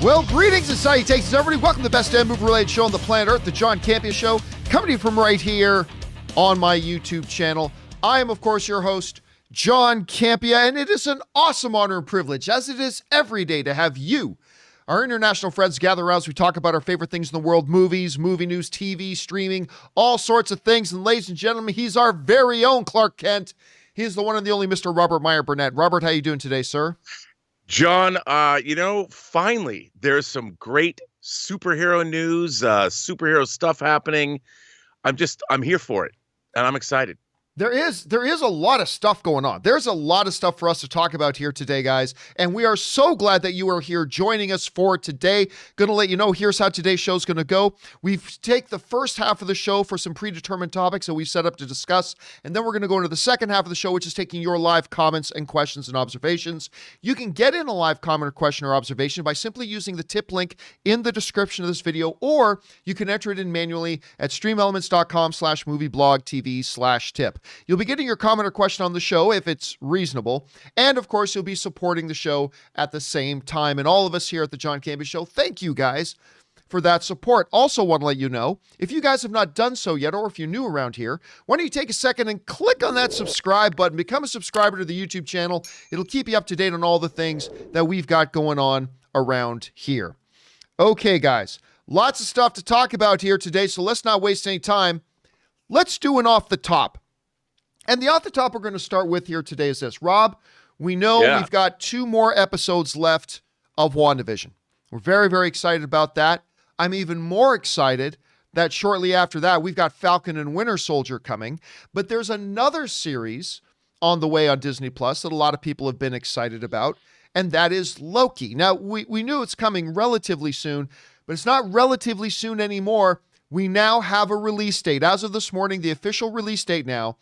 Well, greetings and salutations, everybody. Welcome to the best damn movie-related show on the planet Earth, the John Campea Show, coming to you from right here on my YouTube channel. I am, of course, your host, John Campea, and it is an awesome honor and privilege, as it is every day, to have you, our international friends, gather around as we talk about our favorite things in the world, movies, movie news, TV, streaming, all sorts of things. And ladies and gentlemen, he's our very own Clark Kent. He's the one and the only Mr. Robert Meyer Burnett. Robert, how you doing today, sir? John, finally, there's some great superhero news, superhero stuff happening. I'm here for it, and I'm excited. There is a lot of stuff going on. There's a lot of stuff for us to talk about here today, guys. And we are so glad that you are here joining us for today. Going to let you know, here's how today's show is going to go. We've take the first half of the show for some predetermined topics that we've set up to discuss. And then we're going to go into the second half of the show, which is taking your live comments and questions and observations. You can get in a live comment or question or observation by simply using the tip link in the description of this video, or you can enter it in manually at streamelements.com/movieblogtv/tip. You'll be getting your comment or question on the show if it's reasonable. And of course, you'll be supporting the show at the same time. And all of us here at the John Campea Show, thank you guys for that support. Also want to let you know, if you guys have not done so yet, or if you're new around here, why don't you take a second and click on that subscribe button, become a subscriber to the YouTube channel. It'll keep you up to date on all the things that we've got going on around here. Okay, guys, lots of stuff to talk about here today, so let's not waste any time. Let's do an off the top. And the off the top we're going to start with here today is this. Rob, we know we've got 2 more episodes left of WandaVision. We're very, very excited about that. I'm even more excited that shortly after that, we've got Falcon and Winter Soldier coming. But there's another series on the way on Disney Plus that a lot of people have been excited about, and that is Loki. Now, we knew it's coming relatively soon, but it's not relatively soon anymore. We now have a release date. As of this morning, the official release date now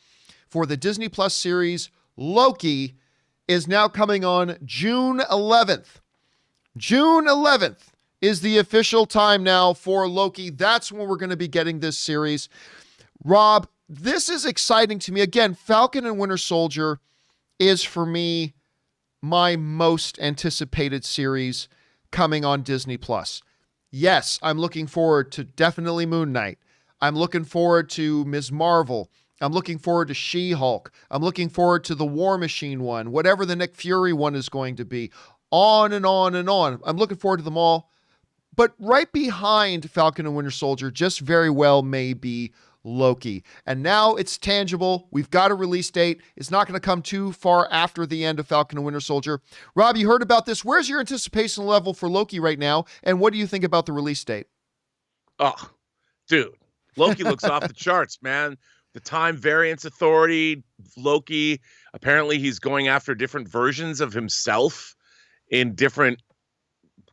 for the Disney Plus series Loki is now coming on June 11th. June 11th is the official time now for Loki. That's when we're going to be getting this series. Rob, this is exciting to me. Again, Falcon and Winter Soldier is, for me, my most anticipated series coming on Disney Plus. Yes, I'm looking forward to definitely Moon Knight. I'm looking forward to Ms. Marvel. I'm looking forward to She-Hulk. I'm looking forward to the War Machine one, whatever the Nick Fury one is going to be. On and on and on. I'm looking forward to them all. But right behind Falcon and Winter Soldier just very well may be Loki. And now it's tangible. We've got a release date. It's not going to come too far after the end of Falcon and Winter Soldier. Rob, you heard about this. Where's your anticipation level for Loki right now? And what do you think about the release date? Oh, dude. Loki looks off the charts, man. The Time Variance Authority, Loki, apparently he's going after different versions of himself in different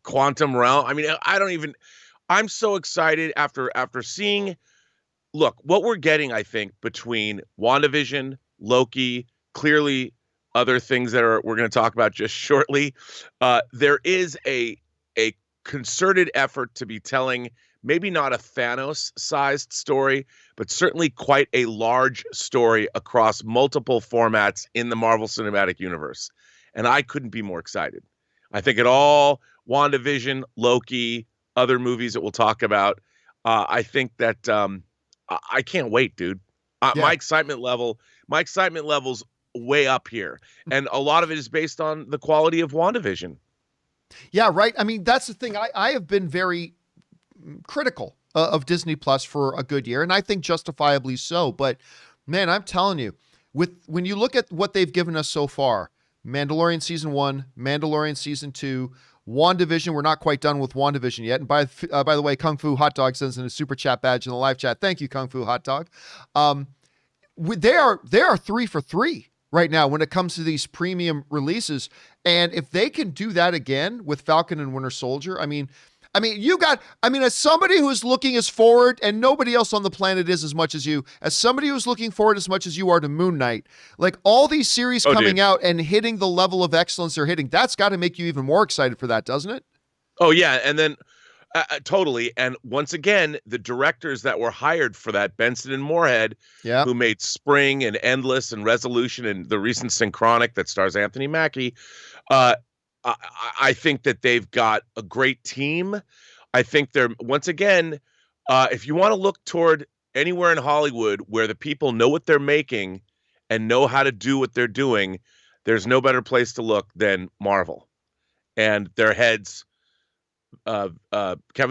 quantum realm. I mean, I'm so excited after seeing, look, what we're getting, I think, between WandaVision, Loki, clearly other things that we're going to talk about just shortly. There is a concerted effort to be telling maybe not a Thanos-sized story, but certainly quite a large story across multiple formats in the Marvel Cinematic Universe. And I couldn't be more excited. I think it all, WandaVision, Loki, other movies that we'll talk about, I think that I can't wait, dude. My excitement level's way up here. And a lot of it is based on the quality of WandaVision. Yeah, right. I mean, that's the thing. I have been very critical of Disney Plus for a good year, and I think justifiably so. But man, I'm telling you, when you look at what they've given us so far, Mandalorian season 1, Mandalorian season 2, WandaVision, we're not quite done with WandaVision yet. And by the way, Kung Fu Hot Dog sends in a super chat badge in the live chat. Thank you, Kung Fu Hot Dog. They are 3 for 3 right now when it comes to these premium releases. And if they can do that again with Falcon and Winter Soldier, I mean, as somebody who is looking as forward, and nobody else on the planet is as much as you, as somebody who's looking forward as much as you are to Moon Knight, like all these series coming out and hitting the level of excellence they're hitting, that's got to make you even more excited for that, doesn't it? Oh, yeah. And then totally. And once again, the directors that were hired for that, Benson and Moorhead, who made Spring and Endless and Resolution and the recent Synchronic that stars Anthony Mackie, I think that they've got a great team. I think they're, once again, if you want to look toward anywhere in Hollywood where the people know what they're making and know how to do what they're doing, there's no better place to look than Marvel and their heads. Kevin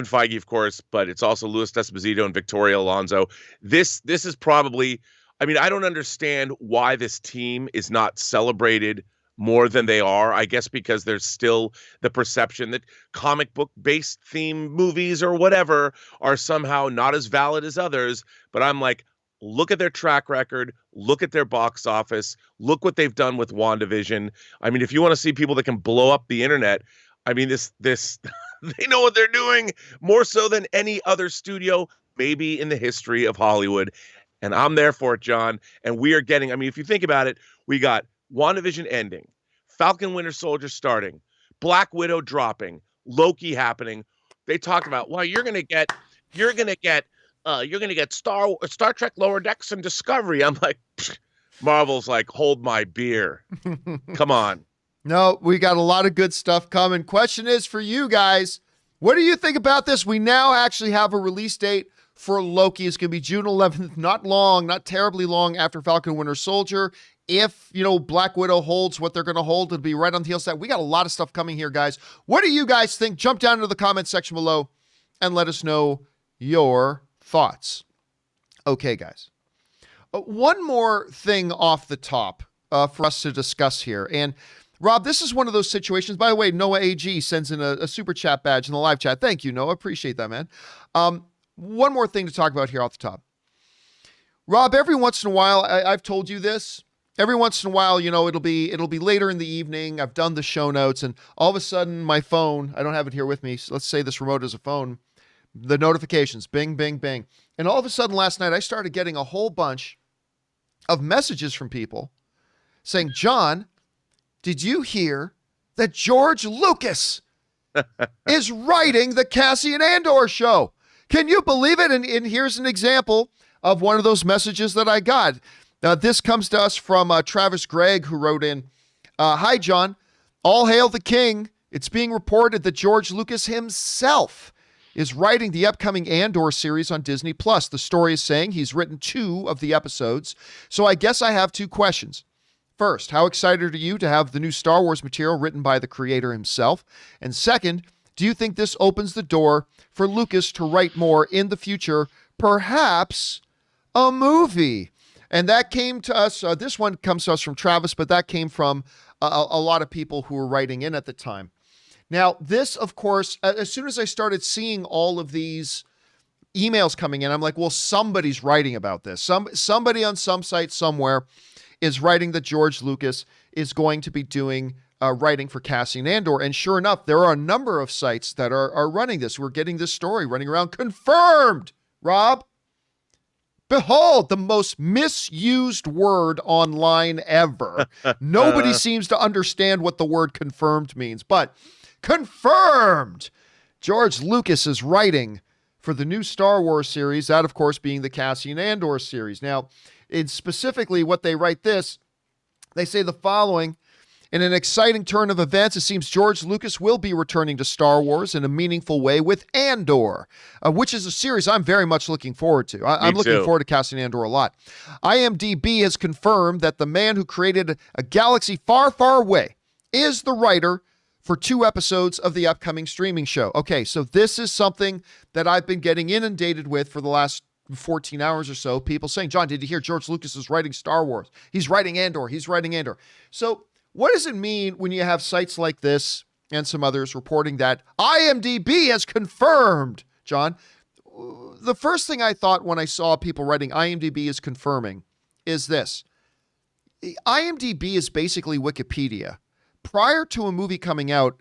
Feige, of course, but it's also Louis D'Esposito and Victoria Alonso. This is probably, I mean, I don't understand why this team is not celebrated more than they are. I guess because there's still the perception that comic book based theme movies or whatever are somehow not as valid as others. But I'm like, look at their track record, look at their box office, look what they've done with WandaVision. I mean, if you want to see people that can blow up the internet, I mean, this they know what they're doing more so than any other studio, maybe in the history of Hollywood. And I'm there for it, John. And we are getting, I mean, if you think about it, we got WandaVision ending, Falcon Winter Soldier starting, Black Widow dropping, Loki happening. They talked about, well, you're gonna get Star Trek Lower Decks and Discovery. I'm like, Marvel's like, hold my beer. Come on. No, we got a lot of good stuff coming. Question is for you guys, what do you think about this? We now actually have a release date for Loki. It's going to be June 11th, not terribly long after Falcon Winter Soldier. If, Black Widow holds what they're going to hold, it'll be right on the heels of that. We got a lot of stuff coming here, guys. What do you guys think? Jump down into the comment section below and let us know your thoughts. Okay, guys. One more thing off the top for us to discuss here. And Rob, this is one of those situations. By the way, Noah AG sends in a super chat badge in the live chat. Thank you, Noah. Appreciate that, man. One more thing to talk about here off the top. Rob, every once in a while, I've told you this. Every once in a while, it'll be later in the evening. I've done the show notes, and all of a sudden, my phone, I don't have it here with me. So let's say this remote is a phone. The notifications, bing, bing, bing. And all of a sudden, last night, I started getting a whole bunch of messages from people saying, John, did you hear that George Lucas is writing the Cassian Andor show? Can you believe it? And here's an example of one of those messages that I got. This comes to us from Travis Gregg, who wrote in, hi, John. All hail the king. It's being reported that George Lucas himself is writing the upcoming Andor series on Disney+. The story is saying he's written 2 of the episodes. So I guess I have 2 questions. First, how excited are you to have the new Star Wars material written by the creator himself? And second, do you think this opens the door for Lucas to write more in the future, perhaps a movie? And that came to us, this one comes to us from Travis, but that came from a lot of people who were writing in at the time. Now, this, of course, as soon as I started seeing all of these emails coming in, I'm like, well, somebody's writing about this. Somebody on some site somewhere is writing that George Lucas is going to be doing writing for Cassian Andor. And sure enough, there are a number of sites that are running this. We're getting this story running around. Confirmed, Rob. Behold, the most misused word online ever. Nobody seems to understand what the word confirmed means, but confirmed. George Lucas is writing for the new Star Wars series, that, of course, being the Cassian Andor series. Now, it's specifically what they write this. They say the following. In an exciting turn of events, it seems George Lucas will be returning to Star Wars in a meaningful way with Andor, which is a series I'm very much looking forward to. I'm looking forward to Cassian Andor a lot. IMDb has confirmed that the man who created a galaxy far, far away is the writer for 2 episodes of the upcoming streaming show. Okay, so this is something that I've been getting inundated with for the last 14 hours or so. People saying, John, did you hear George Lucas is writing Star Wars? He's writing Andor. He's writing Andor. So what does it mean when you have sites like this and some others reporting that IMDb has confirmed, John? The first thing I thought when I saw people writing IMDb is confirming is this. IMDb is basically Wikipedia. Prior to a movie coming out,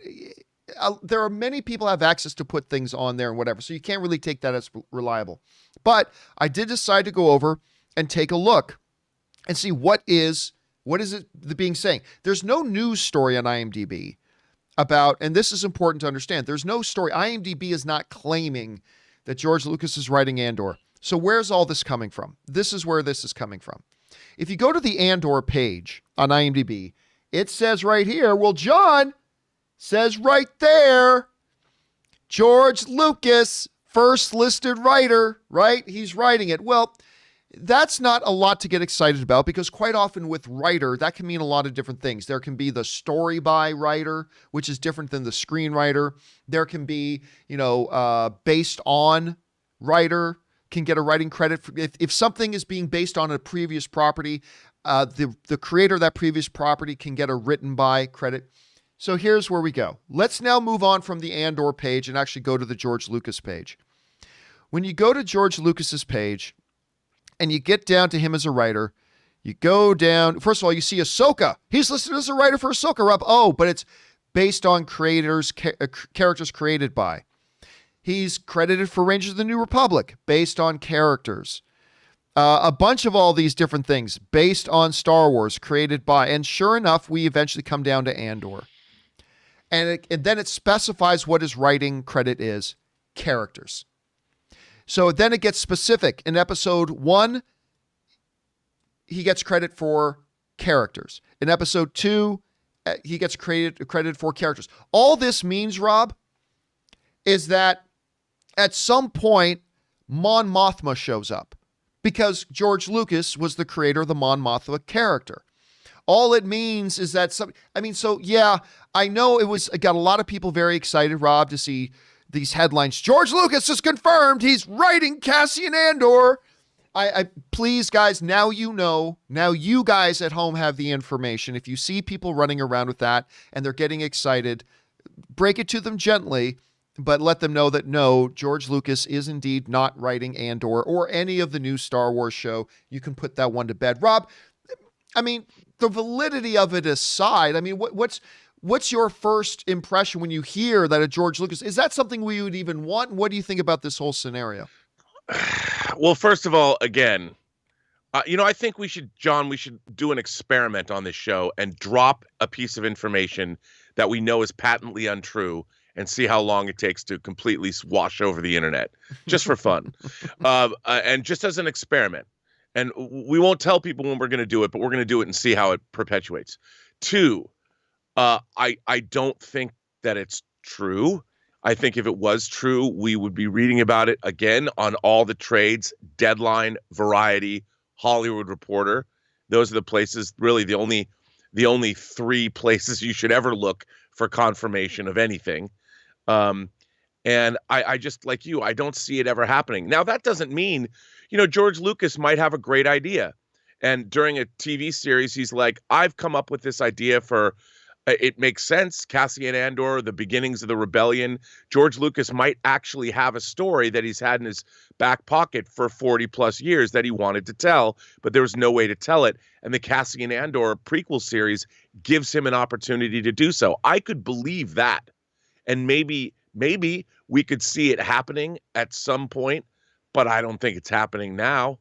there are many people have access to put things on there and whatever, so you can't really take that as reliable. But I did decide to go over and take a look and see what is it being saying. There's no news story on IMDb about, and this is important to understand, there's no story. IMDb is not claiming that George Lucas is writing Andor. So where's all this coming from? This is where this is coming from. If you go to the Andor page on IMDb, it says right here, well, John, Says right there, George Lucas, first listed writer, right? He's writing it. Well, that's not a lot to get excited about because quite often with writer, that can mean a lot of different things. There can be the story by writer, which is different than the screenwriter. There can be, based on writer can get a writing credit. If something is being based on a previous property, the creator of that previous property can get a written by credit. So here's where we go. Let's now move on from the Andor page and actually go to the George Lucas page. When you go to George Lucas's page and you get down to him as a writer, you go down. First of all, you see Ahsoka. He's listed as a writer for Ahsoka, Rob. Oh, but it's based on characters created by. He's credited for Rangers of the New Republic, based on characters. A bunch of all these different things based on Star Wars, created by. And sure enough, we eventually come down to Andor. And then it specifies what his writing credit is, characters. So then it gets specific. In episode 1, he gets credit for characters. In episode 2, he gets credited for characters. All this means, Rob, is that at some point, Mon Mothma shows up because George Lucas was the creator of the Mon Mothma character. All it means is that I know it got a lot of people very excited, Rob, to see these headlines. George Lucas is confirmed. He's writing Cassian Andor. I please, guys, now you know. Now you guys at home have the information. If you see people running around with that and they're getting excited, break it to them gently, but let them know that no, George Lucas is indeed not writing Andor or any of the new Star Wars show. You can put that one to bed. Rob, I mean, the validity of it aside, I mean, what's your first impression when you hear that a George Lucas, is that something we would even want? What do you think about this whole scenario? Well, first of all, again, I think we should do an experiment on this show and drop a piece of information that we know is patently untrue and see how long it takes to completely wash over the internet, just for fun. And just as an experiment. And we won't tell people when we're going to do it, but we're going to do it and see how it perpetuates. 2, I don't think that it's true. I think if it was true, we would be reading about it again on all the trades, Deadline, Variety, Hollywood Reporter. Those are the places, really the only 3 places you should ever look for confirmation of anything. And I just, like you, I don't see it ever happening. Now, that doesn't mean, George Lucas might have a great idea. And during a TV series, he's like, I've come up with this idea for, it makes sense, Cassian Andor, the beginnings of the rebellion. George Lucas might actually have a story that he's had in his back pocket for 40 plus years that he wanted to tell, but there was no way to tell it. And the Cassian Andor prequel series gives him an opportunity to do so. I could believe that. And maybe we could see it happening at some point, but I don't think it's happening now.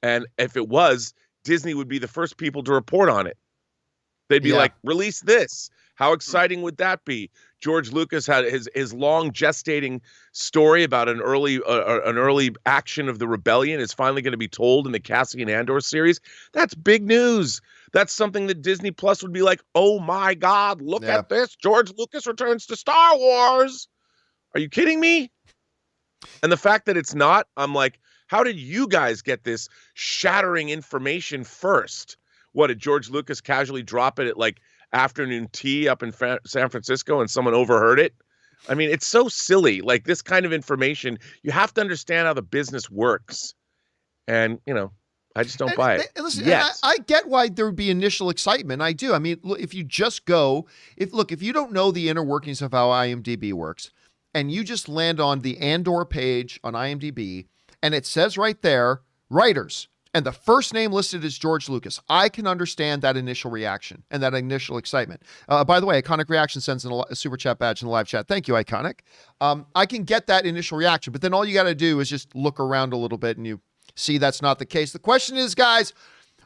And if it was, Disney would be the first people to report on it. They'd be like, release this. How exciting would that be? George Lucas had his long gestating story about an early action of the rebellion is finally going to be told in the Cassian Andor series. That's big news. That's something that Disney Plus would be like, oh my God, look at this. George Lucas returns to Star Wars. Are you kidding me? And the fact that it's not, I'm like, how did you guys get this shattering information first? What, did George Lucas casually drop it at like afternoon tea up in San Francisco and someone overheard it? I mean, it's so silly. Like, this kind of information, you have to understand how the business works. And, I just don't buy it. Listen, yes. I get why there would be initial excitement. I do. I mean, look, if you just go, if you don't know the inner workings of how IMDb works, and you just land on the Andor page on IMDb, and it says right there, writers, and the first name listed is George Lucas, I can understand that initial reaction and that initial excitement. By the way, Iconic Reaction sends in a super chat badge in the live chat. Thank you, Iconic. I can get that initial reaction, but then all you got to do is just look around a little bit and you see that's not the case. The question is, guys,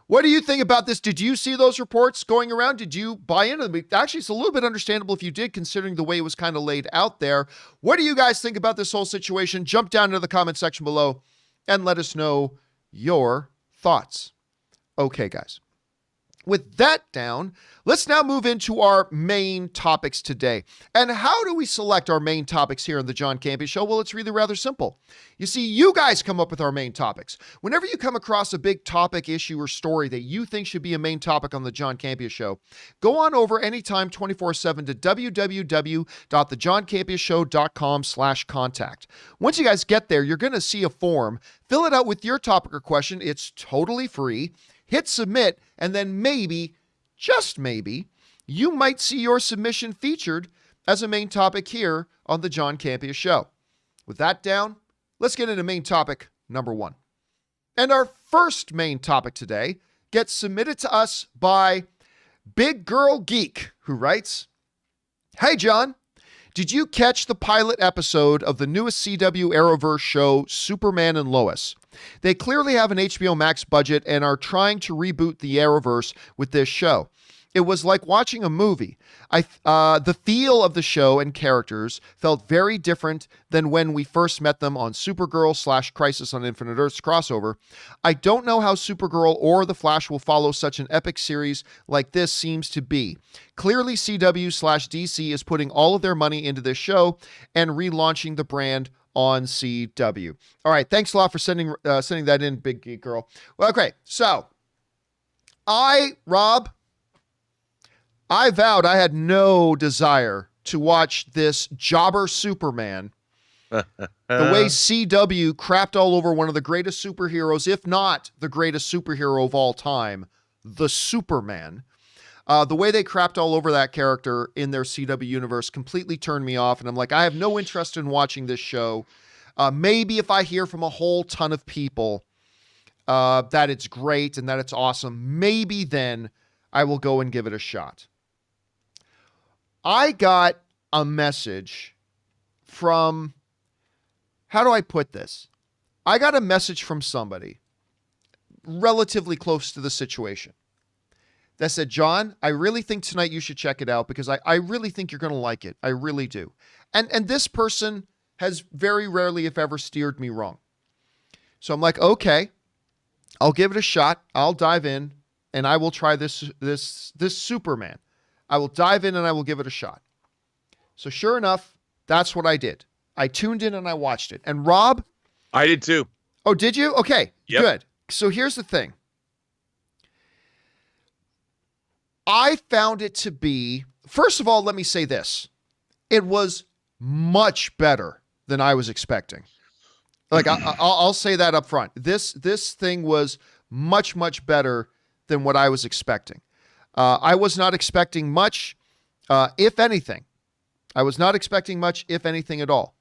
what do you think about this? Did you see those reports going around? Did you buy into them? Actually, it's a little bit understandable if you did, considering the way it was kind of laid out there. What do you guys think about this whole situation? Jump down into the comment section below and let us know your thoughts. Okay, guys. With that down, let's now move into our main topics today. And how do we select our main topics here on the John Campea Show? Well, it's really rather simple. You see, you guys come up with our main topics. Whenever you come across a big topic, issue, or story that you think should be a main topic on the John Campea Show, go on over anytime 24/7 to www.thejohncampeashow.com/contact. Once you guys get there, you're going to see a form. Fill it out with your topic or question. It's totally free. Hit submit, and then maybe, just maybe, you might see your submission featured as a main topic here on the John Campea Show. With that down, let's get into main topic number 1. And our first main topic today gets submitted to us by Big Girl Geek, who writes, "Hey John, did you catch the pilot episode of the newest CW Arrowverse show, Superman and Lois? They clearly have an HBO Max budget and are trying to reboot the Arrowverse with this show. It was like watching a movie. The feel of the show and characters felt very different than when we first met them on Supergirl/Crisis on Infinite Earths crossover. I don't know how Supergirl or The Flash will follow such an epic series like this seems to be. Clearly CW/DC is putting all of their money into this show and relaunching the brand on CW." All right, thanks a lot for sending that in, Big Geek Girl. Well, okay, so Rob, I vowed I had no desire to watch this jobber Superman, the way CW crapped all over one of the greatest superheroes, if not the greatest superhero of all time, the Superman. The way they crapped all over that character in their CW universe completely turned me off. And I'm like, I have no interest in watching this show. Maybe if I hear from a whole ton of people that it's great and that it's awesome, maybe then I will go and give it a shot. I got a message from, how do I put this? I got a message from somebody relatively close to the situation that said, "John, I really think tonight you should check it out because I really think you're going to like it. I really do." And this person has very rarely, if ever, steered me wrong. So I'm like, okay, I'll give it a shot. I'll dive in and I will try this Superman. I will dive in and I will give it a shot. So sure enough, that's what I did. I tuned in and I watched it. And Rob? I did too. Oh, did you? Okay, yep. Good. So here's the thing. I found it to be, first of all, let me say this. It was much better than I was expecting. Like, I'll say that up front. This thing was much, much better than what I was expecting. I was not expecting much, if anything. I was not expecting much, if anything at all.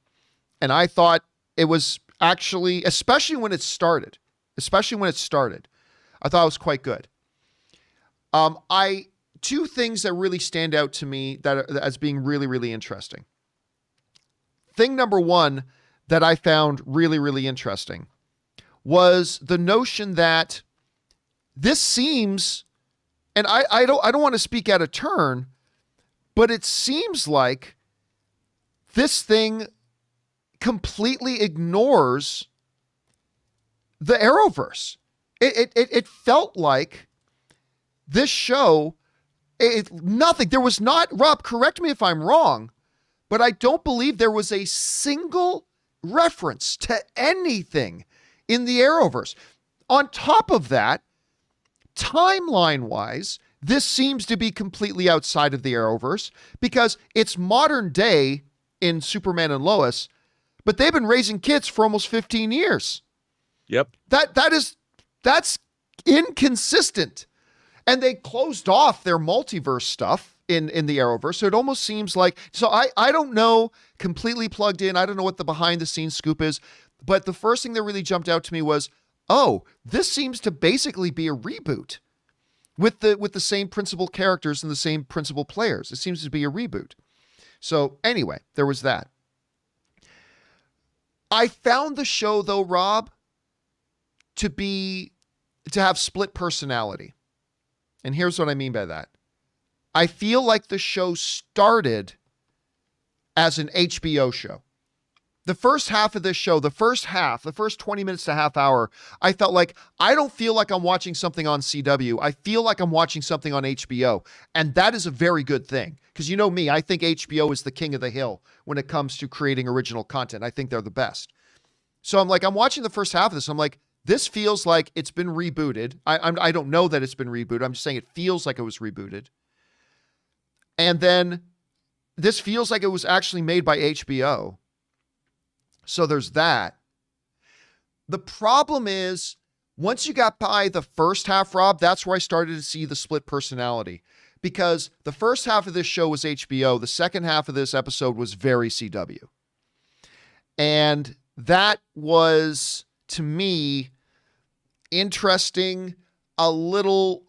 And I thought it was actually, especially when it started, I thought it was quite good. Two things that really stand out to me as being really, really interesting. Thing number one that I found really, really interesting was the notion that this seems, and I don't want to speak out of turn, but it seems like this thing completely ignores the Arrowverse. It felt like this show, nothing. There was not, Rob, correct me if I'm wrong, but I don't believe there was a single reference to anything in the Arrowverse. On top of that, timeline-wise, this seems to be completely outside of the Arrowverse because it's modern day in Superman and Lois, but they've been raising kids for almost 15 years. Yep. That's inconsistent. And they closed off their multiverse stuff in the Arrowverse. So it almost seems like, so I don't know, completely plugged in. I don't know what the behind the scenes scoop is, but the first thing that really jumped out to me was, oh, this seems to basically be a reboot with the same principal characters and the same principal players. It seems to be a reboot. So anyway, there was that. I found the show though, Rob, to have split personality. And here's what I mean by that. I feel like the show started as an HBO show. the first half of this show, the first 20 minutes to half hour, I felt like I don't feel like I'm watching something on CW. I feel like I'm watching something on HBO. And that is a very good thing. Because you know me, I think HBO is the king of the hill when it comes to creating original content. I think they're the best. So I'm watching the first half of this. I'm like, this feels like it's been rebooted. I don't know that it's been rebooted. I'm just saying it feels like it was rebooted. And then this feels like it was actually made by HBO. So there's that. The problem is, once you got by the first half, Rob, that's where I started to see the split personality. Because the first half of this show was HBO. The second half of this episode was very CW. And that was, to me, interesting, a little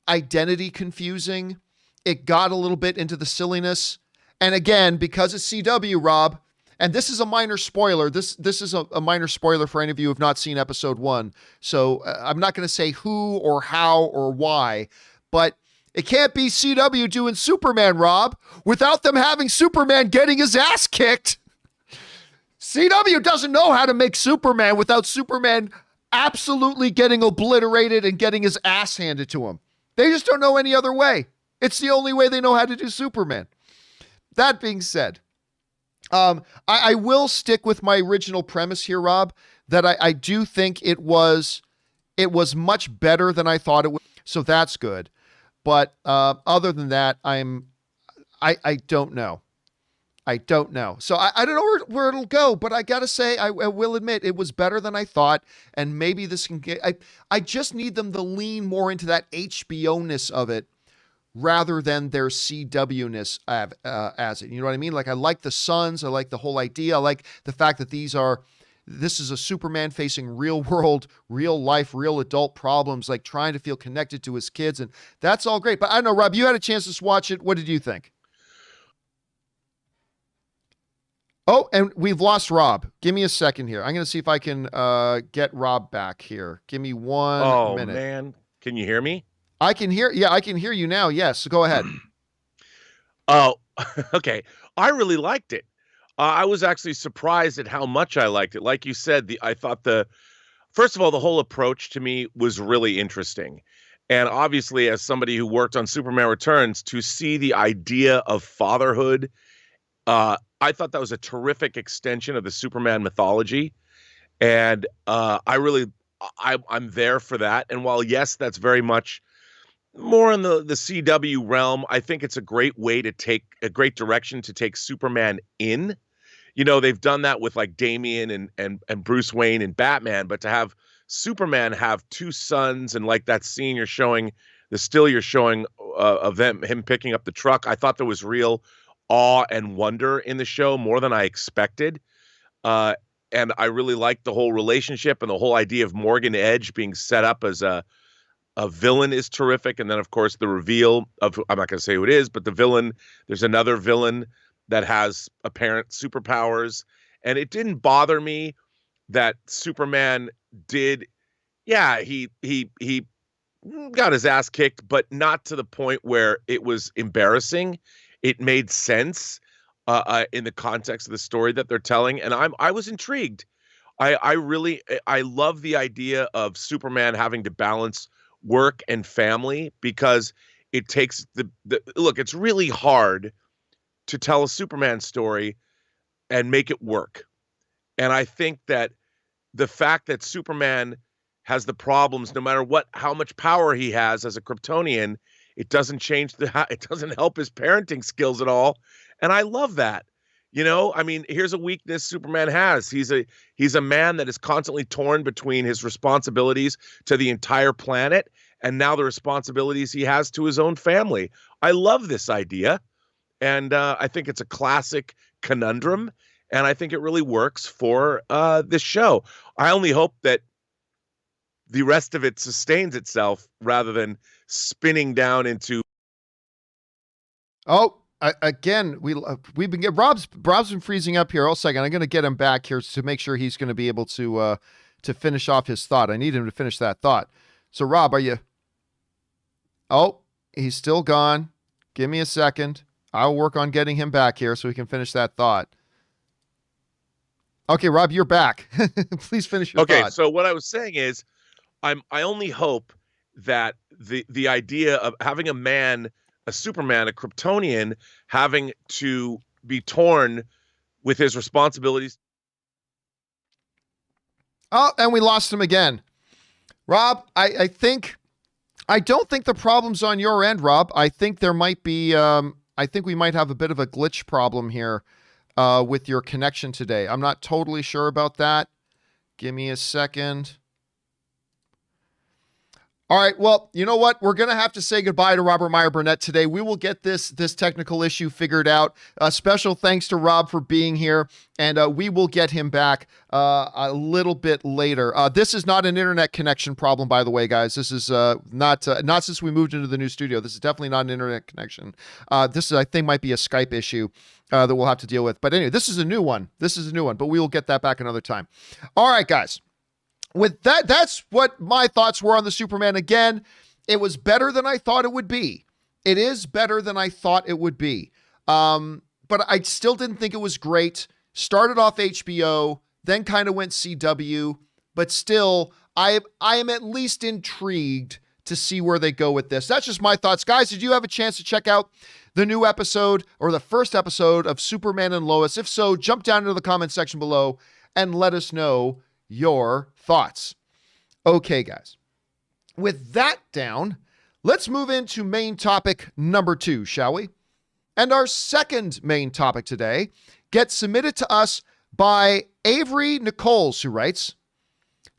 identity confusing. It got a little bit into the silliness. And again, because it's CW, Rob, and this is a minor spoiler. This is a minor spoiler for any of you who have not seen episode 1. So I'm not going to say who or how or why, but it can't be CW doing Superman, Rob, without them having Superman getting his ass kicked. CW doesn't know how to make Superman without Superman absolutely getting obliterated and getting his ass handed to him. They just don't know any other way. It's the only way they know how to do Superman. That being said, I will stick with my original premise here, Rob, that I do think it was much better than I thought it would. So that's good. But other than that, I don't know. I don't know. So I don't know where it'll go, but I got to say, I will admit it was better than I thought. And maybe this can get, I just need them to lean more into that HBO-ness of it rather than their CW-ness as it. You know what I mean? Like, I like the Sons. I like the whole idea. I like the fact that this is a Superman facing real world, real life, real adult problems, like trying to feel connected to his kids. And that's all great. But I don't know, Rob, you had a chance to watch it. What did you think? Oh, and we've lost Rob. Give me a second here. I'm going to see if I can get Rob back here. Give me 1 minute. Oh, man. Can you hear me? I can hear. Yeah, I can hear you now. Yes. So go ahead. Oh, okay. I really liked it. I was actually surprised at how much I liked it. Like you said, I thought first of all, the whole approach to me was really interesting. And obviously, as somebody who worked on Superman Returns, to see the idea of fatherhood, I thought that was a terrific extension of the Superman mythology. And I'm there for that. And while, yes, that's very much more in the CW realm, I think it's a great great direction to take Superman in. You know, they've done that with like Damian and Bruce Wayne and Batman, but to have Superman have two sons and like that scene you're showing of him picking up the truck, I thought there was real awe and wonder in the show, more than I expected. And I really liked the whole relationship, and the whole idea of Morgan Edge being set up as a villain is terrific. And then, of course, the reveal of, I'm not going to say who it is, but the villain, there's another villain that has apparent superpowers. And it didn't bother me that Superman did, yeah, he got his ass kicked, but not to the point where it was embarrassing. It made sense in the context of the story that they're telling, and I was intrigued. I love the idea of Superman having to balance work and family, because it takes look. It's really hard to tell a Superman story and make it work, and I think that the fact that Superman has the problems, no matter how much power he has as a Kryptonian, it doesn't it doesn't help his parenting skills at all. And I love that. You know, I mean, here's a weakness Superman has. He's a man that is constantly torn between his responsibilities to the entire planet and now the responsibilities he has to his own family. I love this idea. And I think it's a classic conundrum. And I think it really works for this show. I only hope that the rest of it sustains itself rather than spinning down into. Oh, again, we've been Rob's been freezing up here. Hold a second, I'm going to get him back here to make sure he's going to be able to finish off his thought. I need him to finish that thought. So, Rob, are you? Oh, he's still gone. Give me a second. I'll work on getting him back here so he can finish that thought. Okay, Rob, you're back. Please finish your Okay, thought. so what I was saying is, I only hope that the idea of having a Superman, a Kryptonian, having to be torn with his responsibilities. Oh, and we lost him again. Rob, I don't think the problem's on your end, Rob. I think there might be, I think we might have a bit of a glitch problem here with your connection today. I'm not totally sure about that. Give me a second. All right, well, you know what? We're going to have to say goodbye to Robert Meyer Burnett today. We will get this technical issue figured out. Special thanks to Rob for being here, and we will get him back a little bit later. This is not an internet connection problem, by the way, guys. This is not since we moved into the new studio. This is definitely not an internet connection. This is, I think, might be a Skype issue that we'll have to deal with. But anyway, this is a new one. But we will get that back another time. All right, guys. With that, that's what my thoughts were on the Superman. Again, it was better than I thought it would be. It is better than I thought it would be. But I still didn't think it was great. Started off HBO, then kind of went CW, but still, I am at least intrigued to see where they go with this. That's just my thoughts. Guys, did you have a chance to check out the new episode or the first episode of Superman and Lois? If so, jump down into the comment section below and let us know your thoughts. Okay, guys. With that down, let's move into main topic number 2, shall we? And our second main topic today gets submitted to us by Avery Nichols, who writes,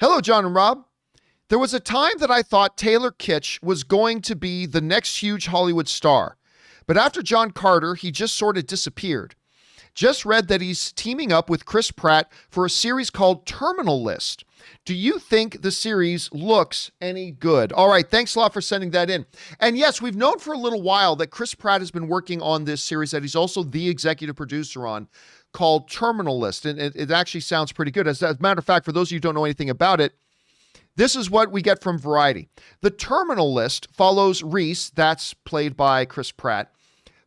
"Hello, John and Rob. There was a time that I thought Taylor Kitsch was going to be the next huge Hollywood star. But after John Carter, he just sort of disappeared. Just read that he's teaming up with Chris Pratt for a series called Terminal List. Do you think the series looks any good?" All right, thanks a lot for sending that in. And yes, we've known for a little while that Chris Pratt has been working on this series that he's also the executive producer on, called Terminal List. And it actually sounds pretty good. As a matter of fact, for those of you who don't know anything about it, this is what we get from Variety. The Terminal List follows Reese, that's played by Chris Pratt,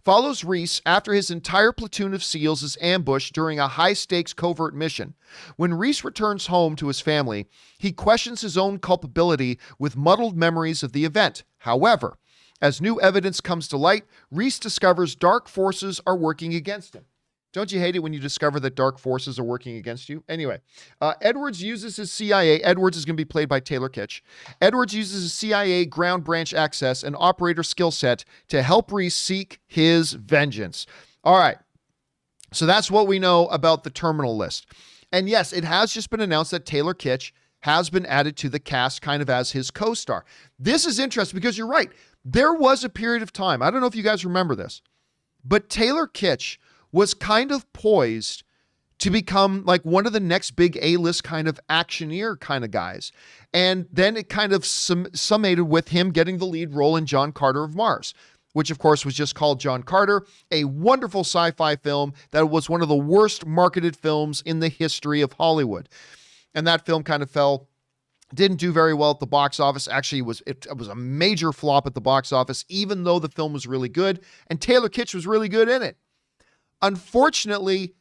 follows Reese after his entire platoon of SEALs is ambushed during a high-stakes covert mission. When Reese returns home to his family, he questions his own culpability with muddled memories of the event. However, as new evidence comes to light, Reese discovers dark forces are working against him. Don't you hate it when you discover that dark forces are working against you? Anyway, Edwards uses his CIA. Edwards is going to be played by Taylor Kitsch. Edwards uses his CIA ground branch access and operator skill set to help Reese seek his vengeance. All right. So that's what we know about the Terminal List. And yes, it has just been announced that Taylor Kitsch has been added to the cast kind of as his co-star. This is interesting because you're right. There was a period of time, I don't know if you guys remember this, but Taylor Kitsch was kind of poised to become like one of the next big A-list kind of actioneer kind of guys. And then it kind of summated with him getting the lead role in John Carter of Mars, which of course was just called John Carter, a wonderful sci-fi film that was one of the worst marketed films in the history of Hollywood. And that film kind of didn't do very well at the box office. Actually, it was a major flop at the box office, even though the film was really good. And Taylor Kitsch was really good in it. Unfortunately,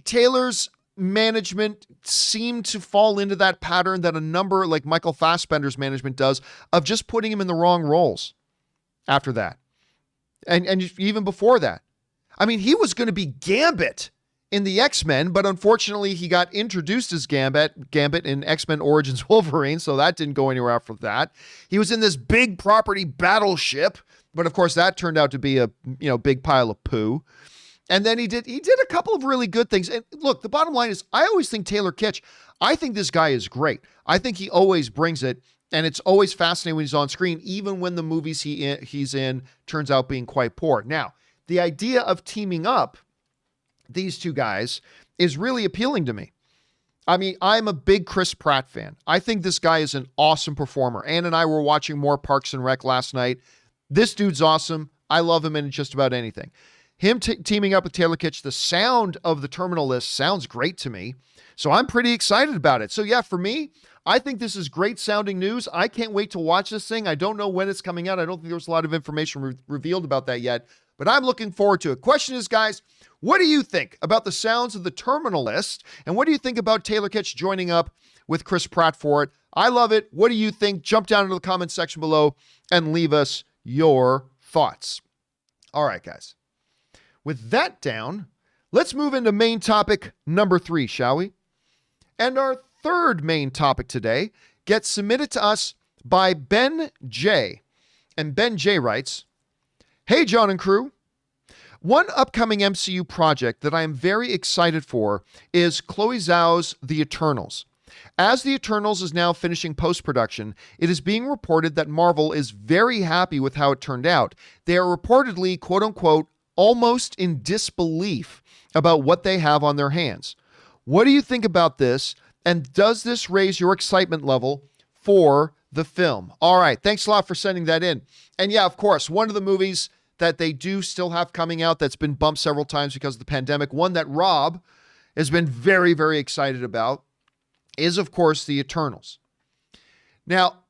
Taylor's management seemed to fall into that pattern that a number like Michael Fassbender's management does of just putting him in the wrong roles after that. And even before that. I mean, he was going to be Gambit in the X-Men, but unfortunately he got introduced as Gambit in X-Men Origins Wolverine, so that didn't go anywhere after that. He was in this big property Battleship, but of course that turned out to be a big pile of poo. And then he did a couple of really good things. And look, the bottom line is I always think Taylor Kitsch, I think this guy is great. I think he always brings it, and it's always fascinating when he's on screen, even when the movies he's in turns out being quite poor. Now, the idea of teaming up these two guys is really appealing to me. I mean, I'm a big Chris Pratt fan. I think this guy is an awesome performer. Ann and I were watching more Parks and Rec last night. This dude's awesome. I love him in just about anything. Him teaming up with Taylor Kitsch, the sound of the Terminal List sounds great to me. So I'm pretty excited about it. So yeah, for me, I think this is great sounding news. I can't wait to watch this thing. I don't know when it's coming out. I don't think there's a lot of information revealed about that yet. but I'm looking forward to it. Question is, guys, what do you think about the sounds of the Terminal List? And what do you think about Taylor Kitsch joining up with Chris Pratt for it? I love it. What do you think? Jump down into the comment section below and leave us your thoughts. All right, guys. With that down, let's move into main topic number 3, shall we? And our third main topic today gets submitted to us by Ben J. And Ben J writes, "Hey, John and crew. One upcoming MCU project that I am very excited for is Chloe Zhao's The Eternals. As The Eternals is now finishing post-production, it is being reported that Marvel is very happy with how it turned out. They are reportedly, quote-unquote, almost in disbelief about what they have on their hands. What do you think about this? And does this raise your excitement level for the film?" All right. Thanks a lot for sending that in. And yeah, of course, one of the movies that they do still have coming out that's been bumped several times because of the pandemic, one that Rob has been very, very excited about, is, of course, The Eternals. Now,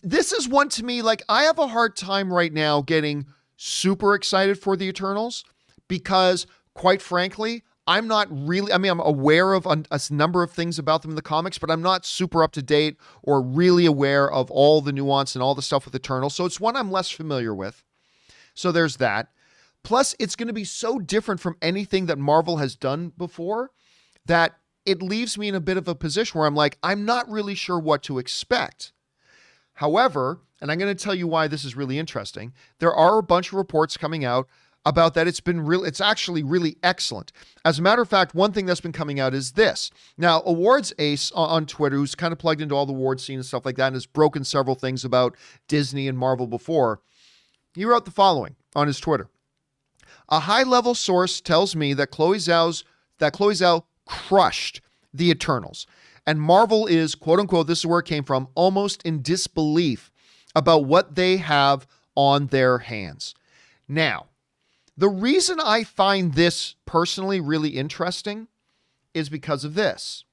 this is one to me, like, I have a hard time right now getting super excited for The Eternals because, quite frankly, I'm not really, I mean, I'm aware of a number of things about them in the comics, but I'm not super up to date or really aware of all the nuance and all the stuff with Eternals. So it's one I'm less familiar with. So there's that. Plus, it's going to be so different from anything that Marvel has done before that it leaves me in a bit of a position where I'm like, I'm not really sure what to expect. However, and I'm going to tell you why this is really interesting, there are a bunch of reports coming out about that it's actually really excellent. As a matter of fact, one thing that's been coming out is this. Now, Awards Ace on Twitter, who's kind of plugged into all the award scene and stuff like that and has broken several things about Disney and Marvel before, he wrote the following on his Twitter. "A high-level source tells me that Chloe Zhao crushed The Eternals. And Marvel is, quote-unquote, this is where it came from, almost in disbelief about what they have on their hands." Now, the reason I find this personally really interesting is because of this.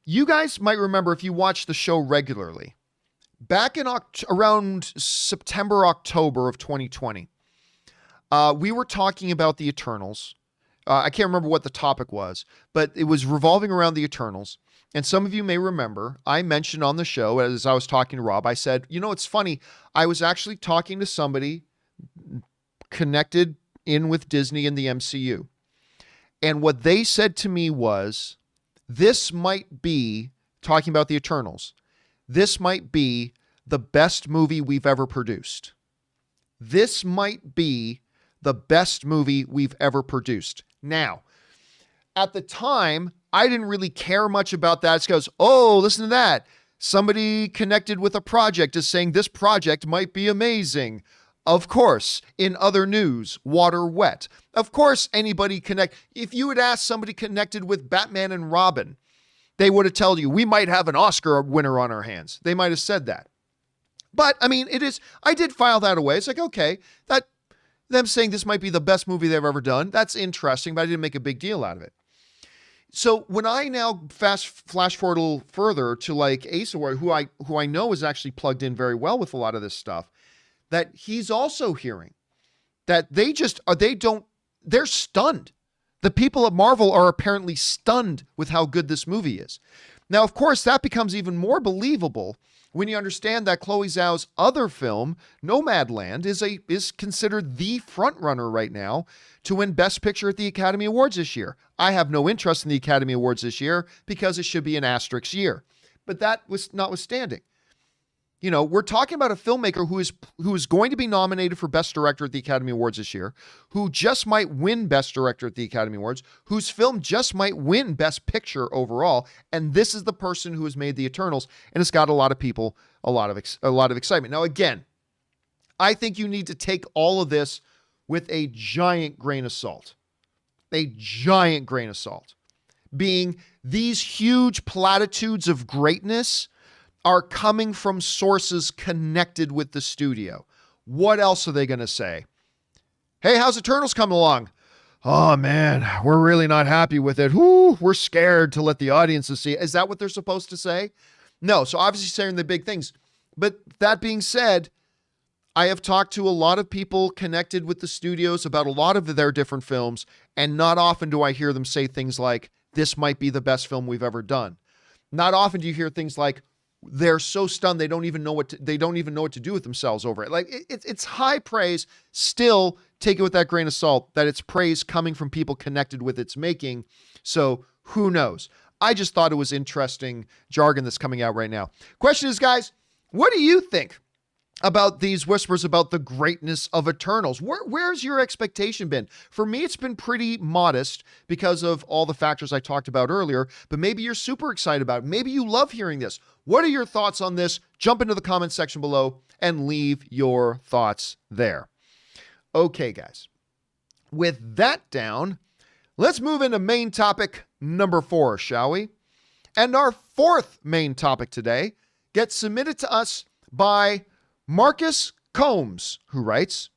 You guys might remember, if you watch the show regularly, back in around September, October of 2020, we were talking about The Eternals. I can't remember what the topic was, but it was revolving around The Eternals. And some of you may remember, I mentioned on the show, as I was talking to Rob, I said, you know, it's funny. I was actually talking to somebody connected in with Disney and the MCU. And what they said to me was, this might be, talking about The Eternals, this might be the best movie we've ever produced. This might be the best movie we've ever produced. Now, at the time, I didn't really care much about that. It goes, oh, listen to that. Somebody connected with a project is saying this project might be amazing. Of course, in other news, water wet. Of course, if you had asked somebody connected with Batman and Robin, they would have told you, we might have an Oscar winner on our hands. They might have said that. But, I mean, I did file that away. It's like, okay, them saying this might be the best movie they've ever done, that's interesting, but I didn't make a big deal out of it. So when I now flash forward a little further to like Ace Award, who I know is actually plugged in very well with a lot of this stuff, that he's also hearing that they're stunned. The people at Marvel are apparently stunned with how good this movie is. Now, of course, that becomes even more believable when you understand that Chloe Zhao's other film, Nomadland, is considered the frontrunner right now to win Best Picture at the Academy Awards this year. I have no interest in the Academy Awards this year because it should be an asterisk year. But that was notwithstanding. You know, we're talking about a filmmaker who is going to be nominated for Best Director at the Academy Awards this year, who just might win Best Director at the Academy Awards, whose film just might win Best Picture overall, and this is the person who has made The Eternals, and it's got a lot of people, a lot of excitement. Now, again, I think you need to take all of this with a giant grain of salt. A giant grain of salt. Being these huge platitudes of greatness are coming from sources connected with the studio. What else are they going to say? Hey, how's Eternals coming along? Oh man, we're really not happy with it. Whoo, we're scared to let the audiences see it. Is that what they're supposed to say? No, so obviously saying the big things. But that being said, I have talked to a lot of people connected with the studios about a lot of their different films, and not often do I hear them say things like, this might be the best film we've ever done. Not often do you hear things like, they're so stunned they don't even know what to do with themselves over it. Like it's high praise. Still, take it with that grain of salt that it's praise coming from people connected with its making. So who knows? I just thought it was interesting jargon that's coming out right now. Question is, guys, what do you think about these whispers about the greatness of Eternals? Where's your expectation been? For me, it's been pretty modest because of all the factors I talked about earlier, but maybe you're super excited about it. Maybe you love hearing this. What are your thoughts on this? Jump into the comment section below and leave your thoughts there. Okay, guys. With that down, let's move into main topic number 4, shall we? And our fourth main topic today gets submitted to us by Marcus Combs, who writes,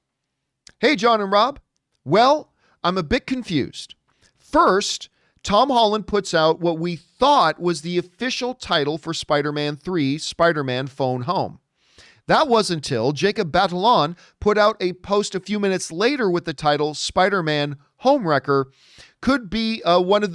"Hey, John and Rob. Well, I'm a bit confused. First, Tom Holland puts out what we thought was the official title for Spider-Man 3, Spider-Man Phone Home. That was until Jacob Batalon put out a post a few minutes later with the title Spider-Man Homewrecker. Could one of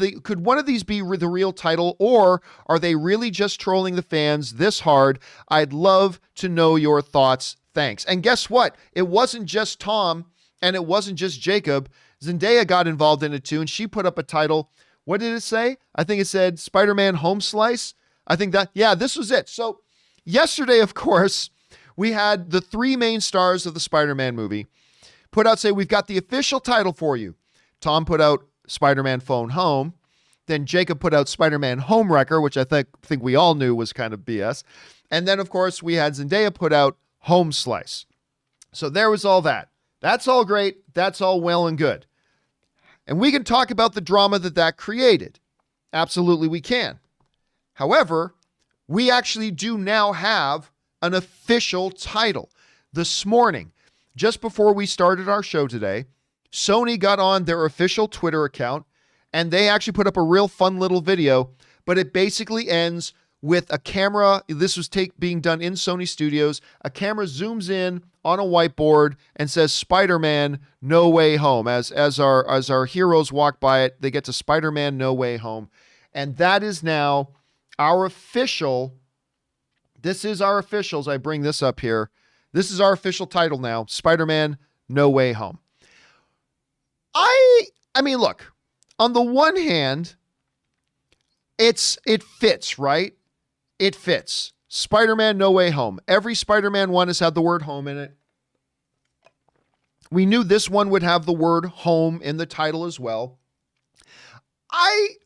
these be the real title, or are they really just trolling the fans this hard? I'd love to know your thoughts. Thanks." And guess what? It wasn't just Tom and it wasn't just Jacob. Zendaya got involved in it too, and she put up a title. What did it say? I think it said Spider-Man Home Slice. I think this was it. So yesterday, of course, we had the 3 main stars of the Spider-Man movie put out, say, we've got the official title for you. Tom put out Spider-Man Phone Home. Then Jacob put out Spider-Man Homewrecker, which I think we all knew was kind of BS. And then, of course, we had Zendaya put out Home Slice. So there was all that. That's all great. That's all well and good. And we can talk about the drama that created. Absolutely we can. However, we actually do now have an official title. This morning, just before we started our show today, Sony got on their official Twitter account, and they actually put up a real fun little video, but it basically ends with a camera. This was being done in Sony Studios. A camera zooms in on a whiteboard and says Spider-Man No Way Home. As our heroes walk by it, they get to Spider-Man No Way Home. And that is now our official. This is our officials. I bring this up here. This is our official title now, Spider-Man No Way Home. I mean, look, on the one hand, it fits, right? It fits. Spider-Man No Way Home. Every Spider-Man one has had the word home in it. We knew this one would have the word home in the title as well. I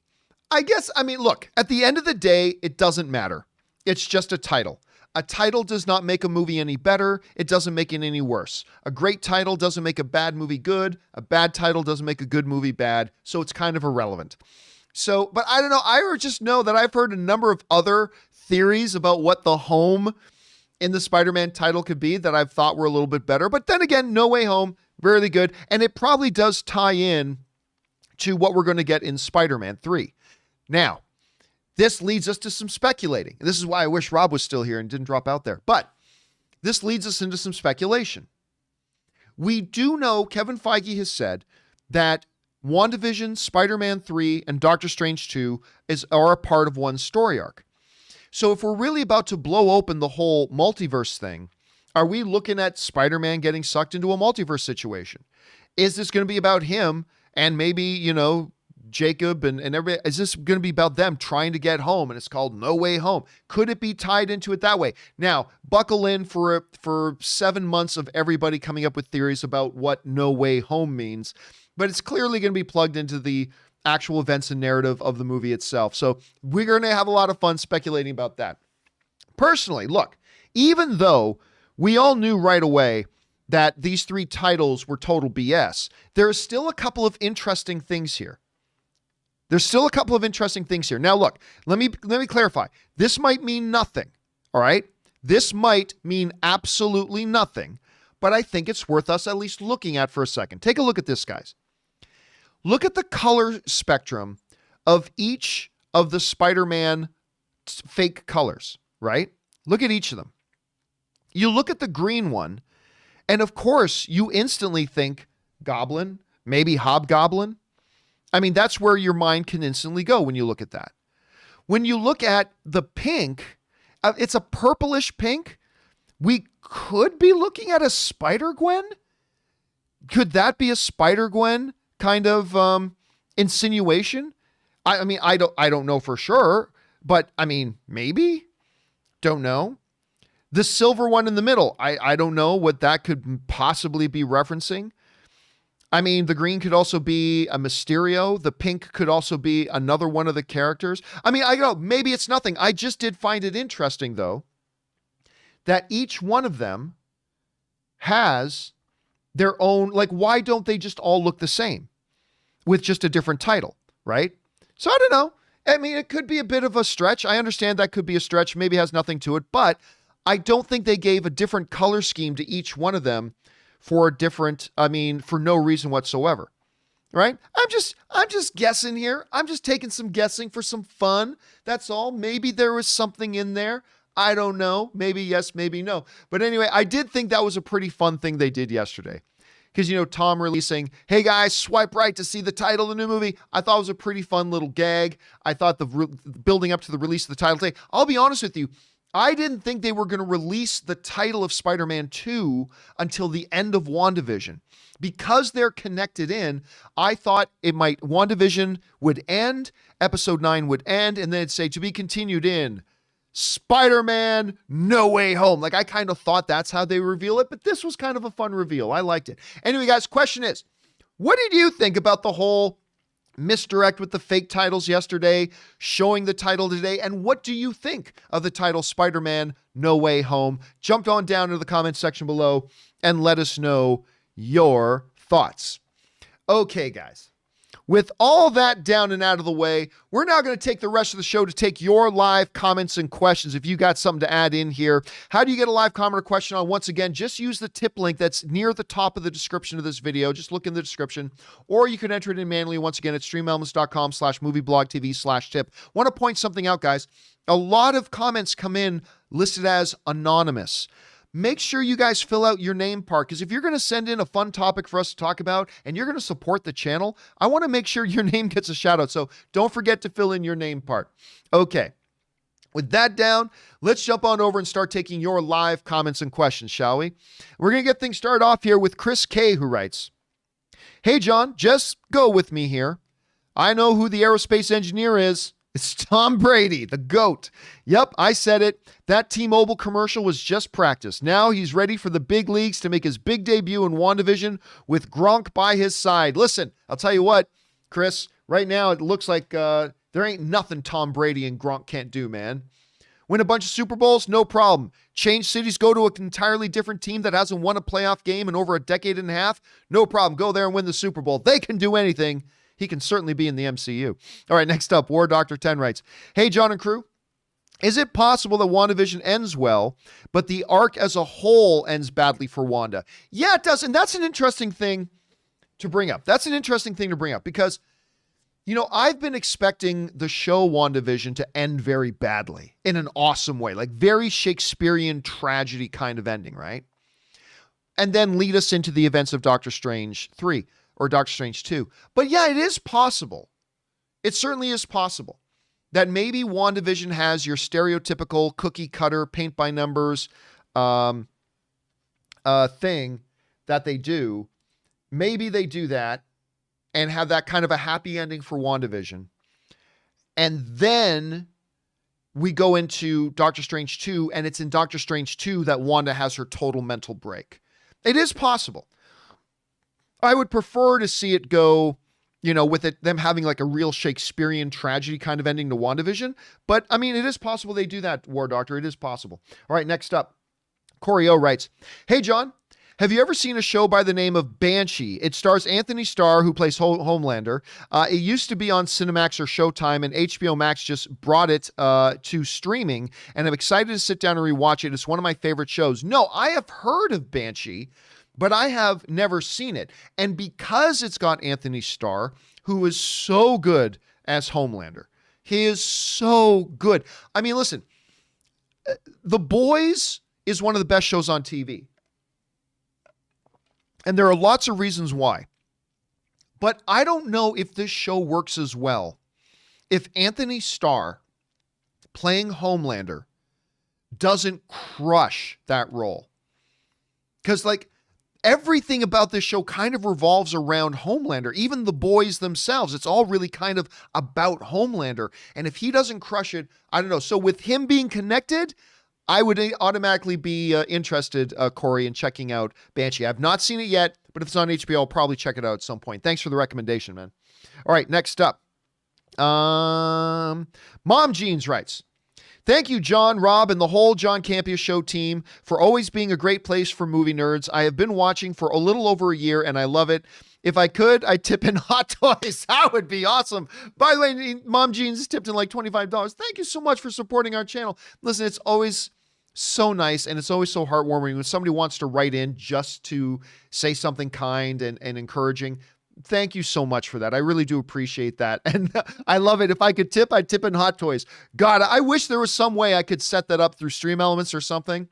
guess, look, at the end of the day, it doesn't matter. It's just a title. A title does not make a movie any better. It doesn't make it any worse. A great title doesn't make a bad movie good. A bad title doesn't make a good movie bad. So it's kind of irrelevant. So, but I don't know. I just know that I've heard a number of other theories about what the home in the Spider-Man title could be that I've thought were a little bit better. But then again, No Way Home, really good. And it probably does tie in to what we're going to get in Spider-Man 3. Now, this leads us to some speculating. This is why I wish Rob was still here and didn't drop out there. But this leads us into some speculation. We do know Kevin Feige has said that WandaVision, Spider-Man 3, and Doctor Strange 2 are a part of one story arc. So if we're really about to blow open the whole multiverse thing, are we looking at Spider-Man getting sucked into a multiverse situation? Is this going to be about him and maybe, Jacob and everybody? Is this going to be about them trying to get home and it's called No Way Home? Could it be tied into it that way? Now, buckle in for 7 months of everybody coming up with theories about what No Way Home means, but it's clearly going to be plugged into the actual events and narrative of the movie itself. So we're going to have a lot of fun speculating about that. Personally, look, even though we all knew right away that these 3 titles were total BS, there are still a couple of interesting things here. Now, look, let me clarify. This might mean nothing, all right? This might mean absolutely nothing, but I think it's worth us at least looking at for a second. Take a look at this, guys. Look at the color spectrum of each of the Spider-Man fake colors, right? Look at each of them. You look at the green one, And of course, you instantly think Goblin, maybe Hobgoblin. I mean, that's where your mind can instantly go when you look at that. When you look at the pink, it's a purplish pink. We could be looking at a Spider-Gwen. Could that be a Spider-Gwen kind of insinuation? I mean, I don't know for sure, but I mean, maybe. Don't know. The silver one in the middle, I don't know what that could possibly be referencing. I mean, the green could also be a Mysterio. The pink could also be another one of the characters. I mean, I know maybe it's nothing. I just did find it interesting, though, that each one of them has their own, like, why don't they just all look the same with just a different title, right? So I don't know. I mean, it could be a bit of a stretch. I understand that could be a stretch. Maybe it has nothing to it, but I don't think they gave a different color scheme to each one of them for no reason whatsoever, right? I'm just guessing here. I'm just taking some guessing for some fun. That's all. Maybe there was something in there. I don't know. Maybe yes, maybe no. But anyway, I did think that was a pretty fun thing they did yesterday. Because, Tom releasing, hey guys, swipe right to see the title of the new movie. I thought it was a pretty fun little gag. I thought the building up to the release of the title today. I'll be honest with you. I didn't think they were going to release the title of Spider-Man 2 until the end of WandaVision. Because they're connected in, I thought WandaVision would end, episode 9 would end, and then it'd say, to be continued in Spider-Man No Way Home. Like, I kind of thought that's how they reveal it, but this was kind of a fun reveal. I liked it. Anyway, guys, question is, what did you think about the whole misdirect with the fake titles yesterday, showing the title today, and what do you think of the title Spider-Man No Way Home? Jump on down into the comments section below and let us know your thoughts. Okay, guys. With all that down and out of the way, we're now going to take the rest of the show to take your live comments and questions. If you got something to add in here, how do you get a live comment or question on? Once again, just use the tip link that's near the top of the description of this video. Just look in the description, or you can enter it in manually. Once again, at streamelements.com/movieblogtv/tip. Want to point something out, guys. A lot of comments come in listed as anonymous. Make sure you guys fill out your name part, because if you're going to send in a fun topic for us to talk about and you're going to support the channel, I want to make sure your name gets a shout out. So don't forget to fill in your name part. Okay. With that down, let's jump on over and start taking your live comments and questions, shall we? We're going to get things started off here with Chris K, who writes, hey, John, just go with me here. I know who the aerospace engineer is. It's Tom Brady, the GOAT. Yep, I said it. That T-Mobile commercial was just practice. Now he's ready for the big leagues to make his big debut in WandaVision with Gronk by his side. Listen, I'll tell you what, Chris, right now it looks like there ain't nothing Tom Brady and Gronk can't do, man. Win a bunch of Super Bowls? No problem. Change cities, go to an entirely different team that hasn't won a playoff game in over a decade and a half? No problem. Go there and win the Super Bowl. They can do anything. He can certainly be in the MCU. All right, next up, War Doctor 10 writes, hey, John and crew, is it possible that WandaVision ends well, but the arc as a whole ends badly for Wanda? Yeah, it does. And that's an interesting thing to bring up. Because, I've been expecting the show WandaVision to end very badly in an awesome way, like very Shakespearean tragedy kind of ending, right? And then lead us into the events of Doctor Strange 3. Or Doctor Strange 2. But yeah, it is possible. It certainly is possible that maybe WandaVision has your stereotypical cookie cutter, paint by numbers thing that they do. Maybe they do that and have that kind of a happy ending for WandaVision. And then we go into Doctor Strange 2, and it's in Doctor Strange 2 that Wanda has her total mental break. It is possible. I would prefer to see it go, with them having like a real Shakespearean tragedy kind of ending to WandaVision. But I mean, it is possible they do that, War Doctor. It is possible. All right, next up, Corey O writes, hey, John, have you ever seen a show by the name of Banshee? It stars Anthony Starr, who plays Homelander. It used to be on Cinemax or Showtime, and HBO Max just brought it to streaming, and I'm excited to sit down and rewatch it. It's one of my favorite shows. No, I have heard of Banshee, but I have never seen it. And because it's got Anthony Starr, who is so good as Homelander, he is so good. I mean, listen, The Boys is one of the best shows on TV. And there are lots of reasons why. But I don't know if this show works as well if Anthony Starr playing Homelander doesn't crush that role. Because, like, everything about this show kind of revolves around Homelander. Even the boys themselves, it's all really kind of about Homelander. And if he doesn't crush it, I don't know. So with him being connected, I would automatically be interested, Corey, in checking out Banshee. I've not seen it yet, but if it's on HBO, I'll probably check it out at some point. Thanks for the recommendation, man. All right, next up. Mom Jeans writes, thank you, John, Rob, and the whole John Campea Show team for always being a great place for movie nerds. I have been watching for a little over a year, and I love it. If I could, I'd tip in hot toys. That would be awesome. By the way, Mom Jeans tipped in like $25. Thank you so much for supporting our channel. Listen, it's always so nice, and it's always so heartwarming when somebody wants to write in just to say something kind and encouraging. Thank you so much for that. I really do appreciate that. And I love it. If I could tip, I'd tip in hot toys. God, I wish there was some way I could set that up through Stream Elements or something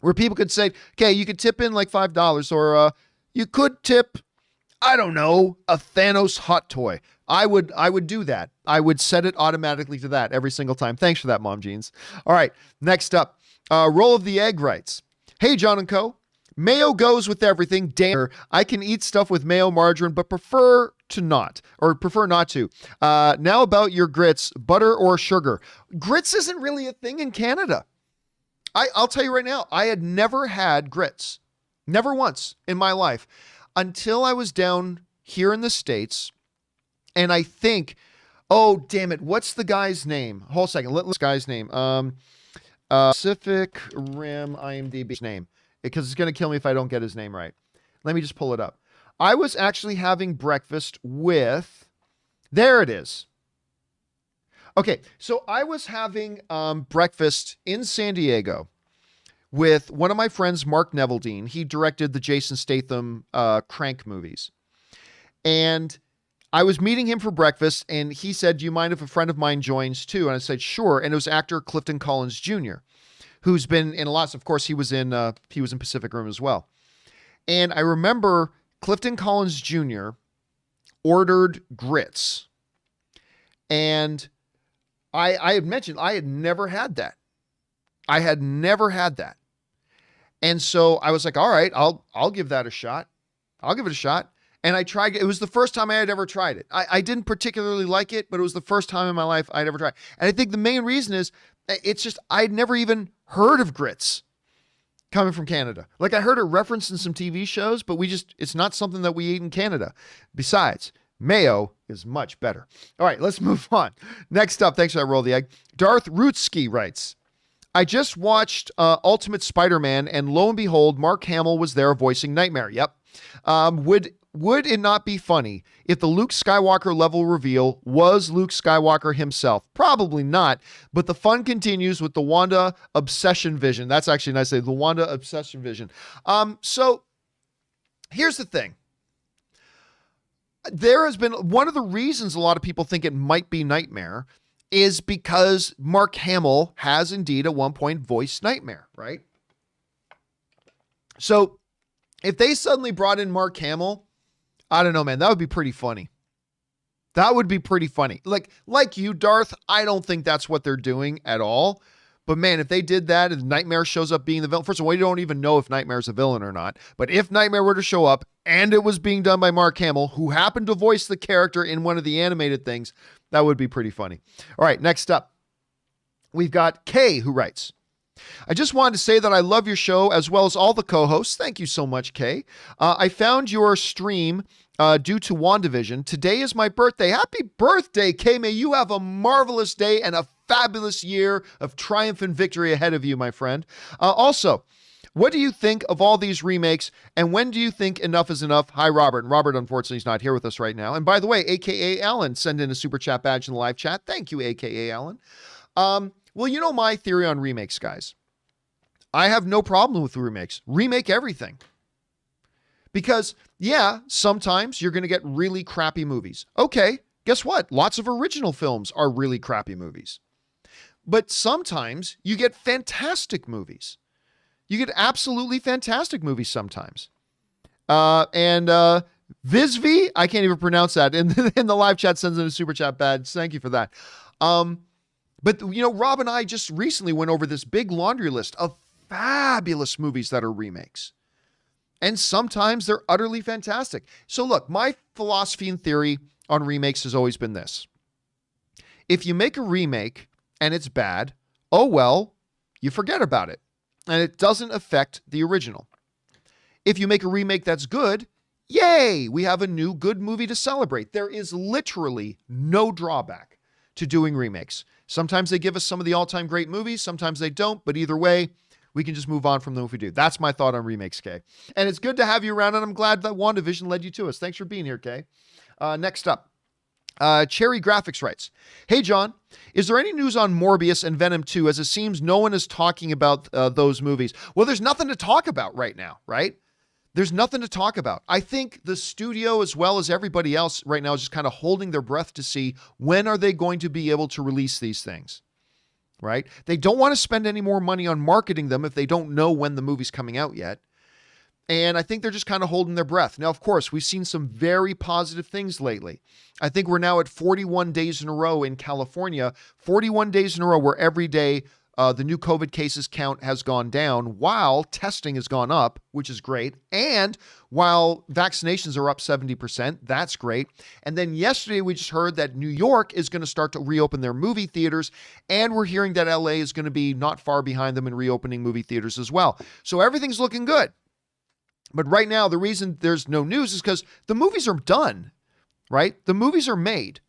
where people could say, okay, you could tip in like $5 or you could tip, I don't know, a Thanos hot toy. I would do that. I would set it automatically to that every single time. Thanks for that, Mom Jeans. All right, next up, Roll of the Egg writes, hey, John and Co. Mayo goes with everything. Damn, I can eat stuff with mayo, margarine, but prefer not to. Now about your grits, butter or sugar. Grits isn't really a thing in Canada. I'll tell you right now, I had never had grits. Never once in my life until I was down here in the States. And I think, oh, damn it. What's the guy's name? Hold a second. Let's guy's name. Pacific Rim IMDb's name. Because it's going to kill me if I don't get his name right. Let me just pull it up. I was actually having breakfast with, there it is. Okay, so I was having breakfast in San Diego with one of my friends, Mark Neveldine. He directed the Jason Statham Crank movies. And I was meeting him for breakfast, and he said, do you mind if a friend of mine joins too? And I said, sure. And it was actor Clifton Collins Jr., who's been in lots. Of course, he was in Pacific Rim as well. And I remember Clifton Collins Jr. ordered grits. And I had mentioned I had never had that. I had never had that. And so I was like, all right, I'll give that a shot. I'll give it a shot. And I tried. It was the first time I had ever tried it. I didn't particularly like it, but it was the first time in my life I'd ever tried. And I think the main reason is it's just I'd never even heard of grits coming from Canada. Like I heard it referenced in some TV shows, but it's not something that we eat in Canada. Besides, mayo is much better. All right, let's move on. Next up, thanks for that roll of the egg. Darth Rootsky writes, I just watched Ultimate Spider-Man, and lo and behold, Mark Hamill was there voicing Nightmare. Yep. Would it not be funny if the Luke Skywalker level reveal was Luke Skywalker himself? Probably not, but the fun continues with the Wanda obsession vision. That's actually nice to say, the Wanda obsession vision. So here's the thing. There has been one of the reasons a lot of people think it might be Nightmare is because Mark Hamill has indeed at one point voiced Nightmare, right? So if they suddenly brought in Mark Hamill, I don't know, man, that would be pretty funny. That would be pretty funny. Like you, Darth, I don't think that's what they're doing at all. But man, if they did that and Nightmare shows up being the villain, first of all, we don't even know if Nightmare's a villain or not. But if Nightmare were to show up and it was being done by Mark Hamill, who happened to voice the character in one of the animated things, that would be pretty funny. All right, next up, we've got Kay, who writes, I just wanted to say that I love your show as well as all the co-hosts. Thank you so much, Kay. I found your stream due to WandaVision. Today is my birthday. Happy birthday, Kay. May you have a marvelous day and a fabulous year of triumph and victory ahead of you, my friend. Also, what do you think of all these remakes, and when do you think enough is enough? Hi, Robert. And Robert, unfortunately, is not here with us right now. And by the way, a.k.a. Alan, send in a super chat badge in the live chat. Thank you, a.k.a. Alan. Well, you know my theory on remakes, guys. I have no problem with remakes. Remake everything. Because, yeah, sometimes you're going to get really crappy movies. Okay, guess what? Lots of original films are really crappy movies. But sometimes you get fantastic movies. You get absolutely fantastic movies sometimes. And Visvi, I can't even pronounce that. In the live chat sends in a super chat badge. Thank you for that. But, Rob and I just recently went over this big laundry list of fabulous movies that are remakes. And sometimes they're utterly fantastic. So look, my philosophy and theory on remakes has always been this. If you make a remake and it's bad, oh well, you forget about it. And it doesn't affect the original. If you make a remake that's good, yay, we have a new good movie to celebrate. There is literally no drawback to doing remakes. Sometimes they give us some of the all-time great movies, sometimes they don't, but either way, we can just move on from them if we do. That's my thought on remakes, Kay. And it's good to have you around, and I'm glad that WandaVision led you to us. Thanks for being here, Kay. Next up, Cherry Graphics writes, "Hey, John, is there any news on Morbius and Venom 2, as it seems no one is talking about those movies?" Well, there's nothing to talk about right now, right? There's nothing to talk about. I think the studio, as well as everybody else right now, is just kind of holding their breath to see when are they going to be able to release these things. Right? They don't want to spend any more money on marketing them if they don't know when the movie's coming out yet. And I think they're just kind of holding their breath. Now, of course, we've seen some very positive things lately. I think we're now at 41 days in a row in California, 41 days in a row where every day the new COVID cases count has gone down while testing has gone up, which is great. And while vaccinations are up 70%, that's great. And then yesterday we just heard that New York is going to start to reopen their movie theaters. And we're hearing that LA is going to be not far behind them in reopening movie theaters as well. So everything's looking good. But right now, the reason there's no news is because the movies are done, right? The movies are made.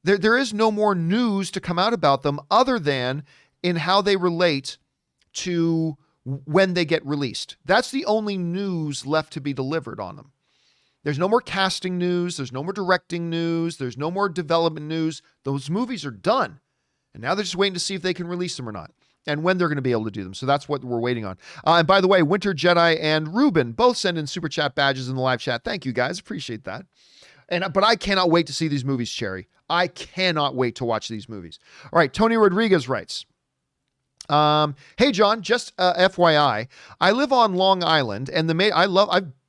There is no more news to come out about them other than in how they relate to when they get released. That's the only news left to be delivered on them. There's no more casting news. There's no more directing news. There's no more development news. Those movies are done. And now they're just waiting to see if they can release them or not and when they're going to be able to do them. So that's what we're waiting on. And by the way, Winter Jedi and Ruben both send in super chat badges in the live chat. Thank you guys. Appreciate that. But I cannot wait to see these movies, Cherry. I cannot wait to watch these movies. All right. Tony Rodriguez writes, "Hey John, just FYI, I live on Long Island, and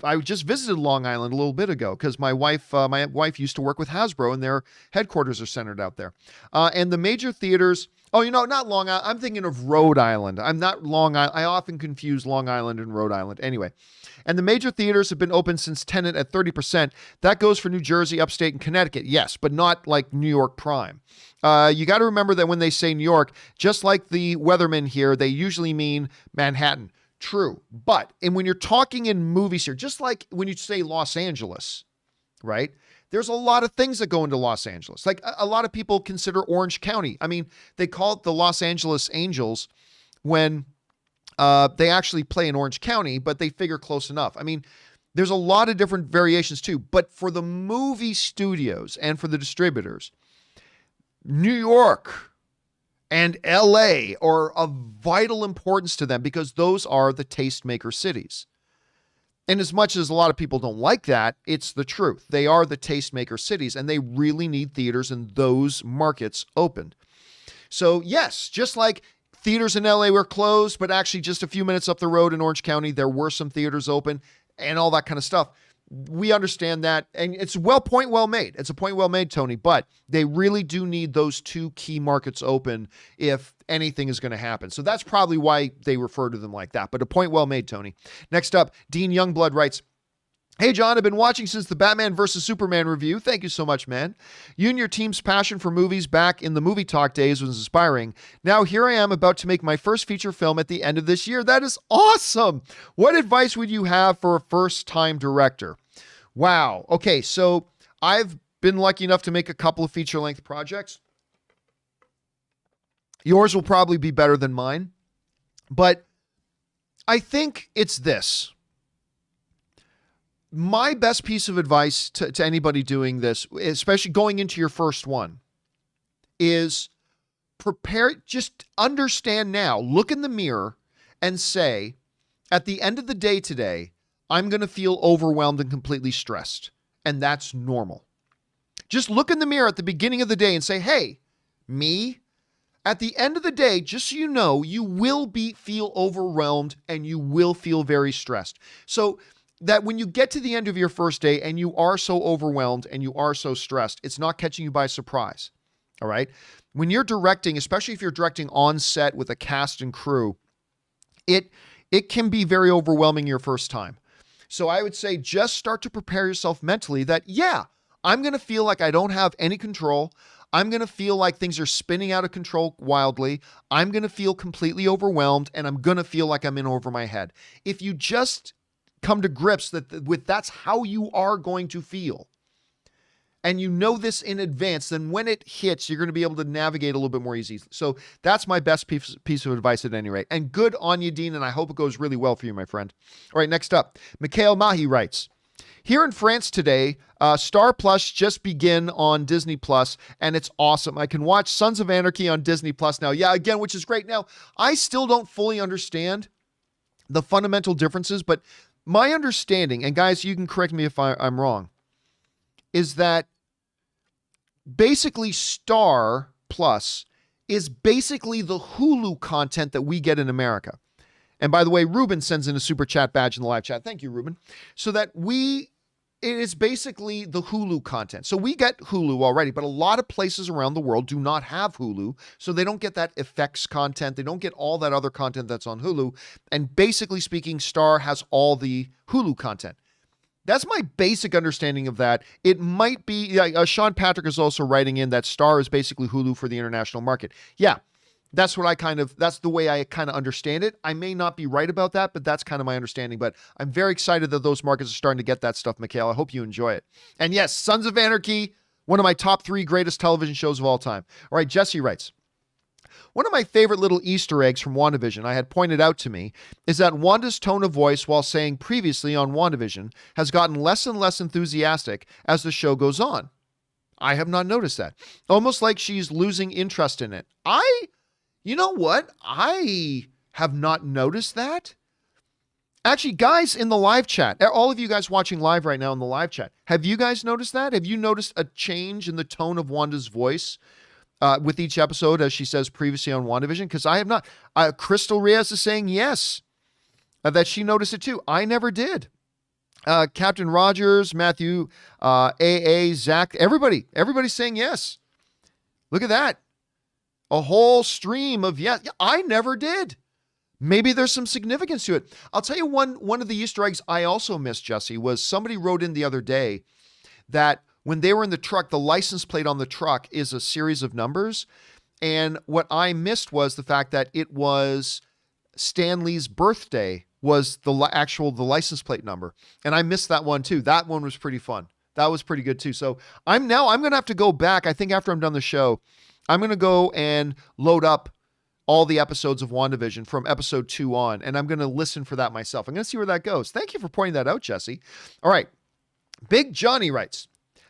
I just visited Long Island a little bit ago because my wife used to work with Hasbro, and their headquarters are centered out there. And the major theaters. Oh, not Long Island. I'm thinking of Rhode Island. I'm not Long Island. I often confuse Long Island and Rhode Island. Anyway, and the major theaters have been open since tenant at 30%. That goes for New Jersey, upstate, and Connecticut. Yes, but not like New York Prime. You got to remember that when they say New York, just like the weathermen here, they usually mean Manhattan. True. But, and when you're talking in movies here, just like when you say Los Angeles, right? There's a lot of things that go into Los Angeles. Like a lot of people consider Orange County. I mean, they call it the Los Angeles Angels when they actually play in Orange County, but they figure close enough. I mean, there's a lot of different variations too. But for the movie studios and for the distributors, New York and LA are of vital importance to them because those are the tastemaker cities. And as much as a lot of people don't like that, it's the truth. They are the tastemaker cities, and they really need theaters in those markets opened. So yes, just like theaters in LA were closed, but actually just a few minutes up the road in Orange County, there were some theaters open and all that kind of stuff. We understand that, and it's point well made. It's a point well made, Tony, but they really do need those two key markets open if anything is going to happen. So that's probably why they refer to them like that, but a point well made, Tony. Next up, Dean Youngblood writes, "Hey, John, I've been watching since the Batman vs. Superman review. Thank you so much, man. You and your team's passion for movies back in the Movie Talk days was inspiring. Now here I am about to make my first feature film at the end of this year. That is awesome. What advice would you have for a first-time director?" Wow. Okay, so I've been lucky enough to make a couple of feature-length projects. Yours will probably be better than mine, but I think it's this. My best piece of advice to anybody doing this, especially going into your first one, is prepare, just understand now, look in the mirror and say, at the end of the day today, I'm going to feel overwhelmed and completely stressed. And that's normal. Just look in the mirror at the beginning of the day and say, hey, me, at the end of the day, just so you know, you will feel overwhelmed and you will feel very stressed. So that when you get to the end of your first day and you are so overwhelmed and you are so stressed, it's not catching you by surprise. All right. When you're directing, especially if you're directing on set with a cast and crew, it can be very overwhelming your first time. So I would say just start to prepare yourself mentally that, yeah, I'm going to feel like I don't have any control. I'm going to feel like things are spinning out of control wildly. I'm going to feel completely overwhelmed, and I'm going to feel like I'm in over my head. If you just come to grips with that's how you are going to feel, and you know this in advance, then when it hits, you're going to be able to navigate a little bit more easy. So that's my best piece of advice at any rate. And good on you, Dean, and I hope it goes really well for you, my friend. All right, next up, Mikhail Mahi writes, here in France today, Star Plus just began on Disney Plus, and it's awesome. I can watch Sons of Anarchy on Disney Plus now. Yeah, again, which is great. Now, I still don't fully understand the fundamental differences, but my understanding, and guys, you can correct me if I'm wrong, is that basically Star Plus is basically the Hulu content that we get in America. And by the way, Ruben sends in a super chat badge in the live chat. Thank you, Ruben. So that it is basically the Hulu content. So we get Hulu already, but a lot of places around the world do not have Hulu. So they don't get that effects content. They don't get all that other content that's on Hulu. And basically speaking, Star has all the Hulu content. That's my basic understanding of that. It might be, Sean Patrick is also writing in that Star is basically Hulu for the international market. Yeah, that's the way I kind of understand it. I may not be right about that, but that's kind of my understanding. But I'm very excited that those markets are starting to get that stuff, Mikhail. I hope you enjoy it. And yes, Sons of Anarchy, one of my top 3 greatest television shows of all time. All right, Jesse writes, one of my favorite little Easter eggs from WandaVision I had pointed out to me is that Wanda's tone of voice while saying previously on WandaVision has gotten less and less enthusiastic as the show goes on. I have not noticed that. Almost like she's losing interest in it. You know what? I have not noticed that. Actually, guys in the live chat, all of you guys watching live right now in the live chat, have you guys noticed that? Have you noticed a change in the tone of Wanda's voice with each episode, as she says previously on WandaVision? Because I have not. Crystal Reyes is saying yes, that she noticed it too. I never did. Captain Rogers, Matthew, AA, Zach, everybody's saying yes. Look at that. A whole stream of yes. I never did. Maybe there's some significance to it. I'll tell you one of the Easter eggs I also missed, Jesse, was somebody wrote in the other day that when they were in the truck, the license plate on the truck is a series of numbers. And what I missed was the fact that it was Stan Lee's birthday was the license plate number. And I missed that one too. That one was pretty fun. That was pretty good too. So I'm going to have to go back. I think after I'm done the show, I'm going to go and load up all the episodes of WandaVision from episode 2 on, and I'm going to listen for that myself. I'm going to see where that goes. Thank you for pointing that out, Jesse. All right. Big Johnny writes,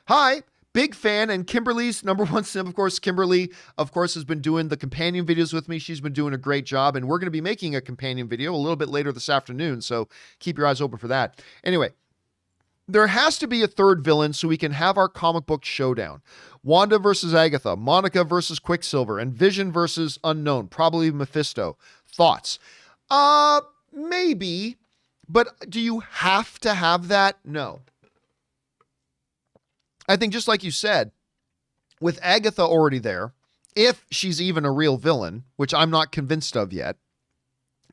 hi, big fan, and Kimberly's number one sim, of course. Kimberly, of course, has been doing the companion videos with me. She's been doing a great job, and we're going to be making a companion video a little bit later this afternoon, so keep your eyes open for that. Anyway, there has to be a third villain so we can have our comic book showdown. Wanda versus Agatha, Monica versus Quicksilver, and Vision versus Unknown, probably Mephisto. Thoughts? Maybe, but do you have to have that? No. I think just like you said, with Agatha already there, if she's even a real villain, which I'm not convinced of yet,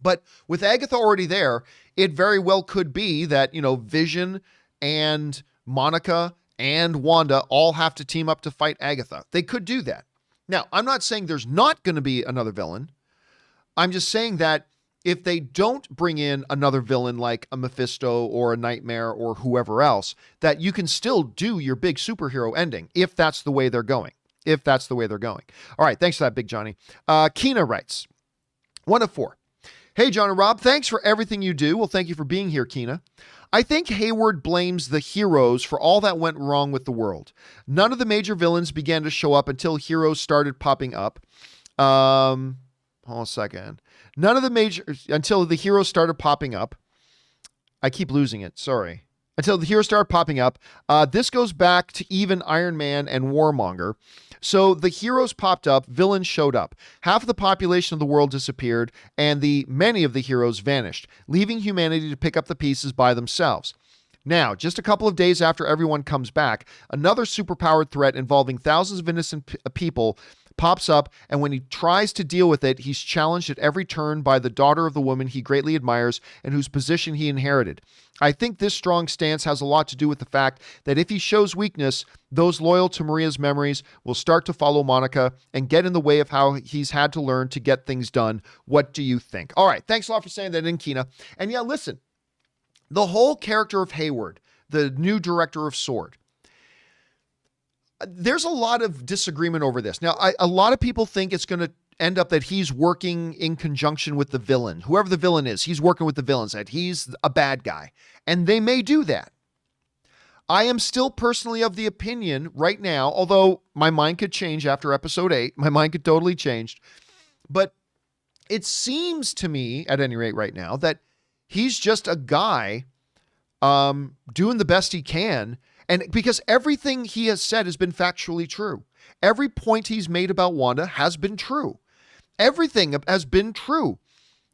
but with Agatha already there, it very well could be that, Vision and Monica and Wanda all have to team up to fight Agatha. They could do that. Now, I'm not saying there's not going to be another villain. I'm just saying that if they don't bring in another villain like a Mephisto or a Nightmare or whoever else, that you can still do your big superhero ending if that's the way they're going. All right, thanks for that, Big Johnny. Keena writes, 1 of 4. Hey, John and Rob, thanks for everything you do. Well, thank you for being here, Keena. I think Hayward blames the heroes for all that went wrong with the world. None of the major villains began to show up until heroes started popping up. Hold on a second. Until the heroes started popping up. I keep losing it. Sorry. Until the heroes started popping up. This goes back to even Iron Man and Warmonger. So the heroes popped up, villains showed up. Half of the population of the world disappeared, and many of the heroes vanished, leaving humanity to pick up the pieces by themselves. Now, just a couple of days after everyone comes back, another superpowered threat involving thousands of innocent people pops up, and when he tries to deal with it, he's challenged at every turn by the daughter of the woman he greatly admires and whose position he inherited. I think this strong stance has a lot to do with the fact that if he shows weakness, those loyal to Maria's memories will start to follow Monica and get in the way of how he's had to learn to get things done. What do you think? All right, thanks a lot for saying that in, Kina. And yeah, listen, the whole character of Hayward, the new director of S.W.O.R.D., there's a lot of disagreement over this. Now, a lot of people think it's going to end up that he's working in conjunction with the villain. Whoever the villain is, he's working with the villains, that he's a bad guy. And they may do that. I am still personally of the opinion right now, although my mind could change after episode 8. My mind could totally change. But it seems to me, at any rate right now, that he's just a guy doing the best he can. And because everything he has said has been factually true. Every point he's made about Wanda has been true. Everything has been true.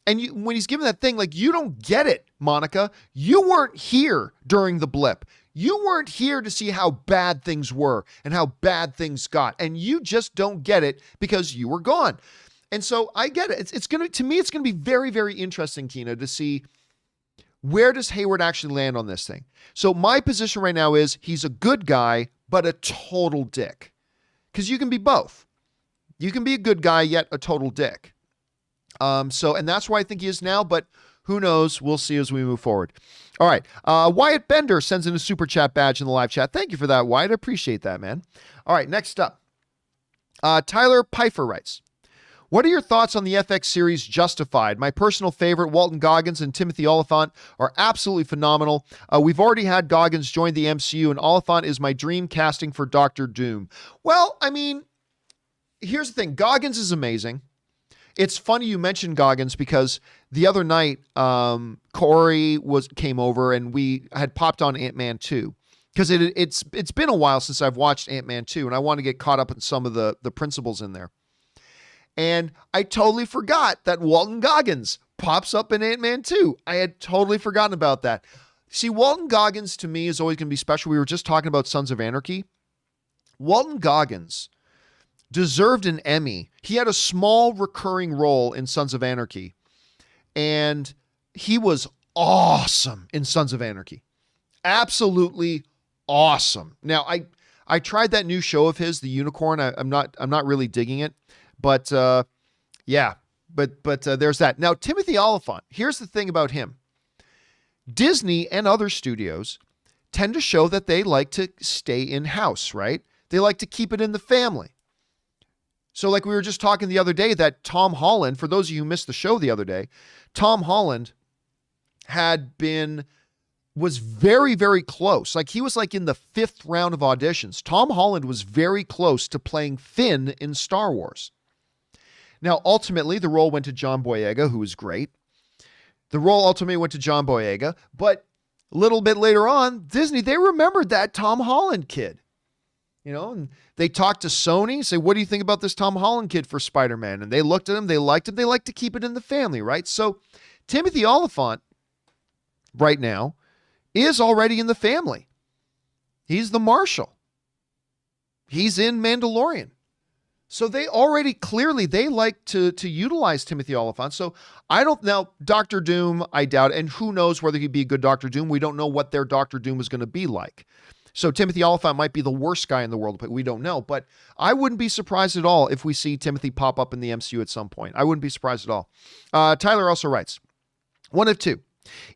And when he's given that thing, like, you don't get it, Monica. You weren't here during the blip. You weren't here to see how bad things were and how bad things got. And you just don't get it because you were gone. And so I get it. It's going to me, it's going to be very, very interesting, Kina, to see where does Hayward actually land on this thing. So my position right now is he's a good guy, but a total dick. Because you can be both. You can be a good guy, yet a total dick. And that's where I think he is now, but who knows? We'll see as we move forward. All right. Wyatt Bender sends in a super chat badge in the live chat. Thank you for that, Wyatt. I appreciate that, man. All right. Next up. Tyler Pfeiffer writes, what are your thoughts on the FX series Justified? My personal favorite, Walton Goggins and Timothy Olyphant, are absolutely phenomenal. We've already had Goggins join the MCU, and Olyphant is my dream casting for Doctor Doom. Well, I mean, here's the thing. Goggins is amazing. It's funny you mentioned Goggins because the other night, Corey came over and we had popped on Ant-Man 2. Because it's been a while since I've watched Ant-Man 2, and I want to get caught up in some of the principles in there. And I totally forgot that Walton Goggins pops up in Ant-Man 2. I had totally forgotten about that. See, Walton Goggins to me is always going to be special. We were just talking about Sons of Anarchy. Walton Goggins deserved an Emmy. He had a small recurring role in Sons of Anarchy. And he was awesome in Sons of Anarchy. Absolutely awesome. Now, I tried that new show of his, The Unicorn. I'm not really digging it. But yeah, but there's that. Now, Timothy Olyphant, here's the thing about him. Disney and other studios tend to show that they like to stay in-house, right? They like to keep it in the family. So like we were just talking the other day that Tom Holland, for those of you who missed the show the other day, Tom Holland was very, very close. Like he was like in the 5th round of auditions. Tom Holland was very close to playing Finn in Star Wars. Now, ultimately, the role went to John Boyega, who was great. The role ultimately went to John Boyega, but a little bit later on, Disney, they remembered that Tom Holland kid. You know, and they talked to Sony, say, what do you think about this Tom Holland kid for Spider-Man? And they looked at him, they liked him, they like to keep it in the family, right? So Timothy Olyphant, right now, is already in the family. He's the Marshal. He's in Mandalorian. So they already clearly, they like to utilize Timothy Olyphant. So I don't know, Doctor Doom, I doubt, and who knows whether he'd be a good Doctor Doom. We don't know what their Doctor Doom is going to be like. So Timothy Olyphant might be the worst guy in the world, but we don't know. But I wouldn't be surprised at all if we see Timothy pop up in the MCU at some point. I wouldn't be surprised at all. Tyler also writes, one of two.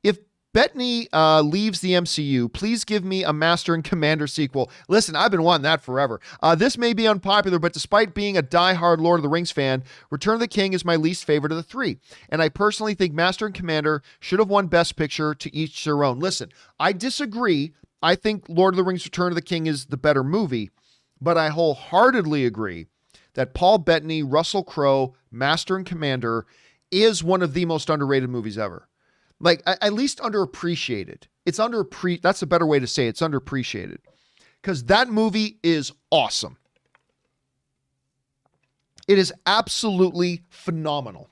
If Bettany leaves the MCU, please give me a Master and Commander sequel. Listen, I've been wanting that forever. This may be unpopular, but despite being a diehard Lord of the Rings fan, Return of the King is my least favorite of the 3. And I personally think Master and Commander should have won Best Picture, to each their own. Listen, I disagree. I think Lord of the Rings Return of the King is the better movie, but I wholeheartedly agree that Paul Bettany, Russell Crowe, Master and Commander is one of the most underrated movies ever. Like, at least underappreciated. That's a better way to say it. It's underappreciated. Because that movie is awesome. It is absolutely phenomenal.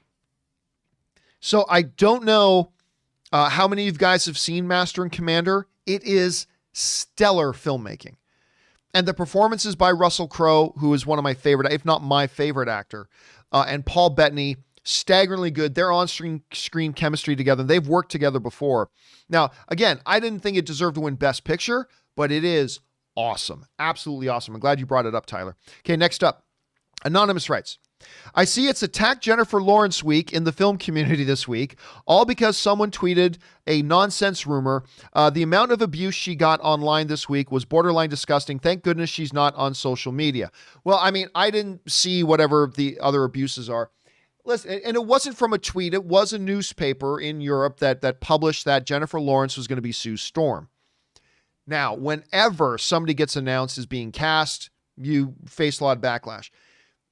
So I don't know how many of you guys have seen Master and Commander. It is stellar filmmaking. And the performances by Russell Crowe, who is one of my favorite, if not my favorite actor, and Paul Bettany, staggeringly good. They're on-screen chemistry together. They've worked together before. Now, again, I didn't think it deserved to win Best Picture, but it is awesome. Absolutely awesome. I'm glad you brought it up, Tyler. Okay, next up. Anonymous writes, I see it's Attack Jennifer Lawrence week in the film community this week, all because someone tweeted a nonsense rumor. The amount of abuse she got online this week was borderline disgusting. Thank goodness she's not on social media. Well, I mean, I didn't see whatever the other abuses are. Listen, and it wasn't from a tweet. It was a newspaper in Europe that published that Jennifer Lawrence was going to be Sue Storm. Now, whenever somebody gets announced as being cast, you face a lot of backlash.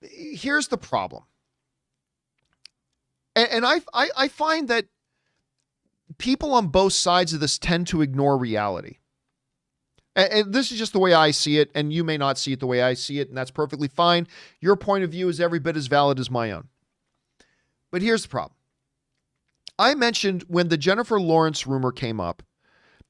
Here's the problem. And I find that people on both sides of this tend to ignore reality. And this is just the way I see it, and you may not see it the way I see it, and that's perfectly fine. Your point of view is every bit as valid as my own. But here's the problem. I mentioned when the Jennifer Lawrence rumor came up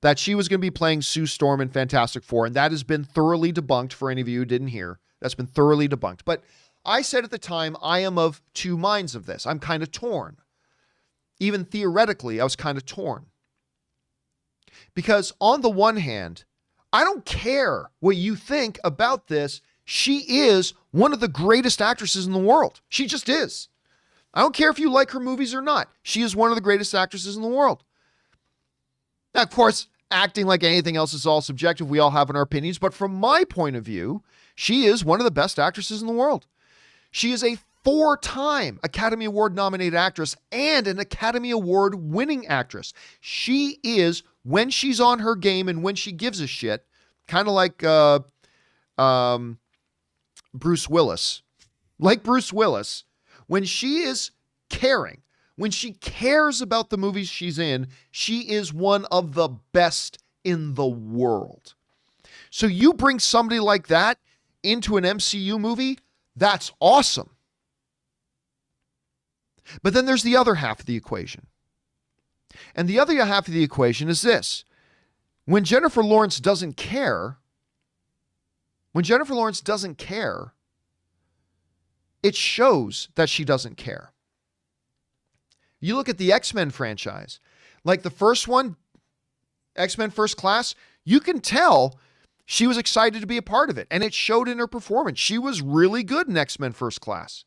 that she was going to be playing Sue Storm in Fantastic Four, and that has been thoroughly debunked for any of you who didn't hear. That's been thoroughly debunked. But I said at the time, I am of two minds of this. I'm kind of torn. Even theoretically, I was kind of torn. Because on the one hand, I don't care what you think about this. She is one of the greatest actresses in the world. She just is. I don't care if you like her movies or not. She is one of the greatest actresses in the world. Now, of course, acting like anything else is all subjective. We all have our opinions. But from my point of view, she is one of the best actresses in the world. She is a 4-time Academy Award nominated actress and an Academy Award winning actress. She is, when she's on her game and when she gives a shit, kind of like Bruce Willis. Like Bruce Willis, when she is caring, when she cares about the movies she's in, she is one of the best in the world. So you bring somebody like that into an MCU movie, that's awesome. But then there's the other half of the equation. And the other half of the equation is this. When Jennifer Lawrence doesn't care, it shows that she doesn't care. You look at the X-Men franchise, like the first one, X-Men First Class, you can tell she was excited to be a part of it, and it showed in her performance. She was really good in X-Men First Class.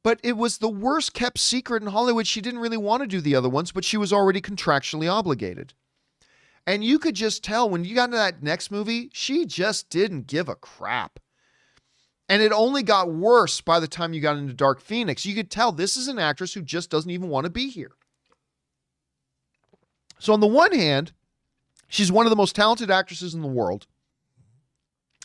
But it was the worst kept secret in Hollywood. She didn't really want to do the other ones, but she was already contractually obligated. And you could just tell when you got into that next movie, she just didn't give a crap. And it only got worse by the time you got into Dark Phoenix. You could tell this is an actress who just doesn't even want to be here. So on the one hand, she's one of the most talented actresses in the world.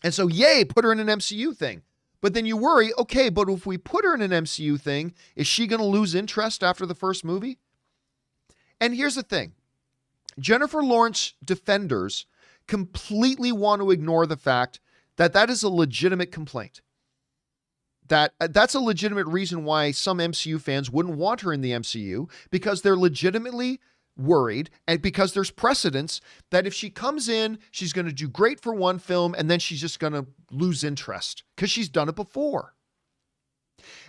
And so, yay, put her in an MCU thing. But then you worry, okay, but if we put her in an MCU thing, is she going to lose interest after the first movie? And here's the thing. Jennifer Lawrence defenders completely want to ignore the fact that that is a legitimate complaint. That's a legitimate reason why some MCU fans wouldn't want her in the MCU, because they're legitimately worried, and because there's precedence that if she comes in, she's going to do great for one film and then she's just going to lose interest because she's done it before.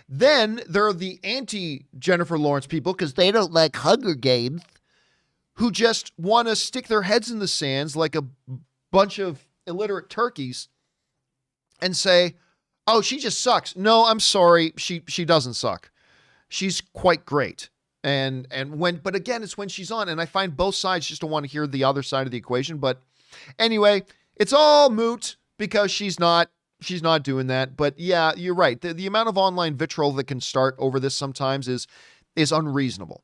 Then there are the anti-Jennifer Lawrence people, because they don't like Hunger Games, who just want to stick their heads in the sands like a bunch of illiterate turkeys and say, oh, she just sucks. No, I'm sorry. She doesn't suck. She's quite great. But again, it's when she's on, and I find both sides just don't want to hear the other side of the equation. But anyway, it's all moot because she's not doing that. But yeah, you're right. The amount of online vitriol that can start over this sometimes is unreasonable.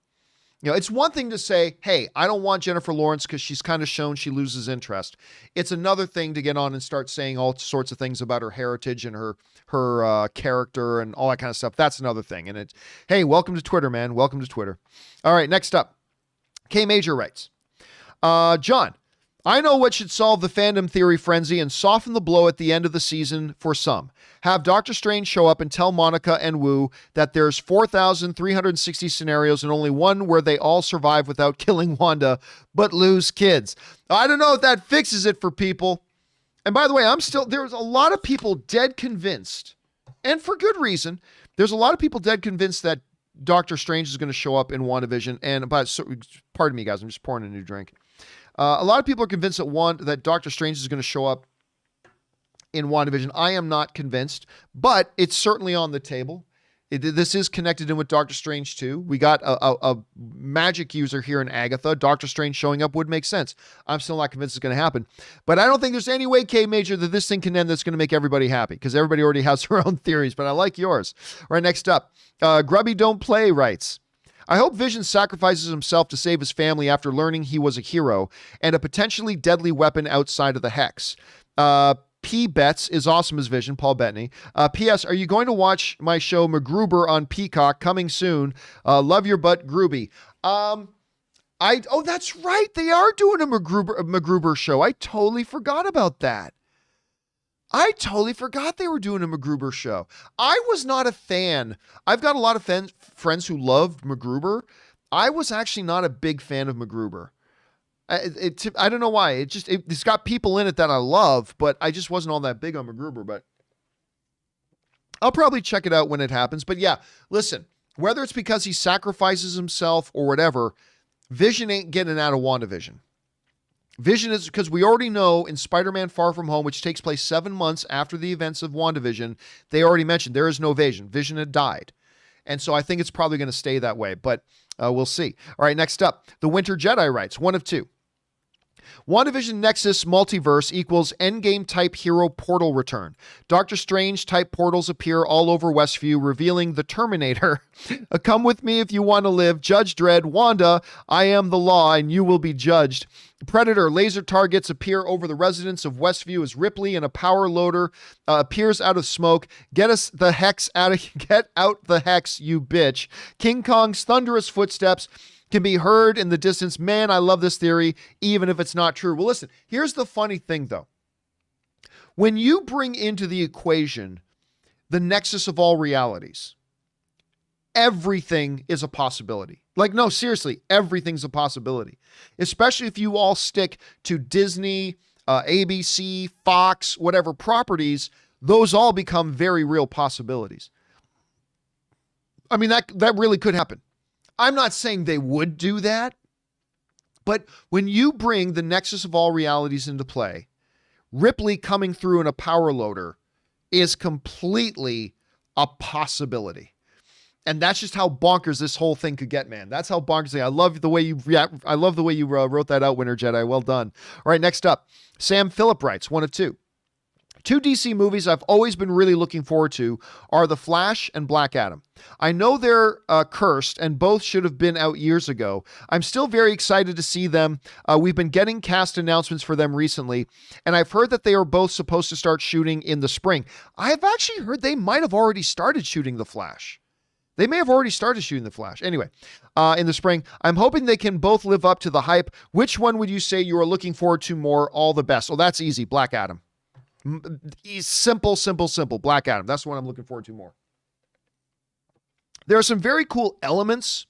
You know, it's one thing to say, hey, I don't want Jennifer Lawrence because she's kind of shown she loses interest. It's another thing to get on and start saying all sorts of things about her heritage and her character and all that kind of stuff. That's another thing. And it's, hey, welcome to Twitter, man. Welcome to Twitter. All right, next up. K Major writes, John, I know what should solve the fandom theory frenzy and soften the blow at the end of the season for some. Have Doctor Strange show up and tell Monica and Wu that there's 4,360 scenarios and only one where they all survive without killing Wanda, but lose kids. I don't know if that fixes it for people. And by the way, there's a lot of people dead convinced, and for good reason, there's a lot of people dead convinced that Doctor Strange is going to show up in WandaVision. And pardon me, guys, I'm just pouring a new drink. A lot of people are convinced that Doctor Strange is going to show up in WandaVision. I am not convinced, but it's certainly on the table. This is connected in with Doctor Strange too. We got a magic user here in Agatha. Doctor Strange showing up would make sense. I'm still not convinced it's going to happen, but I don't think there's any way, K Major, that this thing can end that's going to make everybody happy, because everybody already has their own theories, but I like yours. All right, next up, Grubby Don't Play writes, I hope Vision sacrifices himself to save his family after learning he was a hero and a potentially deadly weapon outside of the Hex. P. Betts is awesome as Vision, Paul Bettany. P.S. Are you going to watch my show MacGruber on Peacock coming soon? Love your butt, Grooby. That's right. They are doing a MacGruber show. I totally forgot about that. I totally forgot they were doing a MacGruber show. I was not a fan. I've got a lot of friends who loved MacGruber. I was actually not a big fan of MacGruber. I don't know why. It's got people in it that I love, but I just wasn't all that big on MacGruber. But I'll probably check it out when it happens. But yeah, listen, whether it's because he sacrifices himself or whatever, Vision ain't getting out of WandaVision. Vision is, because we already know in Spider-Man Far From Home, which takes place 7 months after the events of WandaVision, they already mentioned there is no Vision. Vision had died. And so I think it's probably going to stay that way, but we'll see. All right, next up, The Winter Jedi writes, 1 of 2. WandaVision Nexus Multiverse equals Endgame type hero portal return. Doctor Strange type portals appear all over Westview, revealing the Terminator. Come with me if you want to live. Judge Dredd, Wanda, I am the law and you will be judged. Predator laser targets appear over the residents of Westview as Ripley in a power loader appears out of smoke. Get out the hex, you bitch. King Kong's thunderous footsteps can be heard in the distance. Man, I love this theory, even if it's not true. Well, listen, here's the funny thing, though. When you bring into the equation the nexus of all realities, everything is a possibility. Like, no, seriously, everything's a possibility. Especially if you all stick to Disney, ABC, Fox, whatever properties, those all become very real possibilities. I mean, that really could happen. I'm not saying they would do that, but when you bring the nexus of all realities into play, Ripley coming through in a power loader is completely a possibility. And that's just how bonkers this whole thing could get, man. That's how bonkers. I love the way you wrote that out, Winter Jedi. Well done. All right, next up, Sam Phillip writes, 1 of 2. 2 DC movies I've always been really looking forward to are The Flash and Black Adam. I know they're cursed and both should have been out years ago. I'm still very excited to see them. We've been getting cast announcements for them recently, and I've heard that they are both supposed to start shooting in the spring. I've actually heard they might have already started shooting The Flash. They may have already started shooting The Flash. Anyway, in the spring, I'm hoping they can both live up to the hype. Which one would you say you are looking forward to more? All the best. Oh, that's easy. Black Adam. Simple. Black Adam. That's the one I'm looking forward to more. There are some very cool elements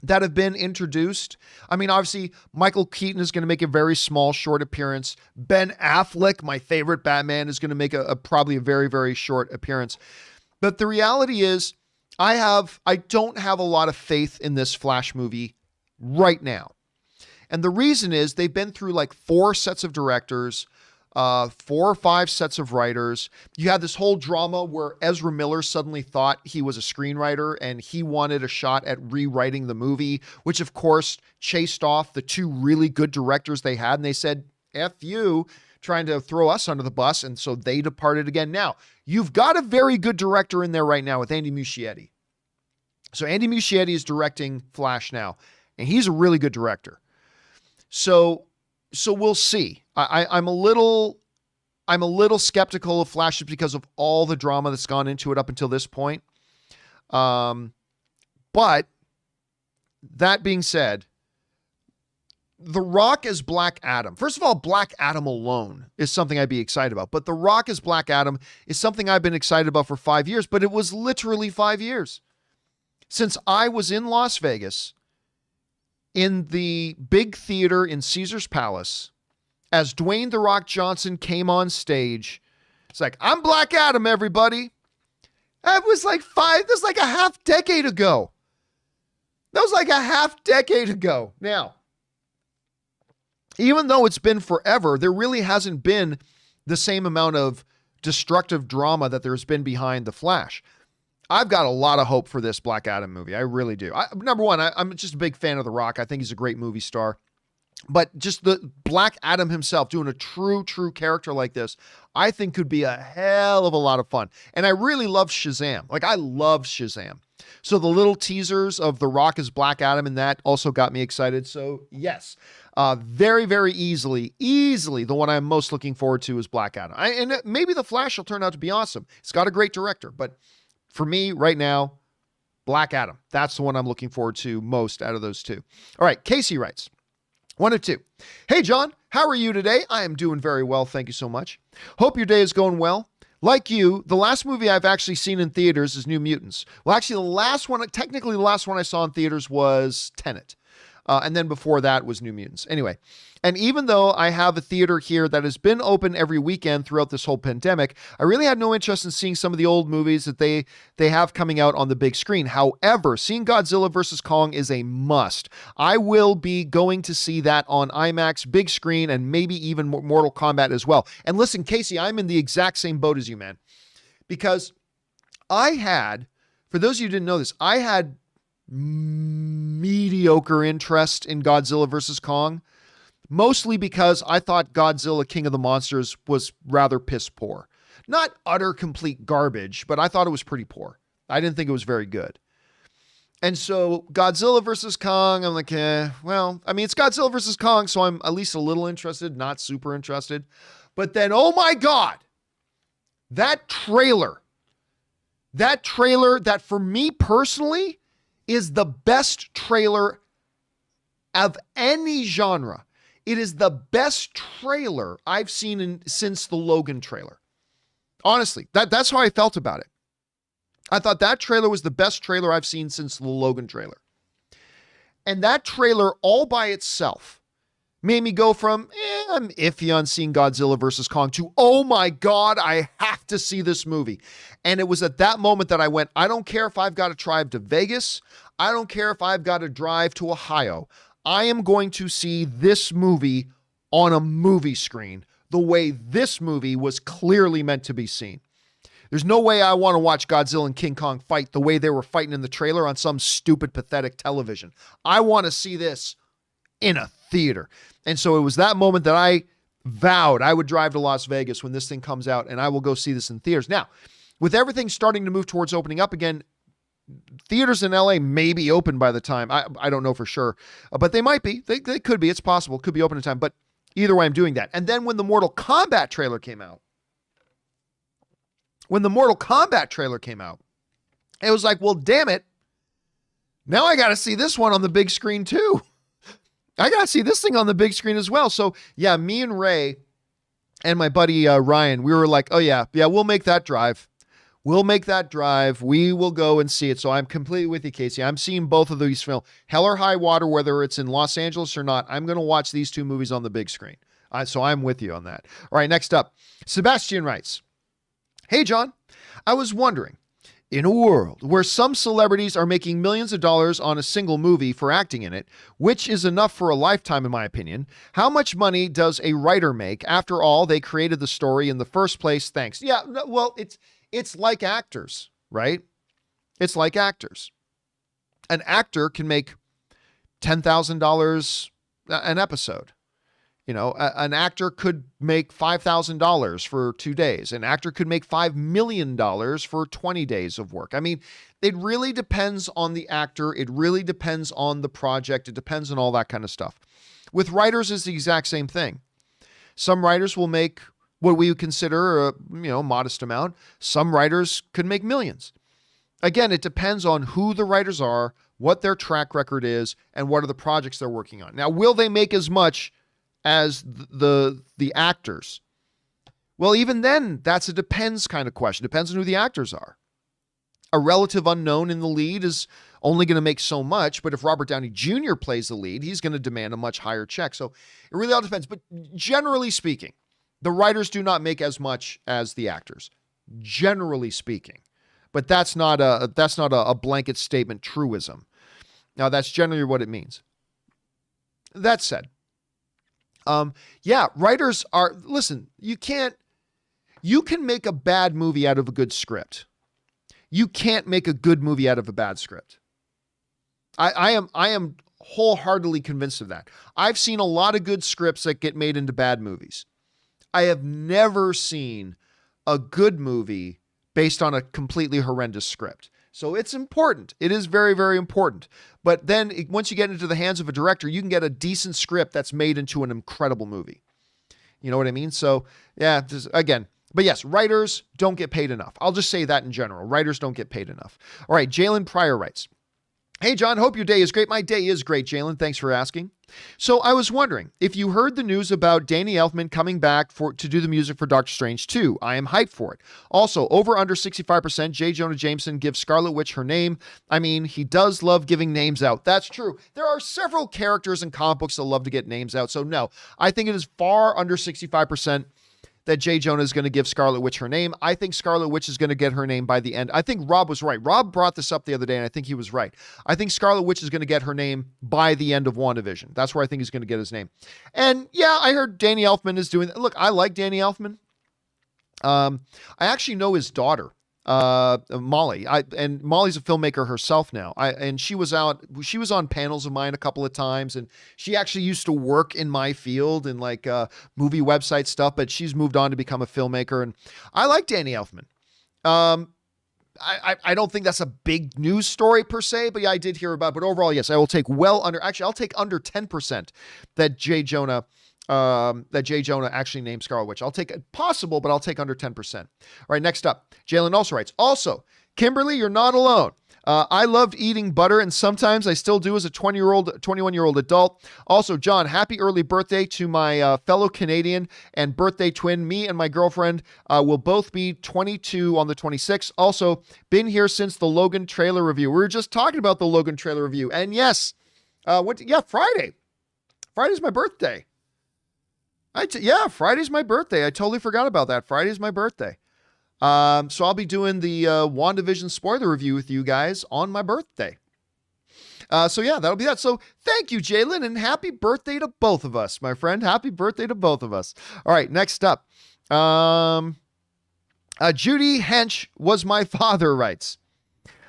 that have been introduced. I mean, obviously, Michael Keaton is going to make a very small, short appearance. Ben Affleck, my favorite Batman, is going to make probably a very, very short appearance. But the reality is, I don't have a lot of faith in this Flash movie right now. And the reason is they've been through like 4 sets of directors, 4 or 5 sets of writers. You had this whole drama where Ezra Miller suddenly thought he was a screenwriter and he wanted a shot at rewriting the movie, which of course chased off the 2 really good directors they had. And they said, F you, trying to throw us under the bus. And so they departed again. Now, you've got a very good director in there right now with Andy Muschietti. So Andy Muschietti is directing Flash now, and he's a really good director. So we'll see. I'm a little skeptical of Flash just because of all the drama that's gone into it up until this point. But that being said, The Rock as Black Adam. First of all, Black Adam alone is something I'd be excited about. But The Rock as Black Adam is something I've been excited about for 5 years, but it was literally 5 years. Since I was in Las Vegas, in the big theater in Caesar's Palace, as Dwayne The Rock Johnson came on stage, it's like, I'm Black Adam, everybody. That was like a half decade ago. Now, even though it's been forever, there really hasn't been the same amount of destructive drama that there's been behind The Flash. I've got a lot of hope for this Black Adam movie. I really do. Number one, I'm just a big fan of The Rock. I think he's a great movie star. But just the Black Adam himself doing a true character like this, I think could be a hell of a lot of fun. And I really love Shazam. Like, I love Shazam. So the little teasers of The Rock as Black Adam and that also got me excited. So yes, very, very easily, the one I'm most looking forward to is Black Adam. And maybe The Flash will turn out to be awesome. It's got a great director, but for me right now, Black Adam. That's the one I'm looking forward to most out of those two. All right, Casey writes, 1 of 2. Hey, John, how are you today? I am doing very well. Thank you so much. Hope your day is going well. Like you, the last movie I've actually seen in theaters is New Mutants. Well, actually, the last one I saw in theaters was Tenet. And then before that was New Mutants. Anyway, and even though I have a theater here that has been open every weekend throughout this whole pandemic, I really had no interest in seeing some of the old movies that they have coming out on the big screen. However, seeing Godzilla vs. Kong is a must. I will be going to see that on IMAX, big screen, and maybe even Mortal Kombat as well. And listen, Casey, I'm in the exact same boat as you, man. Because for those of you who didn't know this, I had mediocre interest in Godzilla vs. Kong, mostly because I thought Godzilla King of the Monsters was rather piss poor. Not utter complete garbage, but I thought it was pretty poor. I didn't think it was very good. And so Godzilla vs. Kong, I'm like, well, I mean, it's Godzilla vs. Kong, so I'm at least a little interested, not super interested. But then, oh my God, that trailer that for me personally is the best trailer of any genre. It is the best trailer I've seen since the Logan trailer. Honestly, that's how I felt about it. I thought that trailer was the best trailer I've seen since the Logan trailer. And that trailer all by itself made me go from, I'm iffy on seeing Godzilla vs. Kong to, oh my God, I have to see this movie. And it was at that moment that I went, I don't care if I've got to drive to Vegas. I don't care if I've got to drive to Ohio. I am going to see this movie on a movie screen the way this movie was clearly meant to be seen. There's no way I want to watch Godzilla and King Kong fight the way they were fighting in the trailer on some stupid, pathetic television. I want to see this in a theater. And so it was that moment that I vowed I would drive to Las Vegas when this thing comes out, and I will go see this in theaters. Now, with everything starting to move towards opening up again, theaters in LA may be open by the time. I don't know for sure, but they might be. They could be. It's possible. Could be open in time. But either way, I'm doing that. And then when the Mortal Kombat trailer came out, it was like, well, damn it. Now I got to see this one on the big screen too. I got to see this thing on the big screen as well. So yeah, me and Ray and my buddy Ryan, we were like, oh yeah, we'll make that drive. We will go and see it. So I'm completely with you, Casey. I'm seeing both of these films. Hell or high water, whether it's in Los Angeles or not, I'm going to watch these two movies on the big screen. So I'm with you on that. All right, next up, Sebastian writes, hey, John, I was wondering, in a world where some celebrities are making millions of dollars on a single movie for acting in it, which is enough for a lifetime in my opinion, how much money does a writer make? After all, they created the story in the first place. Thanks. Yeah, well, it's like actors, right? It's like actors. An actor can make $10,000 an episode. You know, an actor could make $5,000 for 2 days. An actor could make $5 million for 20 days of work. I mean, it really depends on the actor. It really depends on the project. It depends on all that kind of stuff. With writers, it's the exact same thing. Some writers will make what we would consider a modest amount. Some writers could make millions. Again, it depends on who the writers are, what their track record is, and what are the projects they're working on. Now, will they make as much as the actors? Well, even then, that's a depends kind of question. Depends on who the actors are. A relative unknown in the lead is only going to make so much, but if Robert Downey Jr. plays the lead, he's going to demand a much higher check. So it really all depends. But generally speaking, the writers do not make as much as the actors, generally speaking. But that's not a blanket statement truism. Now, that's generally what it means. That said, writers are, listen, you can make a bad movie out of a good script. You can't make a good movie out of a bad script. I am wholeheartedly convinced of that. I've seen a lot of good scripts that get made into bad movies. I have never seen a good movie based on a completely horrendous script. So it's important. It is very, very important. But then once you get into the hands of a director, you can get a decent script that's made into an incredible movie. You know what I mean? So yeah, again, but yes, writers don't get paid enough. I'll just say that in general. Writers don't get paid enough. All right, Jalen Pryor writes, "Hey, John, hope your day is great." My day is great, Jalen. Thanks for asking. So I was wondering if you heard the news about Danny Elfman coming back to do the music for Doctor Strange 2. I am hyped for it. Also, over under 65%, J. Jonah Jameson gives Scarlet Witch her name. I mean, he does love giving names out. That's true. There are several characters in comic books that love to get names out. So no, I think it is far under 65% that J. Jonah is going to give Scarlet Witch her name. I think Scarlet Witch is going to get her name by the end. I think Rob was right. Rob brought this up the other day, and I think he was right. I think Scarlet Witch is going to get her name by the end of WandaVision. That's where I think he's going to get his name. And yeah, I heard Danny Elfman is doing that. Look, I like Danny Elfman. I actually know his daughter, Molly. And Molly's a filmmaker herself now. And she was on panels of mine a couple of times, and she actually used to work in my field and like movie website stuff, but she's moved on to become a filmmaker. And I like Danny Elfman. I don't think that's a big news story per se, but yeah, I did hear about it. But overall, yes, I will take I'll take under 10% that J. Jonah actually named Scarlet Witch. I'll take it possible, but I'll take under 10%. All right, next up, Jalen also writes, also, Kimberly, you're not alone. I loved eating butter, and sometimes I still do as a 21-year-old adult. Also, John, happy early birthday to my fellow Canadian and birthday twin. Me and my girlfriend will both be 22 on the 26th. Also, been here since the Logan trailer review. We were just talking about the Logan trailer review. And yes, Friday. Friday's my birthday. Friday's my birthday. I totally forgot about that. Friday's my birthday. So I'll be doing the WandaVision spoiler review with you guys on my birthday. That'll be that. So thank you, Jalen, and happy birthday to both of us, my friend. Happy birthday to both of us. All right, next up. Judy Hench was my father writes,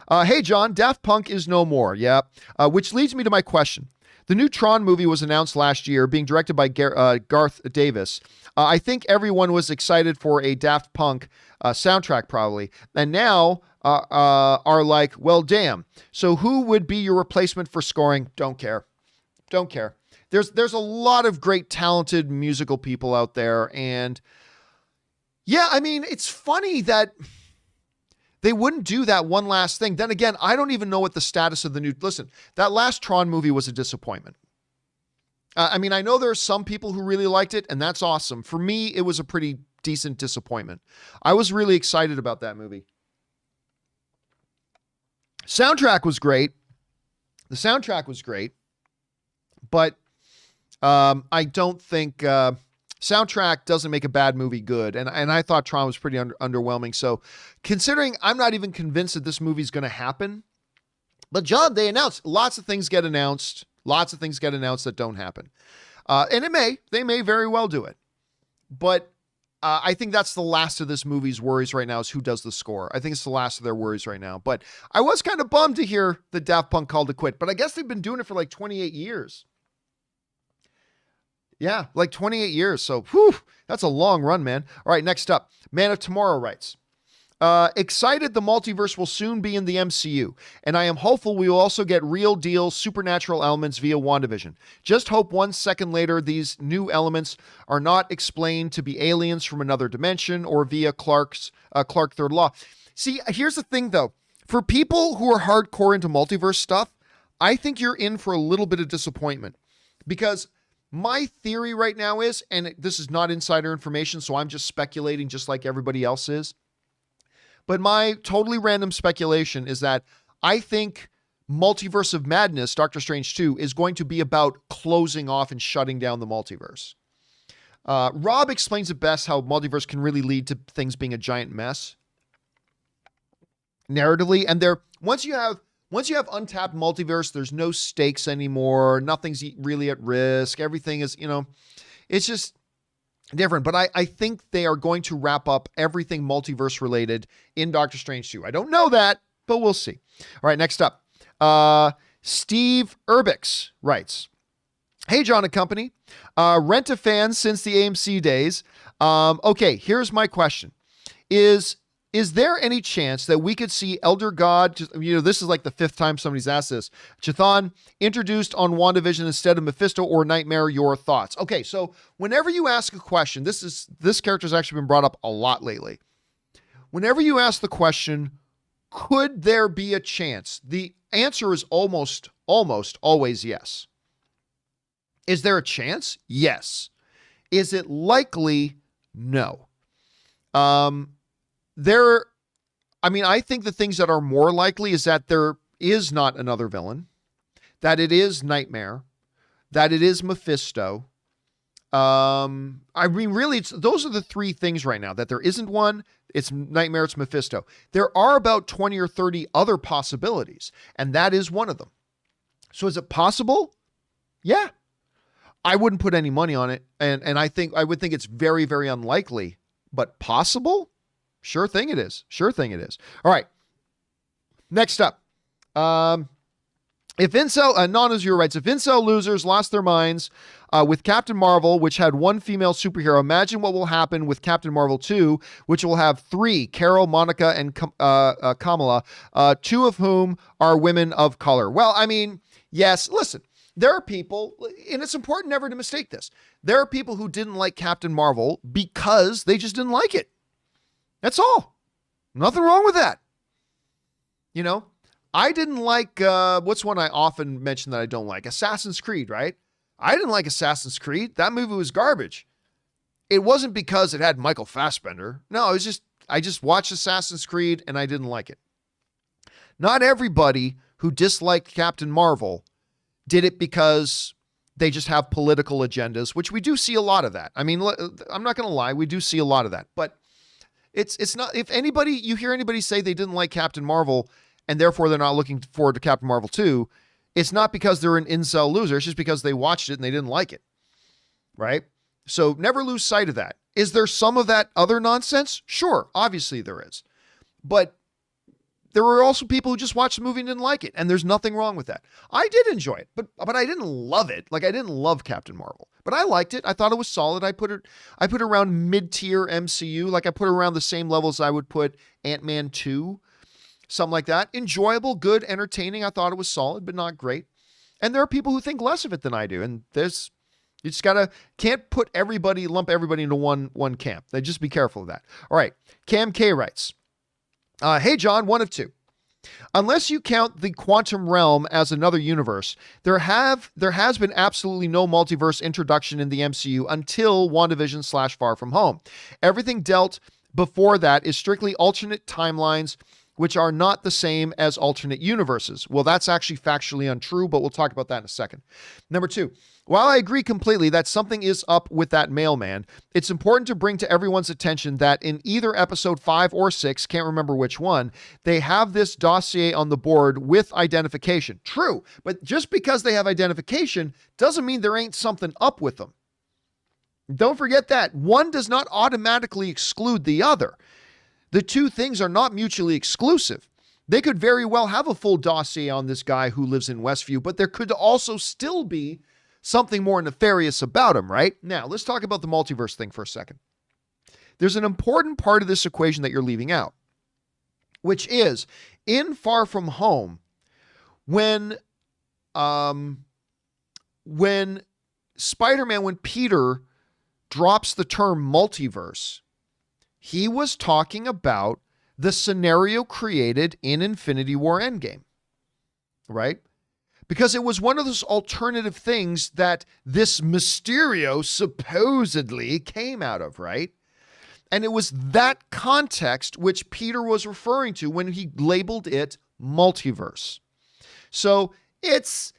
hey, John, Daft Punk is no more. Yeah. Which leads me to my question. The new Tron movie was announced last year, being directed by Garth Davis. I think everyone was excited for a Daft Punk soundtrack, probably. And now are like, well, damn. So who would be your replacement for scoring? Don't care. Don't care. There's a lot of great, talented musical people out there. And yeah, I mean, it's funny that they wouldn't do that one last thing. Then again, I don't even know what the status of the new... Listen, that last Tron movie was a disappointment. I mean, I know there are some people who really liked it, and that's awesome. For me, it was a pretty decent disappointment. I was really excited about that movie. Soundtrack was great. The soundtrack was great. But I don't think... soundtrack doesn't make a bad movie good. And I thought Tron was pretty underwhelming. So considering I'm not even convinced that this movie's going to happen, but John, they announced lots of things get announced. Lots of things get announced that don't happen. And they may very well do it. But I think that's the last of this movie's worries right now is who does the score. I think it's the last of their worries right now. But I was kind of bummed to hear the Daft Punk called to quit, but I guess they've been doing it for like 28 years. Yeah, like 28 years. So, whew, that's a long run, man. All right, next up. Man of Tomorrow writes, excited the multiverse will soon be in the MCU, and I am hopeful we will also get real deal supernatural elements via WandaVision. Just hope 1 second later these new elements are not explained to be aliens from another dimension or via Clark Third Law. See, here's the thing, though. For people who are hardcore into multiverse stuff, I think you're in for a little bit of disappointment, because my theory right now is, and this is not insider information, so I'm just speculating just like everybody else is, but my totally random speculation is that I think Multiverse of Madness, Doctor Strange 2, is going to be about closing off and shutting down the multiverse. Rob explains it best how multiverse can really lead to things being a giant mess narratively. And once you have untapped multiverse, there's no stakes anymore. Nothing's really at risk. Everything is, it's just different. But I think they are going to wrap up everything multiverse related in Doctor Strange 2. I don't know that, but we'll see. All right, next up. Steve Urbix writes, "Hey, John and company. Rent-a-fan since the AMC days. Okay, here's my question. Is there any chance that we could see Elder God, this is like the 5th time somebody's asked this, Chthon, introduced on WandaVision instead of Mephisto or Nightmare? Your thoughts?" Okay, so whenever you ask a question, this character's actually been brought up a lot lately. Whenever you ask the question, could there be a chance? The answer is almost always yes. Is there a chance? Yes. Is it likely? No. I think the things that are more likely is that there is not another villain, that it is Nightmare, that it is Mephisto. Really, those are the 3 things right now, that there isn't one, it's Nightmare, it's Mephisto. There are about 20 or 30 other possibilities, and that is one of them. So is it possible? Yeah. I wouldn't put any money on it, and I would think it's very, very unlikely, but possible? Sure thing it is. Sure thing it is. All right. Next up. If incel, Non-Azure writes, if incel losers lost their minds with Captain Marvel, which had 1 female superhero, imagine what will happen with Captain Marvel 2, which will have 3, Carol, Monica, and Kamala, 2 of whom are women of color. Well, yes, listen, there are people, and it's important never to mistake this. There are people who didn't like Captain Marvel because they just didn't like it. That's all. Nothing wrong with that. I didn't like, what's one I often mention that I don't like? Assassin's Creed, right? I didn't like Assassin's Creed. That movie was garbage. It wasn't because it had Michael Fassbender. No, I just watched Assassin's Creed and I didn't like it. Not everybody who disliked Captain Marvel did it because they just have political agendas, which we do see a lot of that. I'm not going to lie. We do see a lot of that, but it's not, if you hear anybody say they didn't like Captain Marvel and therefore they're not looking forward to Captain Marvel 2, it's not because they're an incel loser. It's just because they watched it and they didn't like it. Right? So never lose sight of that. Is there some of that other nonsense? Sure. Obviously there is. But there were also people who just watched the movie and didn't like it. And there's nothing wrong with that. I did enjoy it, but I didn't love it. Like, I didn't love Captain Marvel, but I liked it. I thought it was solid. I put it around mid-tier MCU. Like, I put it around the same levels I would put Ant-Man 2. Something like that. Enjoyable, good, entertaining. I thought it was solid, but not great. And there are people who think less of it than I do. And you just can't lump everybody into one camp. They just be careful of that. All right. Cam K writes, hey, John, 1 of 2. Unless you count the quantum realm as another universe, there has been absolutely no multiverse introduction in the MCU until WandaVision / Far From Home. Everything dealt before that is strictly alternate timelines, which are not the same as alternate universes. Well, that's actually factually untrue, but we'll talk about that in a second. Number 2, while I agree completely that something is up with that mailman, it's important to bring to everyone's attention that in either episode 5 or 6, can't remember which one, they have this dossier on the board with identification. True, but just because they have identification doesn't mean there ain't something up with them. Don't forget that. One does not automatically exclude the other. The 2 things are not mutually exclusive. They could very well have a full dossier on this guy who lives in Westview, but there could also still be something more nefarious about him, right? Now, let's talk about the multiverse thing for a second. There's an important part of this equation that you're leaving out, which is in Far From Home, when Spider-Man, when Peter drops the term multiverse, he was talking about the scenario created in Infinity War Endgame, right? Because it was one of those alternative things that this Mysterio supposedly came out of, right? And it was that context which Peter was referring to when he labeled it multiverse. So it's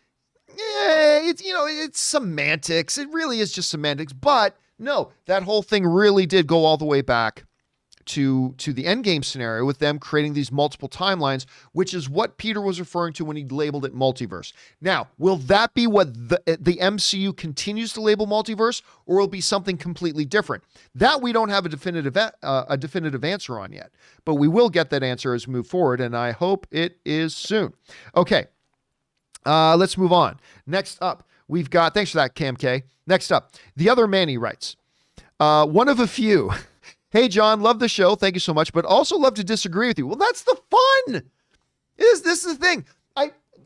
semantics. It really is just semantics. But no, that whole thing really did go all the way back to the Endgame scenario with them creating these multiple timelines, which is what Peter was referring to when he labeled it multiverse. Now, will that be what the MCU continues to label multiverse, or will it be something completely different? That we don't have a definitive answer on yet, but we will get that answer as we move forward, and I hope it is soon. Okay, let's move on. Next up, we've got, thanks for that, Cam K. Next up, the other Manny writes, one of a few. Hey, John, love the show. Thank you so much, but also love to disagree with you. Well, that's the fun. This is the thing.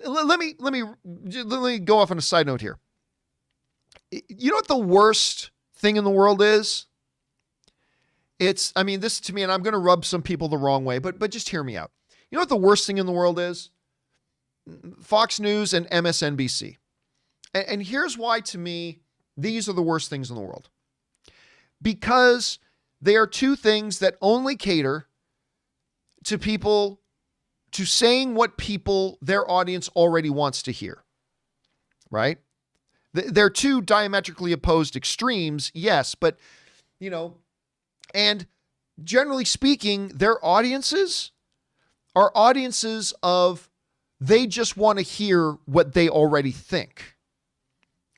Let me go off on a side note here. You know what the worst thing in the world is? This to me, and I'm going to rub some people the wrong way, but just hear me out. You know what the worst thing in the world is? Fox News and MSNBC. And here's why, to me, these are the worst things in the world. Because they are two things that only cater to people, to saying what their audience already wants to hear, right? They're two diametrically opposed extremes, yes, but, and generally speaking, their audiences are audiences of, they just want to hear what they already think,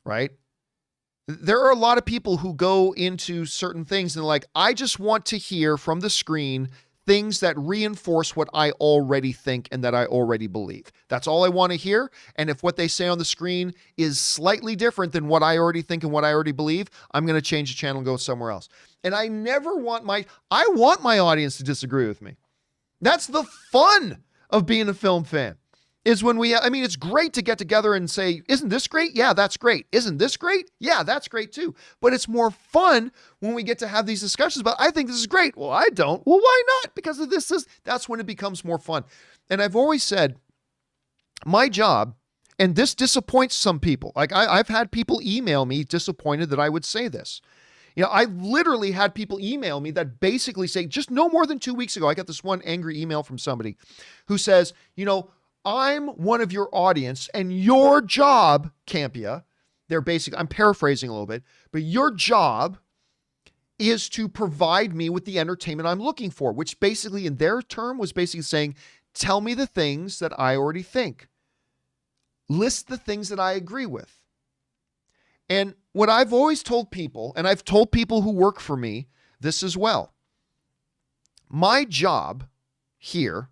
right? There are a lot of people who go into certain things and they're like, I just want to hear from the screen things that reinforce what I already think and that I already believe. That's all I want to hear. And if what they say on the screen is slightly different than what I already think and what I already believe, I'm going to change the channel and go somewhere else. And I want my audience to disagree with me. That's the fun of being a film fan. Is when it's great to get together and say, isn't this great? Yeah, that's great. Isn't this great? Yeah, that's great too. But it's more fun when we get to have these discussions about, I think this is great. Well, I don't. Well, why not? Because of that's when it becomes more fun. And I've always said, my job, and this disappoints some people. Like I've had people email me disappointed that I would say this. I literally had people email me that basically say, just no more than 2 weeks ago, I got this one angry email from somebody who says, I'm one of your audience, and your job, Campea, I'm paraphrasing a little bit, but your job is to provide me with the entertainment I'm looking for, which basically in their term was basically saying, tell me the things that I already think. List the things that I agree with. And what I've always told people, and I've told people who work for me this as well, my job here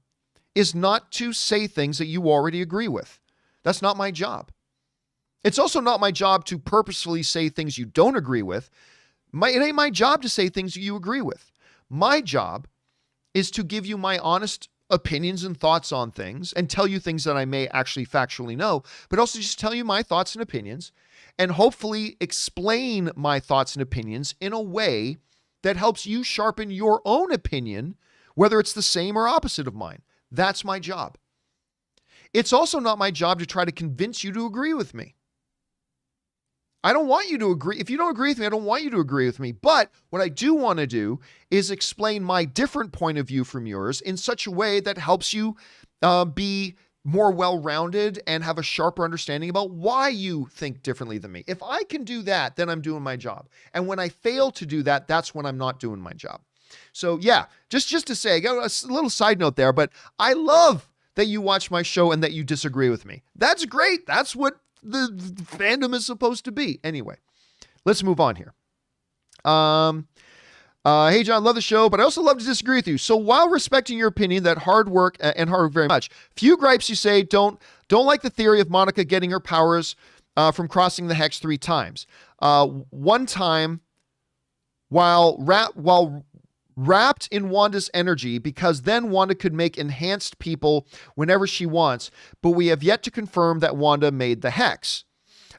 is not to say things that you already agree with. That's not my job. It's also not my job to purposefully say things you don't agree with. It ain't my job to say things you agree with. My job is to give you my honest opinions and thoughts on things and tell you things that I may actually factually know, but also just tell you my thoughts and opinions and hopefully explain my thoughts and opinions in a way that helps you sharpen your own opinion, whether it's the same or opposite of mine. That's my job. It's also not my job to try to convince you to agree with me. I don't want you to agree. If you don't agree with me, I don't want you to agree with me. But what I do want to do is explain my different point of view from yours in such a way that helps you be more well-rounded and have a sharper understanding about why you think differently than me. If I can do that, then I'm doing my job. And when I fail to do that, that's when I'm not doing my job. So yeah, just to say, I got a little side note there, but I love that you watch my show and that you disagree with me. That's great. That's what the fandom is supposed to be. Anyway, let's move on here. Hey, John, love the show, but I also love to disagree with you. So while respecting your opinion that hard work very much, few gripes you say don't like the theory of Monica getting her powers from crossing the hex 3 times. One time while wrapped in Wanda's energy, because then Wanda could make enhanced people whenever she wants, but we have yet to confirm that Wanda made the hex.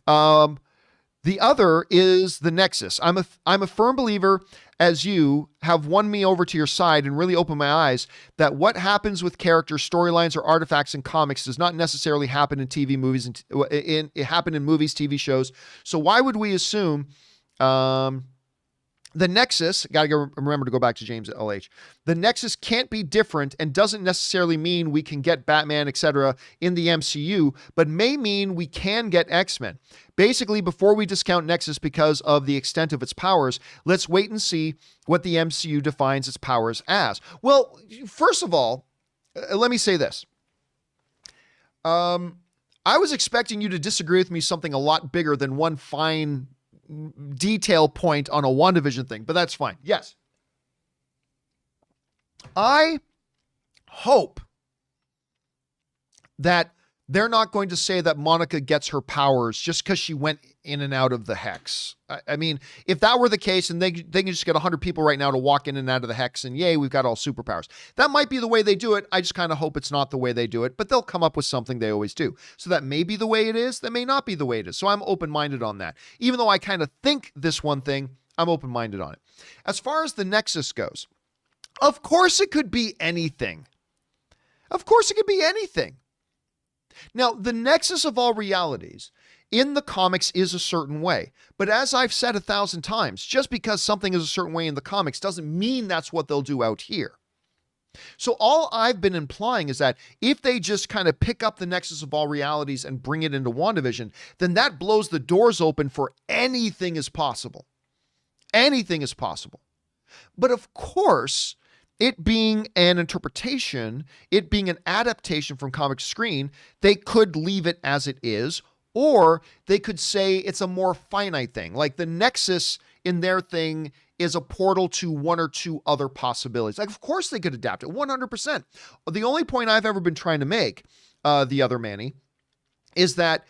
The other is the Nexus. I'm a firm believer as you have won me over to your side and really opened my eyes that what happens with characters, storylines, or artifacts in comics does not necessarily happen in TV movies and it happened in movies, TV shows. So why would we assume the Nexus, got to remember to go back to James LH. The Nexus can't be different and doesn't necessarily mean we can get Batman, etc. in the MCU, but may mean we can get X-Men. Basically, before we discount Nexus because of the extent of its powers, let's wait and see what the MCU defines its powers as. Well, first of all, let me say this. I was expecting you to disagree with me something a lot bigger than one fine detail point on a WandaVision thing, but that's fine. Yes. I hope that they're not going to say that Monica gets her powers just because she went in and out of the hex. I mean, if that were the case and they can just get 100 people right now to walk in and out of the hex and yay, we've got all superpowers. That might be the way they do it. I just kind of hope it's not the way they do it, but they'll come up with something they always do. So that may be the way it is. That may not be the way it is. So I'm open-minded on that. Even though I kind of think this one thing, I'm open-minded on it. As far as the Nexus goes, of course it could be anything. Of course it could be anything. Now, the nexus of all realities in the comics is a certain way. But as I've said 1,000 times, just because something is a certain way in the comics doesn't mean that's what they'll do out here. So all I've been implying is that if they just kind of pick up the nexus of all realities and bring it into WandaVision, then that blows the doors open for anything is possible. Anything is possible. But of course, it being an interpretation, it being an adaptation from comic screen, they could leave it as it is, or they could say it's a more finite thing. Like the Nexus in their thing is a portal to one or two other possibilities. Like, of course they could adapt it, 100%. The only point I've ever been trying to make, the other Manny, is that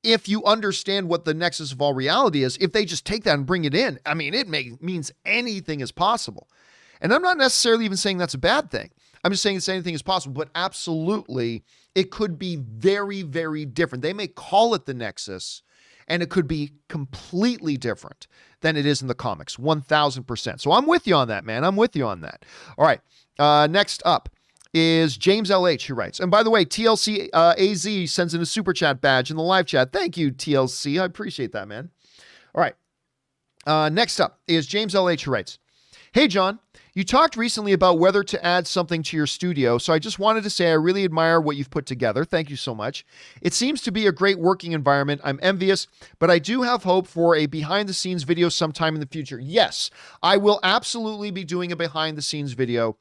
if you understand what the nexus of all reality is, if they just take that and bring it in, I mean, it means anything is possible. And I'm not necessarily even saying that's a bad thing. I'm just saying it's anything is possible, but absolutely it could be very, very different. They may call it the Nexus, and it could be completely different than it is in the comics, 1,000%. So I'm with you on that, man. I'm with you on that. All right. Next up is James LH, who writes, and by the way, TLC AZ sends in a super chat badge in the live chat. Thank you, TLC. I appreciate that, man. All right. Next up is James LH, who writes, hey, John, you talked recently about whether to add something to your studio, so I just wanted to say I really admire what you've put together. Thank you so much. It seems to be a great working environment. I'm envious, but I do have hope for a behind-the-scenes video sometime in the future. Yes, I will absolutely be doing a behind-the-scenes video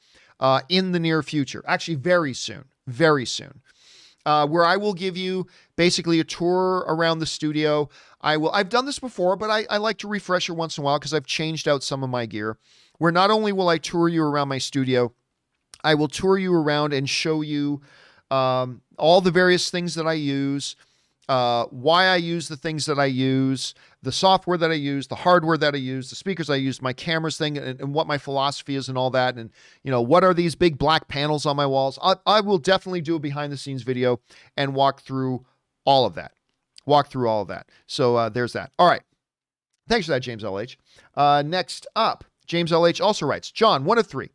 in the near future. Actually, very soon. Very soon. Where I will give you basically a tour around the studio. I've done this before, but I like to refresh it once in a while because I've changed out some of my gear. Where not only will I tour you around my studio, I will tour you around and show you all the various things that I use, why I use the things that I use, the software that I use, the hardware that I use, the speakers I use, my cameras thing, and what my philosophy is and all that. And, you know, what are these big black panels on my walls? I will definitely do a behind the scenes video and walk through all of that. So there's that. All right. Thanks for that, James LH. Next up, James LH also writes, John, 1 of 3.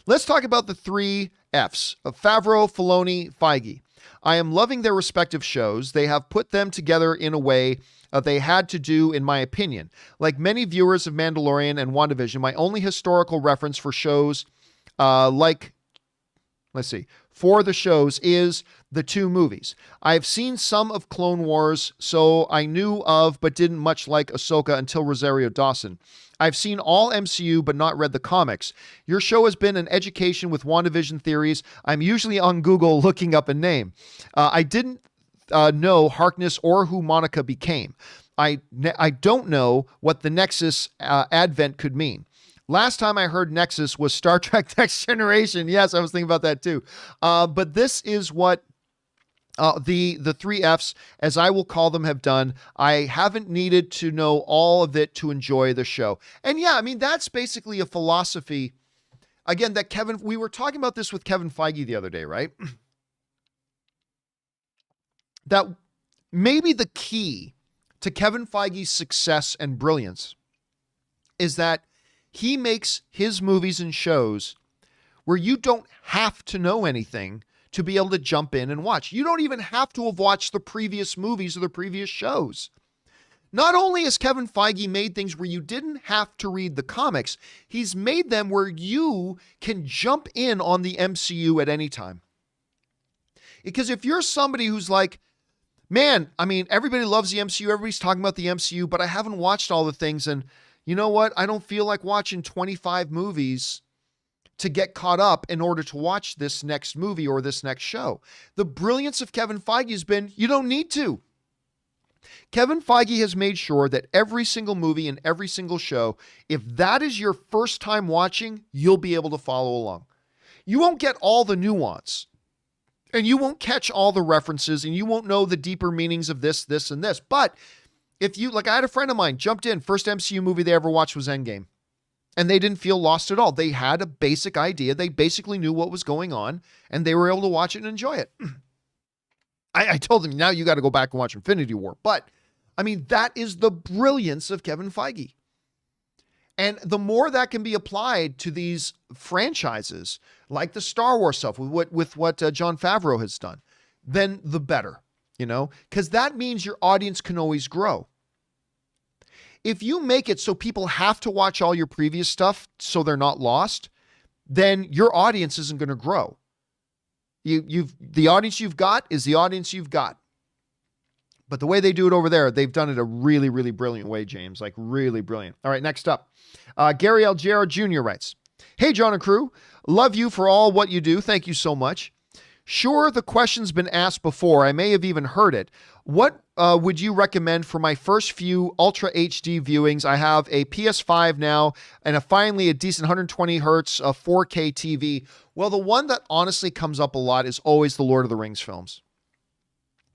Let's talk about the 3 Fs of Favreau, Filoni, Feige. I am loving their respective shows. They have put them together in a way they had to do, in my opinion. Like many viewers of Mandalorian and WandaVision, my only historical reference for shows for the shows is the 2 movies. I've seen some of Clone Wars, so I knew of but didn't much like Ahsoka until Rosario Dawson. I've seen all MCU but not read the comics. Your show has been an education with WandaVision theories. I'm usually on Google looking up a name. I didn't know Harkness or who Monica became. I don't know what the Nexus advent could mean. Last time I heard Nexus was Star Trek Next Generation. Yes, I was thinking about that too. But this is what the 3 Fs, as I will call them, have done. I haven't needed to know all of it to enjoy the show. And yeah, I mean, that's basically a philosophy, again, that we were talking about this with Kevin Feige the other day, right? That maybe the key to Kevin Feige's success and brilliance is that he makes his movies and shows where you don't have to know anything to be able to jump in and watch. You don't even have to have watched the previous movies or the previous shows. Not only has Kevin Feige made things where you didn't have to read the comics, he's made them where you can jump in on the MCU at any time. Because if you're somebody who's like, man, I mean, everybody loves the MCU, everybody's talking about the MCU, but I haven't watched all the things, and you know what? I don't feel like watching 25 movies to get caught up in order to watch this next movie or this next show. The brilliance of Kevin Feige has been, you don't need to. Kevin Feige has made sure that every single movie and every single show, if that is your first time watching, you'll be able to follow along. You won't get all the nuance, and you won't catch all the references, and you won't know the deeper meanings of this, this, and this. But if you, like I had a friend of mine, jumped in, first MCU movie they ever watched was Endgame. And they didn't feel lost at all. They had a basic idea. They basically knew what was going on, and they were able to watch it and enjoy it. I told them, now you got to go back and watch Infinity War. But, I mean, that is the brilliance of Kevin Feige. And the more that can be applied to these franchises, like the Star Wars stuff, with what John Favreau has done, then the better, you know? Because that means your audience can always grow. If you make it so people have to watch all your previous stuff so they're not lost, then your audience isn't going to grow. The audience you've got is the audience you've got. But the way they do it over there, they've done it a really, really brilliant way, James. Like, really brilliant. All right, next up. Gary Algera Jr. writes, "Hey, John and crew. Love you for all what you do. Thank you so much. Sure, the question's been asked before. I may have even heard it. What would you recommend for my first few Ultra HD viewings? I have a PS5 now and finally a decent 120 hertz 4K TV. Well, the one that honestly comes up a lot is always the Lord of the Rings films.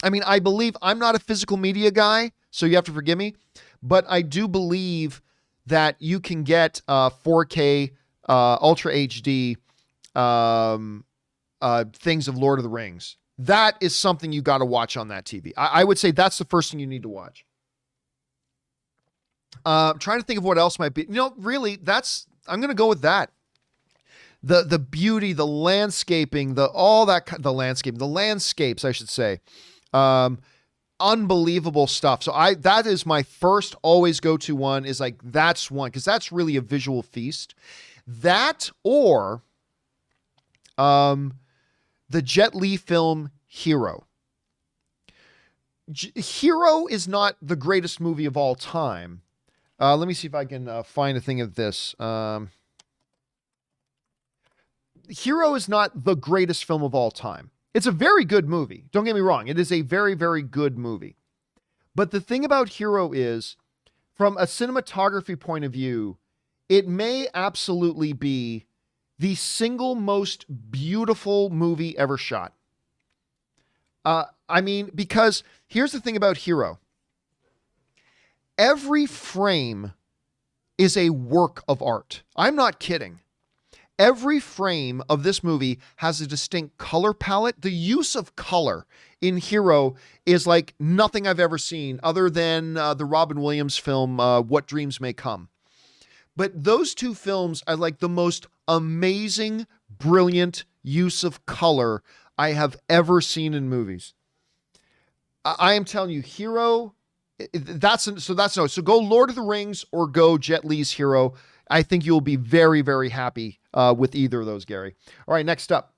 I mean, I believe I'm not a physical media guy, so you have to forgive me, but I do believe that you can get 4K Ultra HD things of Lord of the Rings. That is something you got to watch on that TV. I would say that's the first thing you need to watch. I'm trying to think of what else might be. You know, really, I'm going to go with that. The beauty, the landscaping, the landscapes, I should say. Unbelievable stuff. So that is my first always go-to one, is like, that's one, because that's really a visual feast. That or the Jet Li film Hero. Hero is not the greatest movie of all time. Let me see if I can find a thing of this. Hero is not the greatest film of all time. It's a very good movie. Don't get me wrong. It is a very, very good movie. But the thing about Hero is, from a cinematography point of view, it may absolutely be the single most beautiful movie ever shot. I mean, because here's the thing about Hero. Every frame is a work of art. I'm not kidding. Every frame of this movie has a distinct color palette. The use of color in Hero is like nothing I've ever seen other than the Robin Williams film, What Dreams May Come. But those two films are like the most amazing, brilliant use of color I have ever seen in movies. I am telling you, Hero, so go Lord of the Rings or go Jet Li's Hero. I think you'll be very, very happy with either of those, Gary. All right, next up.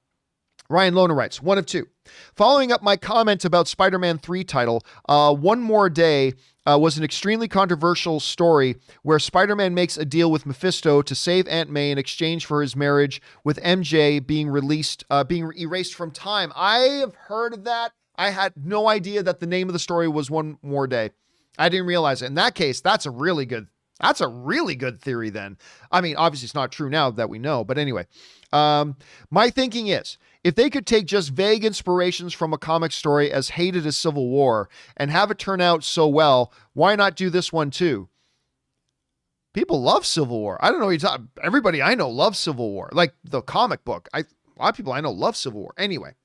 Ryan Lohner writes, one of two. Following up my comment about Spider-Man 3 title, One More Day was an extremely controversial story where Spider-Man makes a deal with Mephisto to save Aunt May in exchange for his marriage with MJ being erased from time. I have heard of that. I had no idea that the name of the story was One More Day. I didn't realize it. In that case, that's a really good theory then. I mean, obviously it's not true now that we know, but anyway. My thinking is, if they could take just vague inspirations from a comic story as hated as Civil War and have it turn out so well, why not do this one too? People love Civil War. I don't know. Everybody I know loves Civil War. Like the comic book. A lot of people I know love Civil War. Anyway.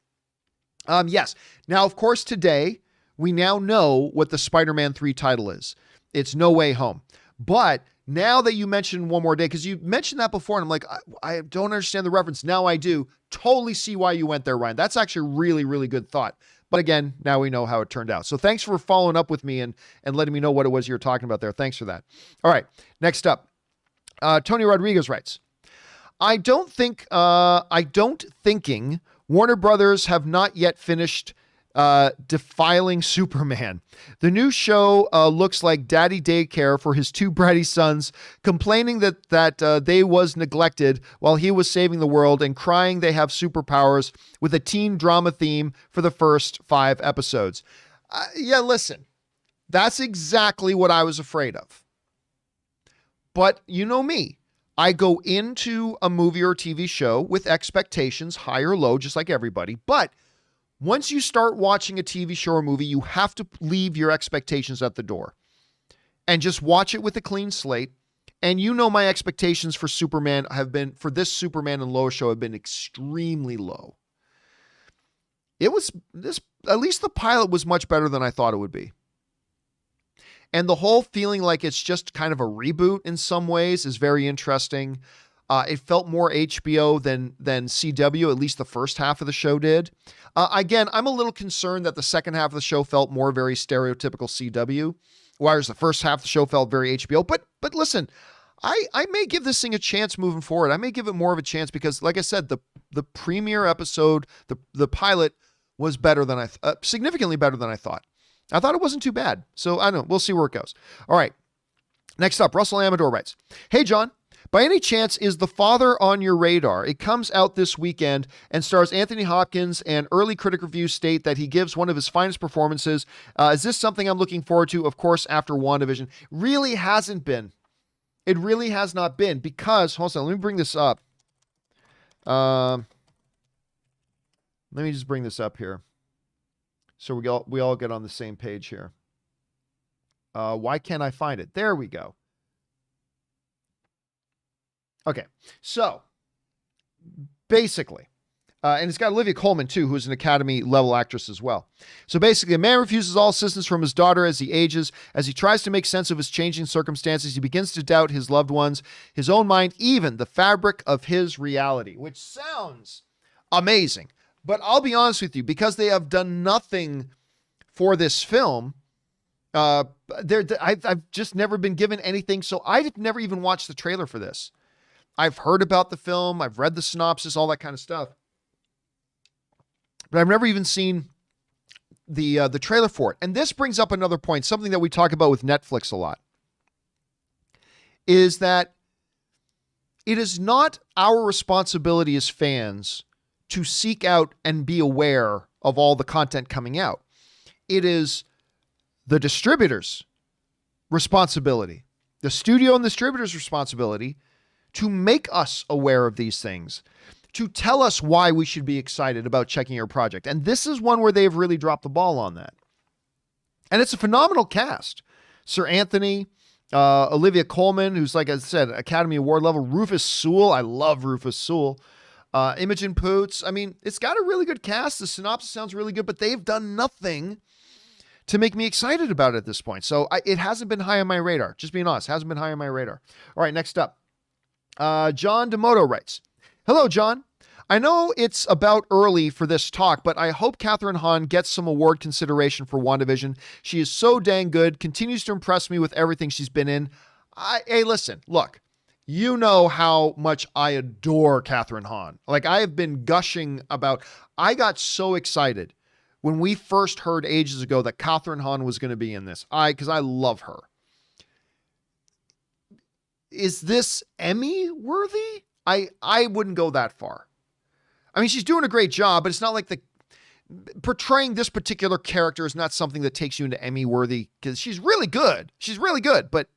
Yes. Now, of course, today we now know what the Spider-Man 3 title is. It's No Way Home. But Now that you mentioned One More Day, because you mentioned that before, and I'm like, I don't understand the reference. Now I do. Totally see why you went there, Ryan. That's actually a really, really good thought. But again, now we know how it turned out. So thanks for following up with me and letting me know what it was you were talking about there. Thanks for that. All right, next up. Tony Rodriguez writes, I don't thinking Warner Brothers have not yet finished defiling Superman. The new show looks like daddy daycare for his two bratty sons, complaining that they was neglected while he was saving the world and crying they have superpowers with a teen drama theme for the first 5 episodes. Yeah, listen, that's exactly what I was afraid of. But you know me, I go into a movie or TV show with expectations, high or low, just like everybody. But once you start watching a TV show or movie, you have to leave your expectations at the door and just watch it with a clean slate. And you know my expectations for Superman for this Superman and Lois show have been extremely low. At least the pilot was much better than I thought it would be. And the whole feeling like it's just kind of a reboot in some ways is very interesting. It felt more HBO than CW, at least the first half of the show did. Again, I'm a little concerned that the second half of the show felt more very stereotypical CW, whereas the first half of the show felt very HBO. But listen, I may give this thing a chance moving forward. I may give it more of a chance because, like I said, the premiere episode, the pilot was better than significantly better than I thought. I thought it wasn't too bad. So I don't know. We'll see where it goes. All right. Next up, Russell Amador writes, Hey, John, by any chance, is The Father on your radar? It comes out this weekend and stars Anthony Hopkins, and early critic reviews state that he gives one of his finest performances. Is this something I'm looking forward to? Of course, after WandaVision. Really hasn't been. It really has not been because, hold on, let me bring this up. Let me just bring this up here. So we all get on the same page here. Why can't I find it? There we go. Okay, so basically, and it's got Olivia Colman too, who's an Academy level actress as well. So basically, a man refuses all assistance from his daughter as he ages. As he tries to make sense of his changing circumstances, he begins to doubt his loved ones, his own mind, even the fabric of his reality, which sounds amazing. But I'll be honest with you, because they have done nothing for this film, I've just never been given anything. So I've never even watched the trailer for this. I've heard about the film. I've read the synopsis, all that kind of stuff. But I've never even seen the trailer for it. And this brings up another point, something that we talk about with Netflix a lot, is that it is not our responsibility as fans to seek out and be aware of all the content coming out. It is the distributor's responsibility, the studio and the distributor's responsibility to make us aware of these things, to tell us why we should be excited about checking your project. And this is one where they've really dropped the ball on that. And it's a phenomenal cast. Sir Anthony, Olivia Colman, who's, like I said, Academy Award level, Rufus Sewell. I love Rufus Sewell. Imogen Poots. I mean, it's got a really good cast. The synopsis sounds really good, but they've done nothing to make me excited about it at this point. So it hasn't been high on my radar. Just being honest, hasn't been high on my radar. All right, next up. John Demoto writes, Hello, John. I know it's about early for this talk, but I hope Kathryn Hahn gets some award consideration for WandaVision. She is so dang good, continues to impress me with everything she's been in. Hey, listen, look. You know how much I adore Kathryn Hahn. Like, I have been gushing about, I got so excited when we first heard ages ago that Kathryn Hahn was going to be in this. Because I love her. Is this Emmy worthy? I wouldn't go that far. I mean, she's doing a great job, but it's not like portraying this particular character is not something that takes you into Emmy worthy, because she's really good. She's really good, but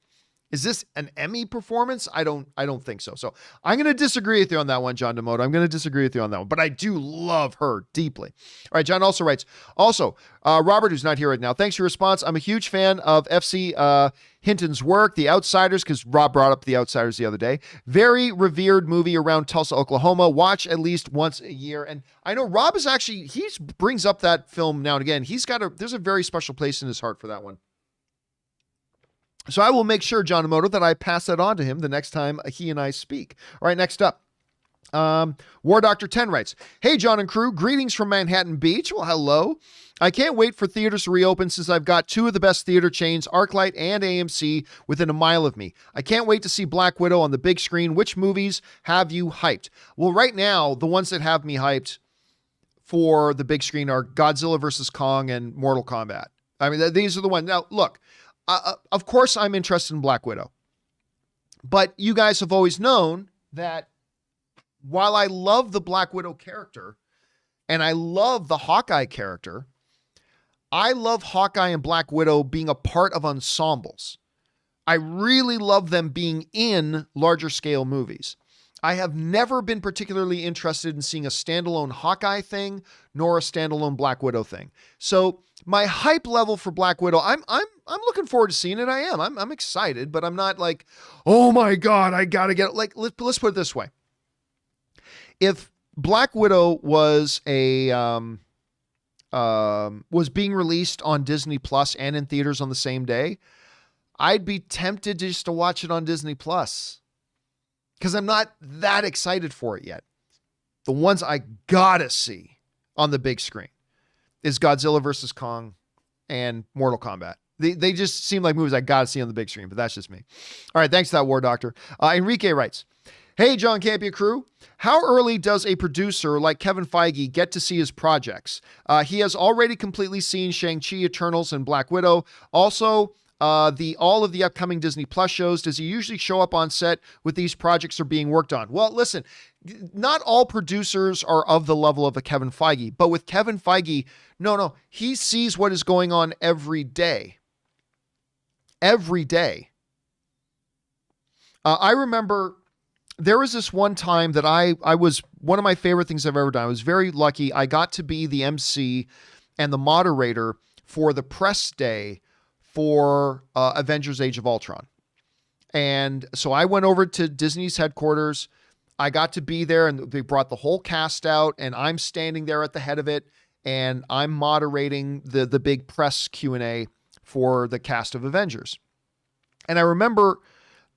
is this an Emmy performance? I don't think so. So I'm going to disagree with you on that one, John Demoto. I'm going to disagree with you on that one, but I do love her deeply. All right. John also writes, Robert, who's not here right now, thanks for your response. I'm a huge fan of FC Hinton's work, The Outsiders, because Rob brought up The Outsiders the other day. Very revered movie around Tulsa, Oklahoma. Watch at least once a year. And I know Rob is actually, he brings up that film now and again. There's a very special place in his heart for that one. So I will make sure, John Emoto, that I pass that on to him the next time he and I speak. All right, next up. War Doctor 10 writes, "Hey, John and crew, greetings from Manhattan Beach." Well, hello. "I can't wait for theaters to reopen since I've got two of the best theater chains, ArcLight and AMC, within a mile of me. I can't wait to see Black Widow on the big screen. Which movies have you hyped?" Well, right now, the ones that have me hyped for the big screen are Godzilla vs. Kong and Mortal Kombat. I mean, these are the ones. Now, look, of course I'm interested in Black Widow, but you guys have always known that while I love the Black Widow character and I love the Hawkeye character, I love Hawkeye and Black Widow being a part of ensembles. I really love them being in larger scale movies. I have never been particularly interested in seeing a standalone Hawkeye thing nor a standalone Black Widow thing. So my hype level for Black Widow, I'm looking forward to seeing it. I am. I'm excited, but I'm not like, oh my God, I gotta get it. Like, let's put it this way. If Black Widow was was being released on Disney Plus and in theaters on the same day, I'd be tempted just to watch it on Disney Plus because I'm not that excited for it yet. The ones I gotta see on the big screen is Godzilla vs. Kong and Mortal Kombat. They just seem like movies I gotta see on the big screen, but that's just me. All right, thanks to that, War Doctor. Enrique writes, "Hey, John Campea crew, how early does a producer like Kevin Feige get to see his projects? He has already completely seen Shang-Chi, Eternals, and Black Widow. Also, all of the upcoming Disney Plus shows. Does he usually show up on set with these projects are being worked on?" Well, listen, not all producers are of the level of a Kevin Feige, but with Kevin Feige, no, he sees what is going on every day. Every day. I remember there was this one time that I was, one of my favorite things I've ever done. I was very lucky. I got to be the MC and the moderator for the press day for Avengers Age of Ultron. And so I went over to Disney's headquarters. I got to be there and they brought the whole cast out and I'm standing there at the head of it and I'm moderating the big press Q&A for the cast of Avengers. And I remember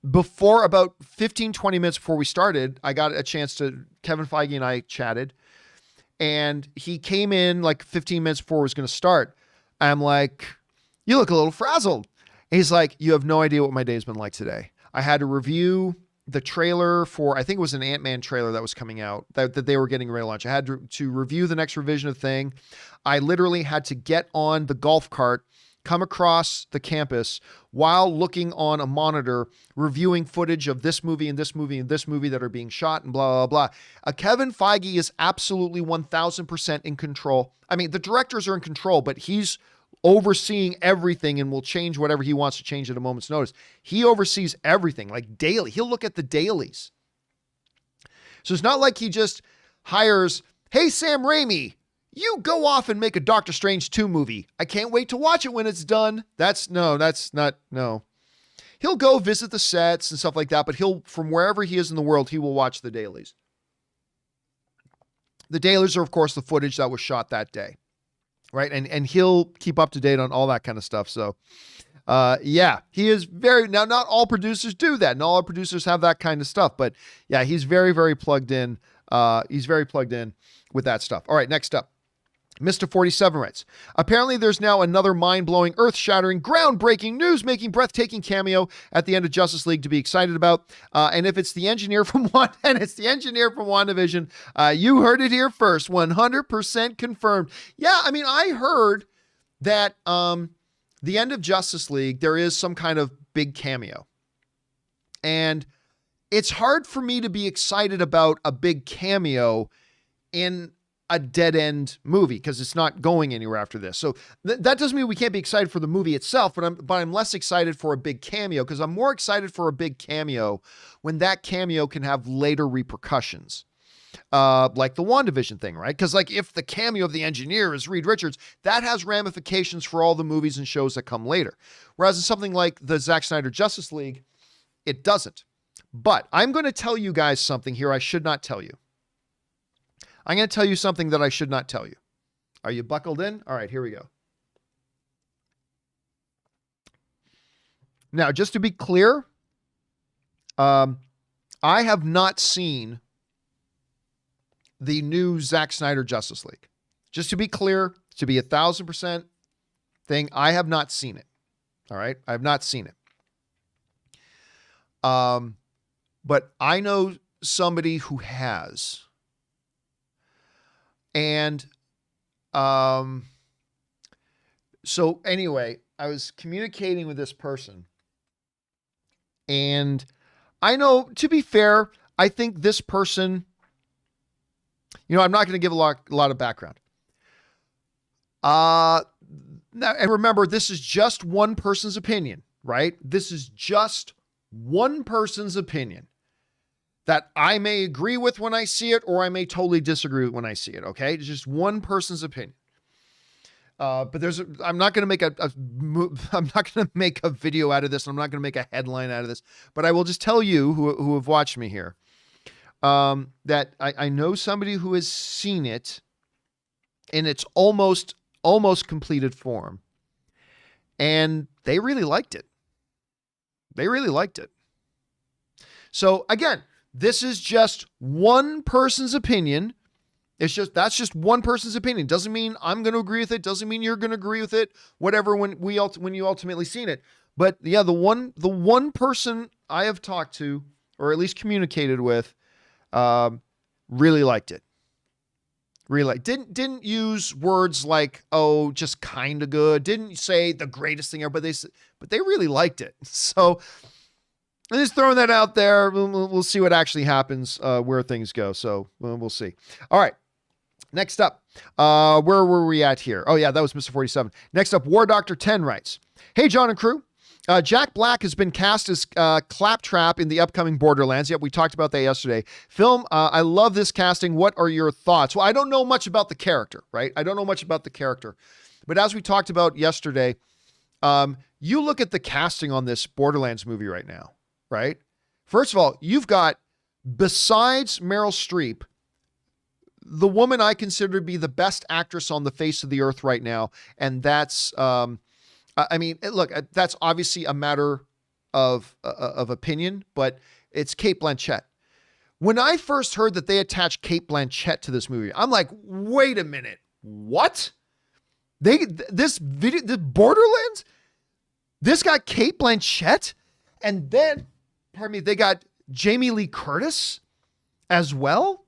before about 15, 20 minutes before we started, I got a chance to, Kevin Feige and I chatted and he came in like 15 minutes before it was going to start. I'm like, "You look a little frazzled." And he's like, "You have no idea what my day's been like today. I had to review the trailer for, I think it was an Ant-Man trailer that was coming out that they were getting ready to launch. I had to review the next revision of the thing. I literally had to get on the golf cart, come across the campus while looking on a monitor, reviewing footage of this movie and this movie and this movie that are being shot and blah, blah, blah." Kevin Feige is absolutely 1000% in control. I mean, the directors are in control, but he's overseeing everything and will change whatever he wants to change at a moment's notice. He oversees everything, like daily. He'll look at the dailies. So it's not like he just hires, "Hey, Sam Raimi, you go off and make a Doctor Strange 2 movie. I can't wait to watch it when it's done." That's not. He'll go visit the sets and stuff like that, but from wherever he is in the world, he will watch the dailies. The dailies are, of course, the footage that was shot that day, right? And he'll keep up to date on all that kind of stuff. So, yeah, he is now not all producers do that. And all our producers have that kind of stuff, but yeah, he's very, very plugged in. He's very plugged in with that stuff. All right, next up. Mr. 47 writes, "Apparently there's now another mind-blowing, earth-shattering, groundbreaking, news-making, breathtaking cameo at the end of Justice League to be excited about. And if it's the engineer from WandaVision, you heard it here first, 100% confirmed." Yeah, I mean, I heard that the end of Justice League, there is some kind of big cameo. And it's hard for me to be excited about a big cameo in a dead-end movie because it's not going anywhere after this. So that doesn't mean we can't be excited for the movie itself, but I'm less excited for a big cameo because I'm more excited for a big cameo when that cameo can have later repercussions. Like the WandaVision thing, right? Because like if the cameo of the engineer is Reed Richards, that has ramifications for all the movies and shows that come later. Whereas in something like the Zack Snyder Justice League, it doesn't. But I'm going to tell you guys something here I should not tell you. I'm going to tell you something that I should not tell you. Are you buckled in? All right, here we go. Now, just to be clear, I have not seen the new Zack Snyder Justice League. Just to be clear, to be 1,000% thing, I have not seen it. All right? I have not seen it. But I know somebody who has. And so anyway, I was communicating with this person. And I know, to be fair, I think this person, I'm not going to give a lot of background. Now, and remember, this is just one person's opinion, right? This is just one person's opinion that I may agree with when I see it, or I may totally disagree with when I see it. Okay. It's just one person's opinion. But I'm not going to make I'm not going to make a video out of this. I'm not going to make a headline out of this, but I will just tell you who have watched me here, that I know somebody who has seen it in its almost completed form, and they really liked it. They really liked it. So again, this is just one person's opinion. That's just one person's opinion. Doesn't mean I'm going to agree with it. Doesn't mean you're going to agree with it. Whatever. When you ultimately seen it, but yeah, the one person I have talked to, or at least communicated with, really liked it. Really didn't use words like, oh, just kind of good. Didn't say the greatest thing ever, but they really liked it. So I'm just throwing that out there. We'll see what actually happens, where things go. So we'll see. All right. Next up, where were we at here? Oh yeah, that was Mr. 47. Next up, War Doctor 10 writes, "Hey, John and crew. Jack Black has been cast as Claptrap in the upcoming Borderlands." Yep, we talked about that yesterday. Film, I love this casting. What are your thoughts? Well, I don't know much about the character, right? I don't know much about the character. But as we talked about yesterday, you look at the casting on this Borderlands movie right now, right? First of all, you've got, besides Meryl Streep, the woman I consider to be the best actress on the face of the earth right now. And that's, look, that's obviously a matter of opinion, but it's Cate Blanchett. When I first heard that they attached Cate Blanchett to this movie, I'm like, wait a minute, what? The Borderlands, this got Cate Blanchett, and then, they got Jamie Lee Curtis as well.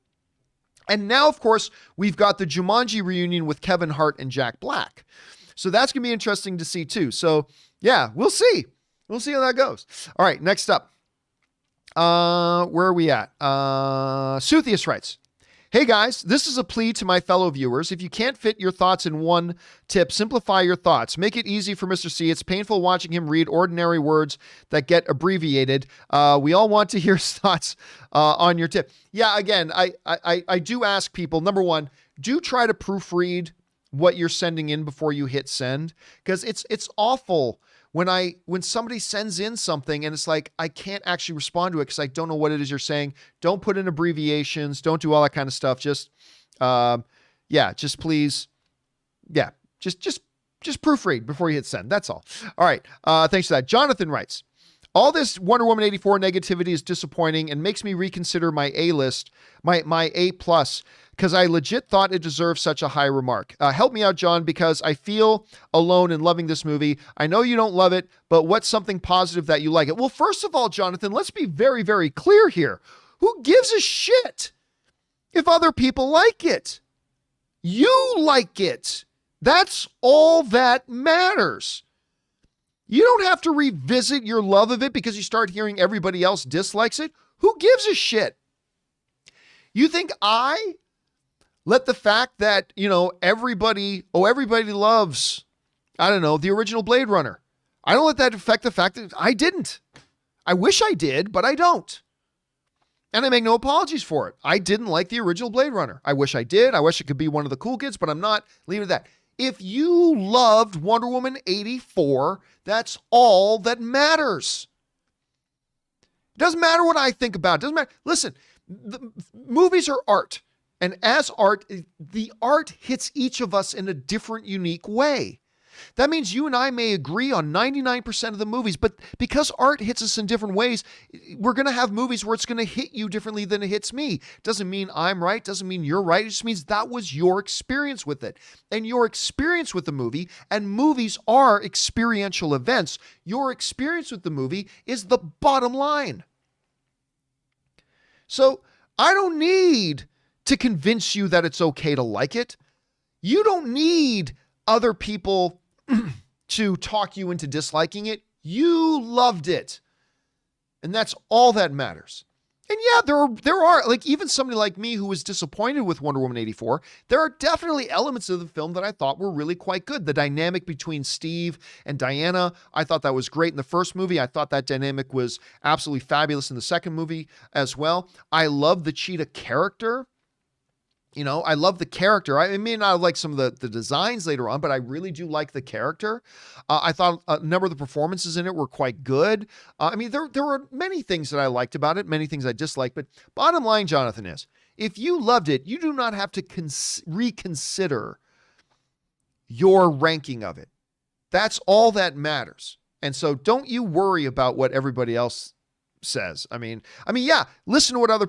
And now, of course, we've got the Jumanji reunion with Kevin Hart and Jack Black. So that's going to be interesting to see too. So yeah, we'll see. We'll see how that goes. All right, next up. Where are we at? Suthius writes, "Hey guys, this is a plea to my fellow viewers. If you can't fit your thoughts in one tip, simplify your thoughts. Make it easy for Mr. C. It's painful watching him read ordinary words that get abbreviated. We all want to hear his thoughts on your tip." Yeah, again, I do ask people, number one, do try to proofread what you're sending in before you hit send, because it's awful when somebody sends in something and it's like, I can't actually respond to it because I don't know what it is you're saying. Don't put in abbreviations. Don't do all that kind of stuff. Just please. Yeah. Just proofread before you hit send. That's all. All right. Thanks for that. Jonathan writes, "All this Wonder Woman 84 negativity is disappointing and makes me reconsider my A list, my A plus, because I legit thought it deserved such a high remark. Help me out, John, because I feel alone in loving this movie. I know you don't love it, but what's something positive that you like it?" Well, first of all, Jonathan, let's be very, very clear here. Who gives a shit if other people like it? You like it. That's all that matters. You don't have to revisit your love of it because you start hearing everybody else dislikes it. Who gives a shit? You think I let the fact that, everybody loves, I don't know, the original Blade Runner. I don't let that affect the fact that I didn't. I wish I did, but I don't. And I make no apologies for it. I didn't like the original Blade Runner. I wish I did. I wish it could be one of the cool kids, but I'm not. Leave it at that. If you loved Wonder Woman 84, that's all that matters. It doesn't matter what I think about it. It doesn't matter. Listen, the movies are art. And as art, the art hits each of us in a different, unique way. That means you and I may agree on 99% of the movies, but because art hits us in different ways, we're going to have movies where it's going to hit you differently than it hits me. Doesn't mean I'm right, doesn't mean you're right. It just means that was your experience with it. And your experience with the movie, and movies are experiential events, your experience with the movie is the bottom line. So I don't need to convince you that it's okay to like it. You don't need other people to talk you into disliking it. You loved it. And that's all that matters. And yeah, there are like even somebody like me who was disappointed with Wonder Woman 84, there are definitely elements of the film that I thought were really quite good. The dynamic between Steve and Diana, I thought that was great in the first movie. I thought that dynamic was absolutely fabulous in the second movie as well. I love the Cheetah character. You know, I love the character. I may not like some of the designs later on, but I really do like the character. I thought a number of the performances in it were quite good. I mean, there were many things that I liked about it, many things I disliked. But bottom line, Jonathan, is if you loved it, you do not have to reconsider your ranking of it. That's all that matters. And so don't you worry about what everybody else says. I mean, yeah, listen to what other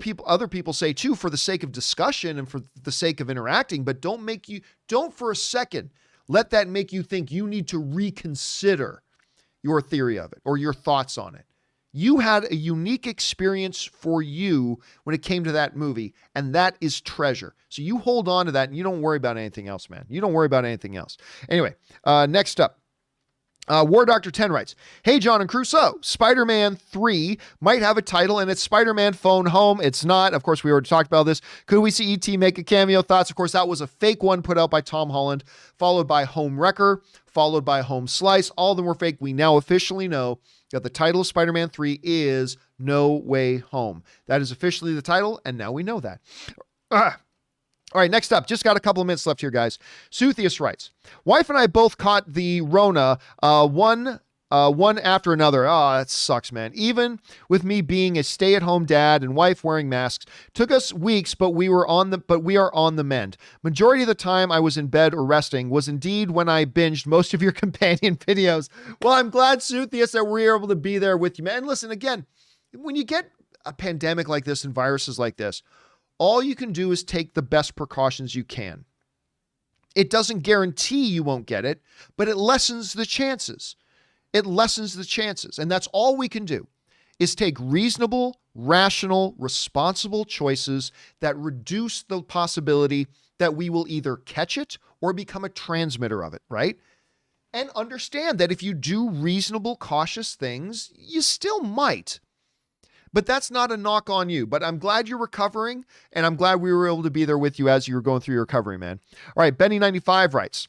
people say too, for the sake of discussion and for the sake of interacting, but don't for a second let that make you think you need to reconsider your theory of it or your thoughts on it. You had a unique experience for you when it came to that movie, and that is treasure. So you hold on to that and you don't worry about anything else, man. You don't worry about anything else. Anyway, next up. War Doctor 10 writes, "Hey, John and Crusoe, Spider-Man 3 might have a title and it's Spider-Man Phone Home. It's not. Of course, we already talked about this. Could we see E.T. make a cameo? Thoughts?" Of course, that was a fake one put out by Tom Holland, followed by Home Wrecker, followed by Home Slice. All of them were fake. We now officially know that the title of Spider-Man 3 is No Way Home. That is officially the title, and now we know that. All right, next up, just got a couple of minutes left here, guys. Suthius writes, "Wife and I both caught the Rona, one after another." Oh, that sucks, man. "Even with me being a stay-at-home dad and wife wearing masks, took us weeks, but we are on the mend. Majority of the time I was in bed or resting was indeed when I binged most of your companion videos." Well, I'm glad, Suthius, that we're able to be there with you, man. And listen, again, when you get a pandemic like this and viruses like this, all you can do is take the best precautions you can. It doesn't guarantee you won't get it, but it lessens the chances. It lessens the chances. And that's all we can do, is take reasonable, rational, responsible choices that reduce the possibility that we will either catch it or become a transmitter of it, right? And understand that if you do reasonable, cautious things, you still might. But that's not a knock on you. But I'm glad you're recovering, and I'm glad we were able to be there with you as you were going through your recovery, man. All right, Benny95 writes,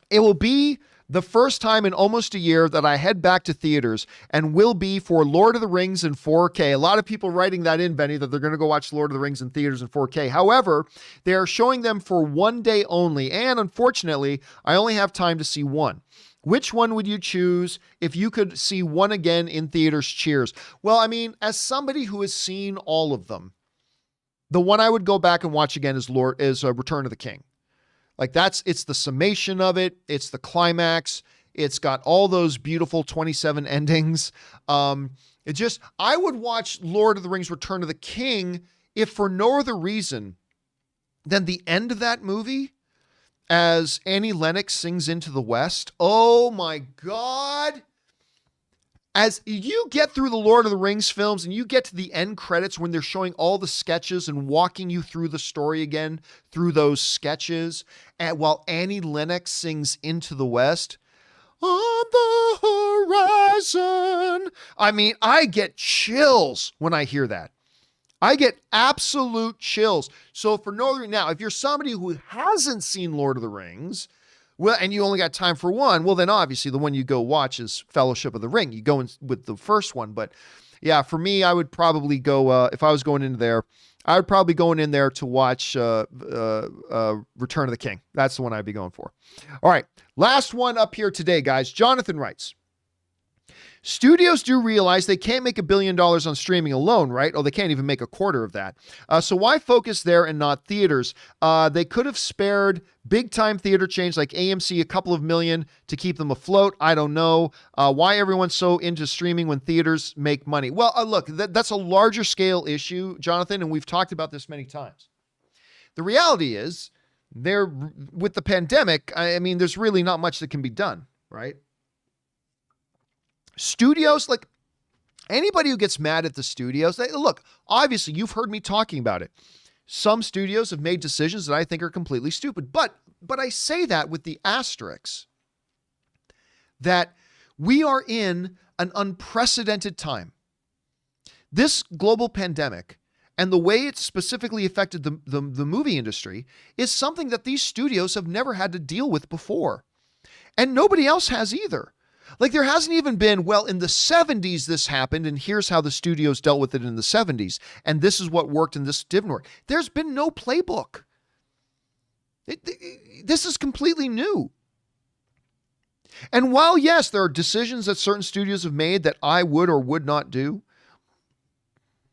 "It will be the first time in almost a year that I head back to theaters, and will be for Lord of the Rings in 4K. A lot of people writing that in, Benny, that they're going to go watch Lord of the Rings in theaters in 4K. However, they are showing them for one day only, and unfortunately, I only have time to see one. Which one would you choose if you could see one again in theaters? Cheers." Well, I mean, as somebody who has seen all of them, the one I would go back and watch again is Return of the King. Like it's the summation of it. It's the climax. It's got all those beautiful 27 endings. I would watch Lord of the Rings Return of the King if for no other reason than the end of that movie, as Annie Lennox sings Into the West. Oh my God. As you get through the Lord of the Rings films and you get to the end credits when they're showing all the sketches and walking you through the story again through those sketches, and while Annie Lennox sings Into the West, on the horizon. I mean, I get chills when I hear that. I get absolute chills. So for no reason, now, if you're somebody who hasn't seen Lord of the Rings, well, and you only got time for one, well, then obviously the one you go watch is Fellowship of the Ring. You go in with the first one. But yeah, for me, I would probably go, if I was going into there, I would probably go in there to watch Return of the King. That's the one I'd be going for. All right, last one up here today, guys. Jonathan writes, Studios do realize they can't make $1 billion on streaming alone, right? Oh, they can't even make a quarter of that. So why focus there and not theaters? They could have spared big-time theater chains like AMC a couple of million to keep them afloat. I don't know. Why everyone's so into streaming when theaters make money? Well, look, that's a larger scale issue, Jonathan, and we've talked about this many times. The reality is, with the pandemic, I mean, there's really not much that can be done, right? Studios, like anybody who gets mad at the studios, look, obviously you've heard me talking about it. Some studios have made decisions that I think are completely stupid, but I say that with the asterisks that we are in an unprecedented time. This global pandemic and the way it's specifically affected the movie industry is something that these studios have never had to deal with before. And nobody else has either. Like there hasn't even been, well, in the 70s this happened, and here's how the studios dealt with it in the 70s, and this is what worked and this didn't work. There's been no playbook. This is completely new. And while, yes, there are decisions that certain studios have made that I would or would not do,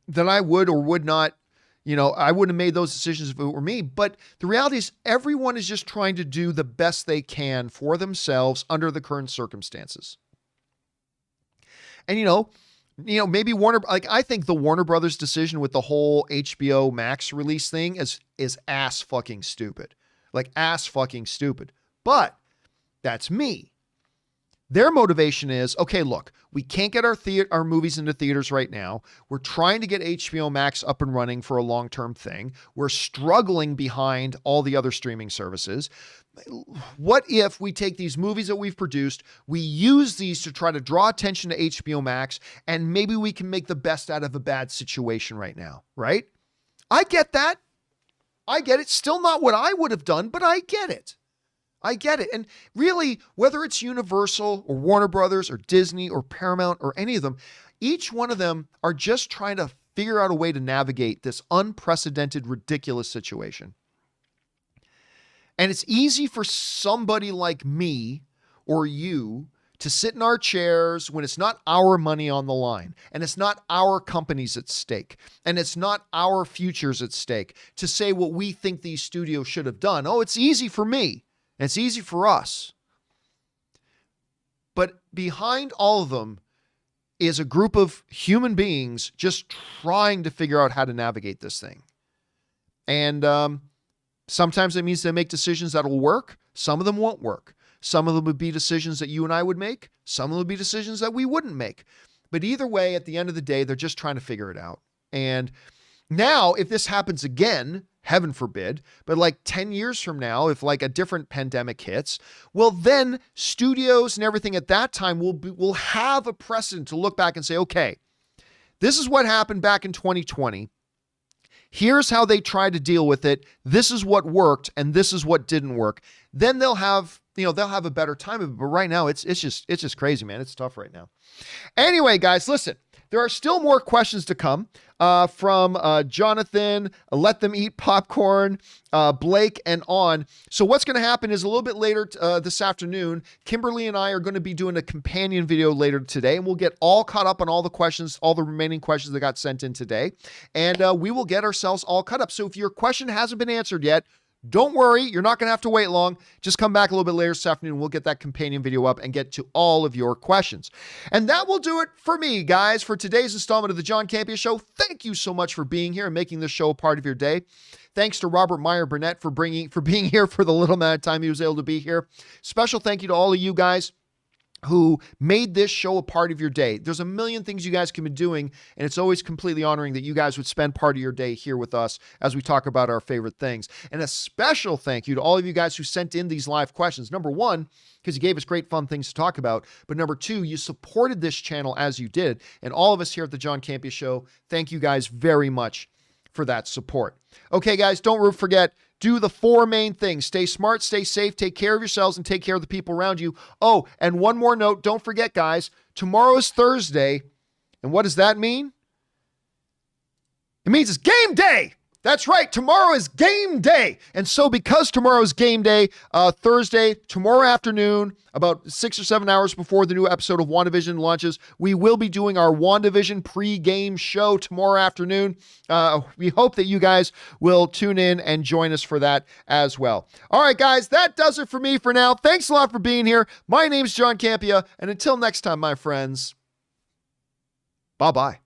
that I would or would not, I wouldn't have made those decisions if it were me. But the reality is everyone is just trying to do the best they can for themselves under the current circumstances. And, maybe Warner, like I think the Warner Brothers decision with the whole HBO Max release thing is ass fucking stupid. Like ass fucking stupid. But that's me. Their motivation is, okay, look, we can't get our movies into theaters right now. We're trying to get HBO Max up and running for a long-term thing. We're struggling behind all the other streaming services. What if we take these movies that we've produced, we use these to try to draw attention to HBO Max, and maybe we can make the best out of a bad situation right now, right? I get that. I get it. Still not what I would have done, but I get it. I get it. And really, whether it's Universal or Warner Brothers or Disney or Paramount or any of them, each one of them are just trying to figure out a way to navigate this unprecedented, ridiculous situation. And it's easy for somebody like me or you to sit in our chairs when it's not our money on the line and it's not our companies at stake and it's not our futures at stake to say what we think these studios should have done. Oh, it's easy for me. And it's easy for us. But behind all of them is a group of human beings just trying to figure out how to navigate this thing. And sometimes it means they make decisions that will work. Some of them won't work. Some of them would be decisions that you and I would make. Some of them would be decisions that we wouldn't make. But either way, at the end of the day, they're just trying to figure it out. And now, if this happens again, heaven forbid, but like 10 years from now, if like a different pandemic hits, well, then studios and everything at that time will have a precedent to look back and say, okay, this is what happened back in 2020. Here's how they tried to deal with it. This is what worked, and this is what didn't work. Then they'll have a better time of it. But right now, it's just crazy, man. It's tough right now. Anyway, guys, listen. There are still more questions to come from Jonathan, Let Them Eat Popcorn, Blake, and on. So what's going to happen is a little bit later this afternoon, Kimberly and I are going to be doing a companion video later today, and we'll get all caught up on all the questions, all the remaining questions that got sent in today, and we will get ourselves all caught up. So if your question hasn't been answered yet, don't worry, you're not going to have to wait long. Just come back a little bit later this afternoon. We'll get that companion video up and get to all of your questions. And that will do it for me, guys, for today's installment of the John Campea Show. Thank you so much for being here and making this show a part of your day. Thanks to Robert Meyer Burnett for being here for the little amount of time he was able to be here. Special thank you to all of you guys who made this show a part of your day. There's a million things you guys can be doing, and it's always completely honoring that you guys would spend part of your day here with us as we talk about our favorite things. And a special thank you to all of you guys who sent in these live questions. Number one, because you gave us great fun things to talk about, but number two, you supported this channel as you did. And all of us here at the John Campea Show, thank you guys very much for that support. Okay, guys, don't forget, do the four main things. Stay smart, stay safe, take care of yourselves, and take care of the people around you. Oh, and one more note. Don't forget, guys, tomorrow is Thursday. And what does that mean? It means it's game day. That's right. Tomorrow is game day. And so because tomorrow's game day, Thursday, tomorrow afternoon, about 6 or 7 hours before the new episode of WandaVision launches, we will be doing our WandaVision pre-game show tomorrow afternoon. We hope that you guys will tune in and join us for that as well. All right, guys, that does it for me for now. Thanks a lot for being here. My name's John Campea, and until next time, my friends, bye-bye.